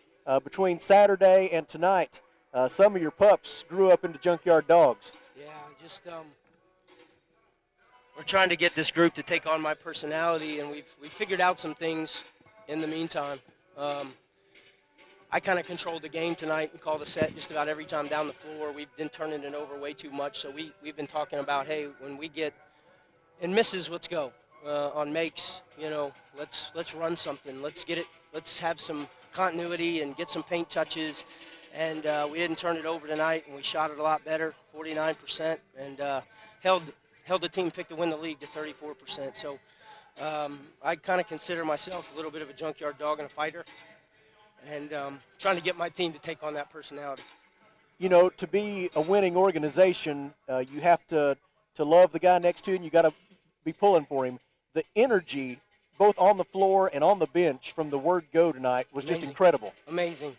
between Saturday and tonight, some of your pups grew up into junkyard dogs. Yeah, just we're trying to get this group to take on my personality, and we've figured out some things in the meantime. I kind of controlled the game tonight and called a set just about every time down the floor. We've been turning it over way too much, so we've been talking about, hey, when we get in misses, let's go. On makes, let's run something. Let's get it. Let's have some continuity and get some paint touches. And we didn't turn it over tonight, and we shot it a lot better, 49%, and held the team pick to win the league to 34%. So I kind of consider myself a little bit of a junkyard dog and a fighter, and trying to get my team to take on that personality. To be a winning organization, you have to love the guy next to you, and you got to be pulling for him. The energy, both on the floor and on the bench from the word go tonight was just incredible. Amazing.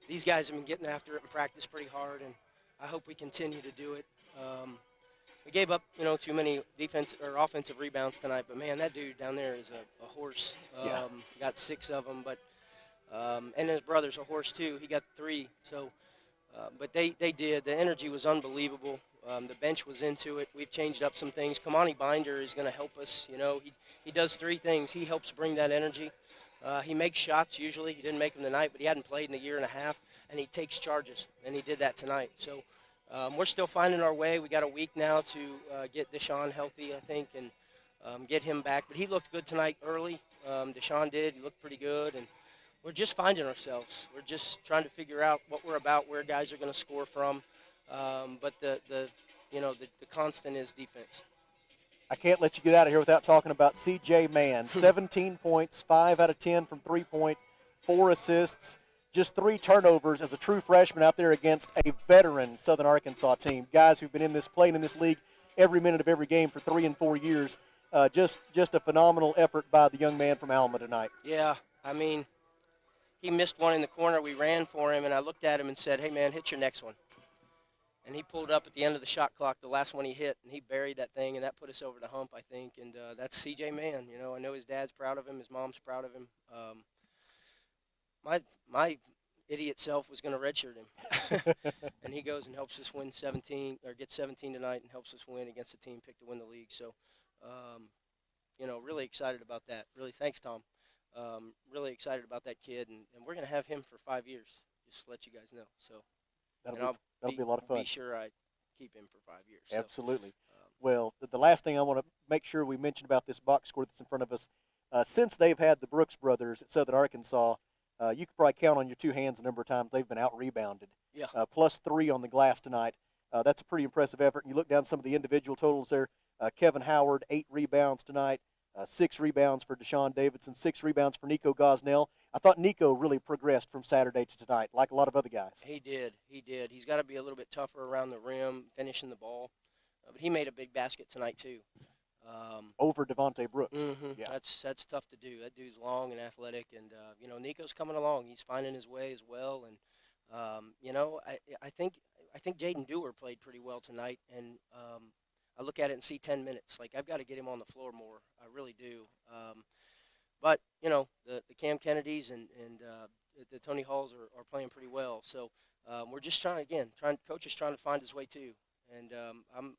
These guys have been getting after it in practice pretty hard, and I hope we continue to do it. We gave up, too many defense or offensive rebounds tonight, but man, that dude down there is a horse. Got 6 of them, but and his brother's a horse too. He got 3. So, but they did. The energy was unbelievable. The bench was into it. We've changed up some things. Kamani Binder is going to help us. He does 3 things. He helps bring that energy. He makes shots usually. He didn't make them tonight, but he hadn't played in a year and a half, and he takes charges, and he did that tonight. So we're still finding our way. We got a week now to get Deshaun healthy, I think, and get him back. But he looked good tonight early. Deshaun did. He looked pretty good, and we're just finding ourselves. We're just trying to figure out what we're about, where guys are going to score from. But the constant is defense. I can't let you get out of here without talking about C.J. Mann. 17 points, 5 out of 10 from three-point, 4 assists, just 3 turnovers as a true freshman out there against a veteran Southern Arkansas team. Guys who've been playing in this league every minute of every game for 3 and 4 years. Just a phenomenal effort by the young man from Alma tonight. Yeah, he missed one in the corner. We ran for him, and I looked at him and said, hey, man, hit your next one. And he pulled up at the end of the shot clock, the last one he hit, and he buried that thing, and that put us over the hump, I think. And that's C.J. Mann. I know his dad's proud of him. His mom's proud of him. My idiot self was going to redshirt him. And he goes and helps us win 17, or gets 17 tonight and helps us win against a team picked to win the league. So, really excited about that. Really, thanks, Tom. Really excited about that kid, and we're going to have him for 5 years, just to let you guys know. So. That'll be a lot of fun. Be sure I keep him for 5 years. Absolutely. Well, the last thing I want to make sure we mention about this box score that's in front of us, since they've had the Brooks brothers at Southern Arkansas, you could probably count on your 2 hands the number of times they've been out-rebounded. Yeah. Plus 3 on the glass tonight. That's a pretty impressive effort. And you look down some of the individual totals there. Kevin Howard, 8 rebounds tonight. 6 rebounds for Deshaun Davidson, 6 rebounds for Nico Gosnell. I thought Nico really progressed from Saturday to tonight, like a lot of other guys. He did. He's got to be a little bit tougher around the rim, finishing the ball. But he made a big basket tonight, too. Over Devontae Brooks. Mm-hmm. Yeah. That's tough to do. That dude's long and athletic. And, Nico's coming along. He's finding his way as well. And, I think Jaden Dewar played pretty well tonight. And I look at it and see 10 minutes. Like, I've got to get him on the floor more. I really do. But, the Cam Kennedys and the Tony Halls are playing pretty well. So we're just Coach is trying to find his way too. And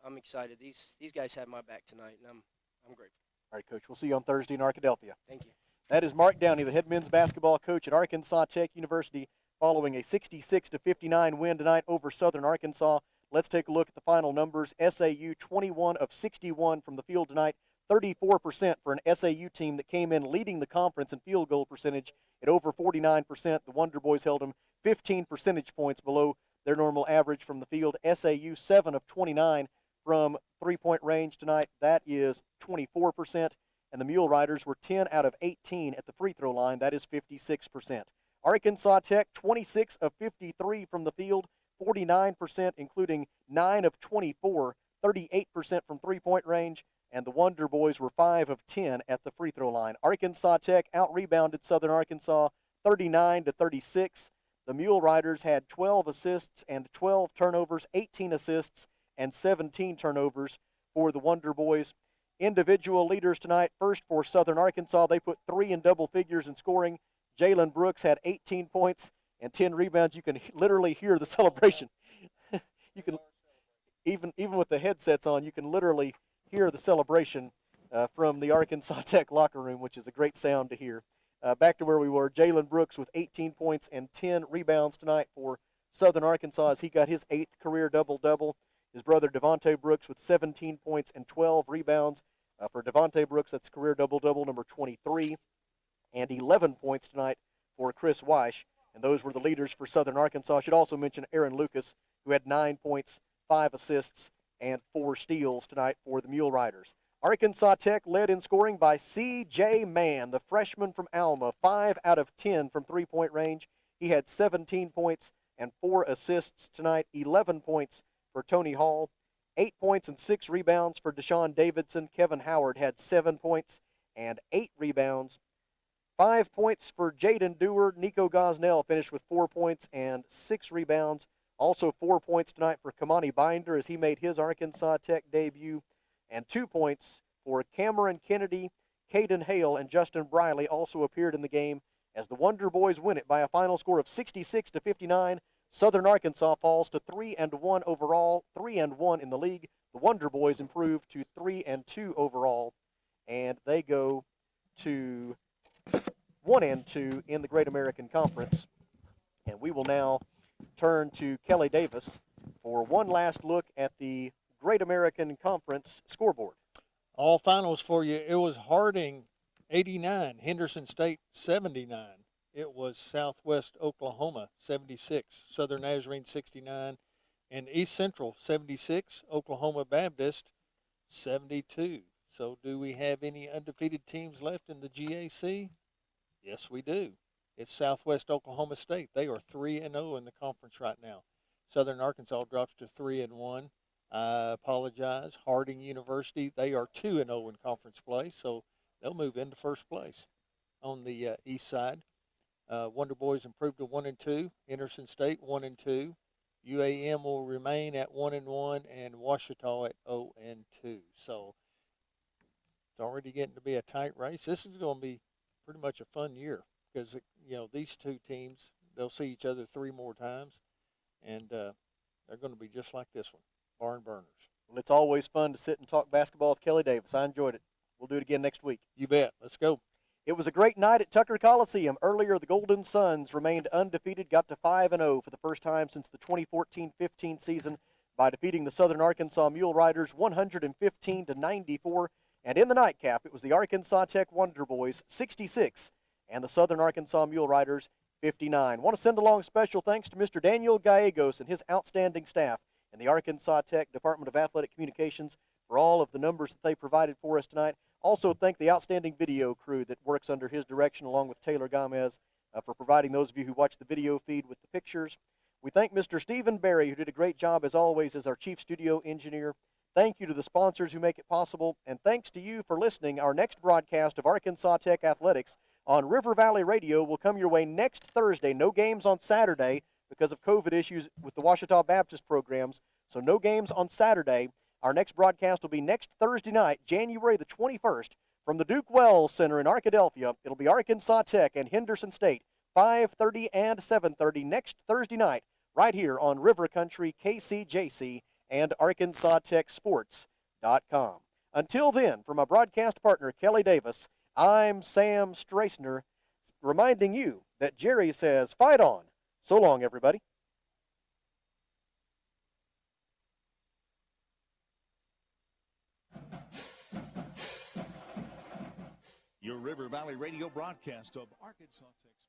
I'm excited. These guys have my back tonight, and I'm grateful. All right, Coach. We'll see you on Thursday in Arkadelphia. Thank you. That is Mark Downey, the head men's basketball coach at Arkansas Tech University, following a 66-59 win tonight over Southern Arkansas. Let's take a look at the final numbers. SAU 21 of 61 from the field tonight, 34% for an SAU team that came in leading the conference in field goal percentage at over 49%. The Wonder Boys held them 15 percentage points below their normal average from the field. SAU 7 of 29 from three-point range tonight. That is 24%. And the Mule Riders were 10 out of 18 at the free throw line. That is 56%. Arkansas Tech 26 of 53 from the field, 49%, including 9 of 24 38% from three-point range, and the Wonder Boys were 5 of 10 at the free throw line. Arkansas Tech out-rebounded Southern Arkansas 39-36. The Mule Riders had 12 assists and 12 turnovers, 18 assists and 17 turnovers for the Wonder Boys. Individual leaders tonight. First for Southern Arkansas, they put 3 in double figures in scoring. Jalen Brooks had 18 points and 10 rebounds. You can literally hear the celebration. You can even with the headsets on, you can literally hear the celebration from the Arkansas Tech locker room, which is a great sound to hear. Back to where we were, Jalen Brooks with 18 points and 10 rebounds tonight for Southern Arkansas as he got his 8th career double-double. His brother Devontae Brooks with 17 points and 12 rebounds. For Devontae Brooks, that's career double-double number 23. And 11 points tonight for Chris Weish. And those were the leaders for Southern Arkansas. I should also mention Aaron Lucas, who had 9 points, 5 assists, and 4 steals tonight for the Mule Riders. Arkansas Tech led in scoring by C.J. Mann, the freshman from Alma, 5 out of 10 from three-point range. He had 17 points and 4 assists tonight, 11 points for Tony Hall, 8 points and 6 rebounds for Deshaun Davidson. Kevin Howard had 7 points and 8 rebounds. 5 points for Jaden Dewar. Nico Gosnell finished with 4 points and 6 rebounds. Also 4 points tonight for Kamani Binder as he made his Arkansas Tech debut. And 2 points for Cameron Kennedy, Caden Hale, and Justin Briley also appeared in the game as the Wonder Boys win it by a final score of 66-59. Southern Arkansas falls to 3-1 overall, 3-1 in the league. The Wonder Boys improve to 3-2 overall, and they go to 1-2 in the Great American Conference. And we will now turn to Kelly Davis for one last look at the Great American Conference scoreboard. All finals for you. It was Harding 89, Henderson State 79. It was Southwest Oklahoma 76, Southern Nazarene 69, and East Central 76, Oklahoma Baptist 72. So do we have any undefeated teams left in the GAC? Yes, we do. It's Southwest Oklahoma State. They are 3-0 in the conference right now. Southern Arkansas drops to 3-1. I apologize. Harding University, they are 2-0 in conference play, so they'll move into first place on the east side. Wonder Boys improved to 1-2. Henderson State 1-2. UAM will remain at 1-1, and Ouachita at 0-2. So it's already getting to be a tight race. This is going to be pretty much a fun year because these two teams, they'll see each other 3 more times, and they're going to be just like this one. Barn burners. Well, it's always fun to sit and talk basketball with Kelly Davis. I enjoyed it. We'll do it again next week. You bet. Let's go. It was a great night at Tucker Coliseum. Earlier, the Golden Suns remained undefeated, got to 5-0 for the first time since the 2014-15 season by defeating the Southern Arkansas Mule Riders 115-94. And in the nightcap, it was the Arkansas Tech Wonder Boys 66 and the Southern Arkansas Mule Riders 59. Want to send along special thanks to Mr. Daniel Gallegos and his outstanding staff and the Arkansas Tech Department of Athletic Communications for all of the numbers that they provided for us tonight. Also thank the outstanding video crew that works under his direction along with Taylor Gomez for providing those of you who watch the video feed with the pictures. We thank Mr. Stephen Berry, who did a great job as always as our chief studio engineer. Thank you to the sponsors who make it possible, and thanks to you for listening. Our next broadcast of Arkansas Tech Athletics on River Valley Radio will come your way next Thursday. No games on Saturday because of COVID issues with the Ouachita Baptist programs, so no games on Saturday. Our next broadcast will be next Thursday night, January the 21st, from the Duke Wells Center in Arkadelphia. It'll be Arkansas Tech and Henderson State, 5:30 and 7:30 next Thursday night, right here on River Country, KCJC, and ArkansasTechSports.com. Until then, from my broadcast partner, Kelly Davis, I'm Sam Strassner, reminding you that Jerry says, fight on. So long, everybody. Your River Valley Radio broadcast of Arkansas Tech.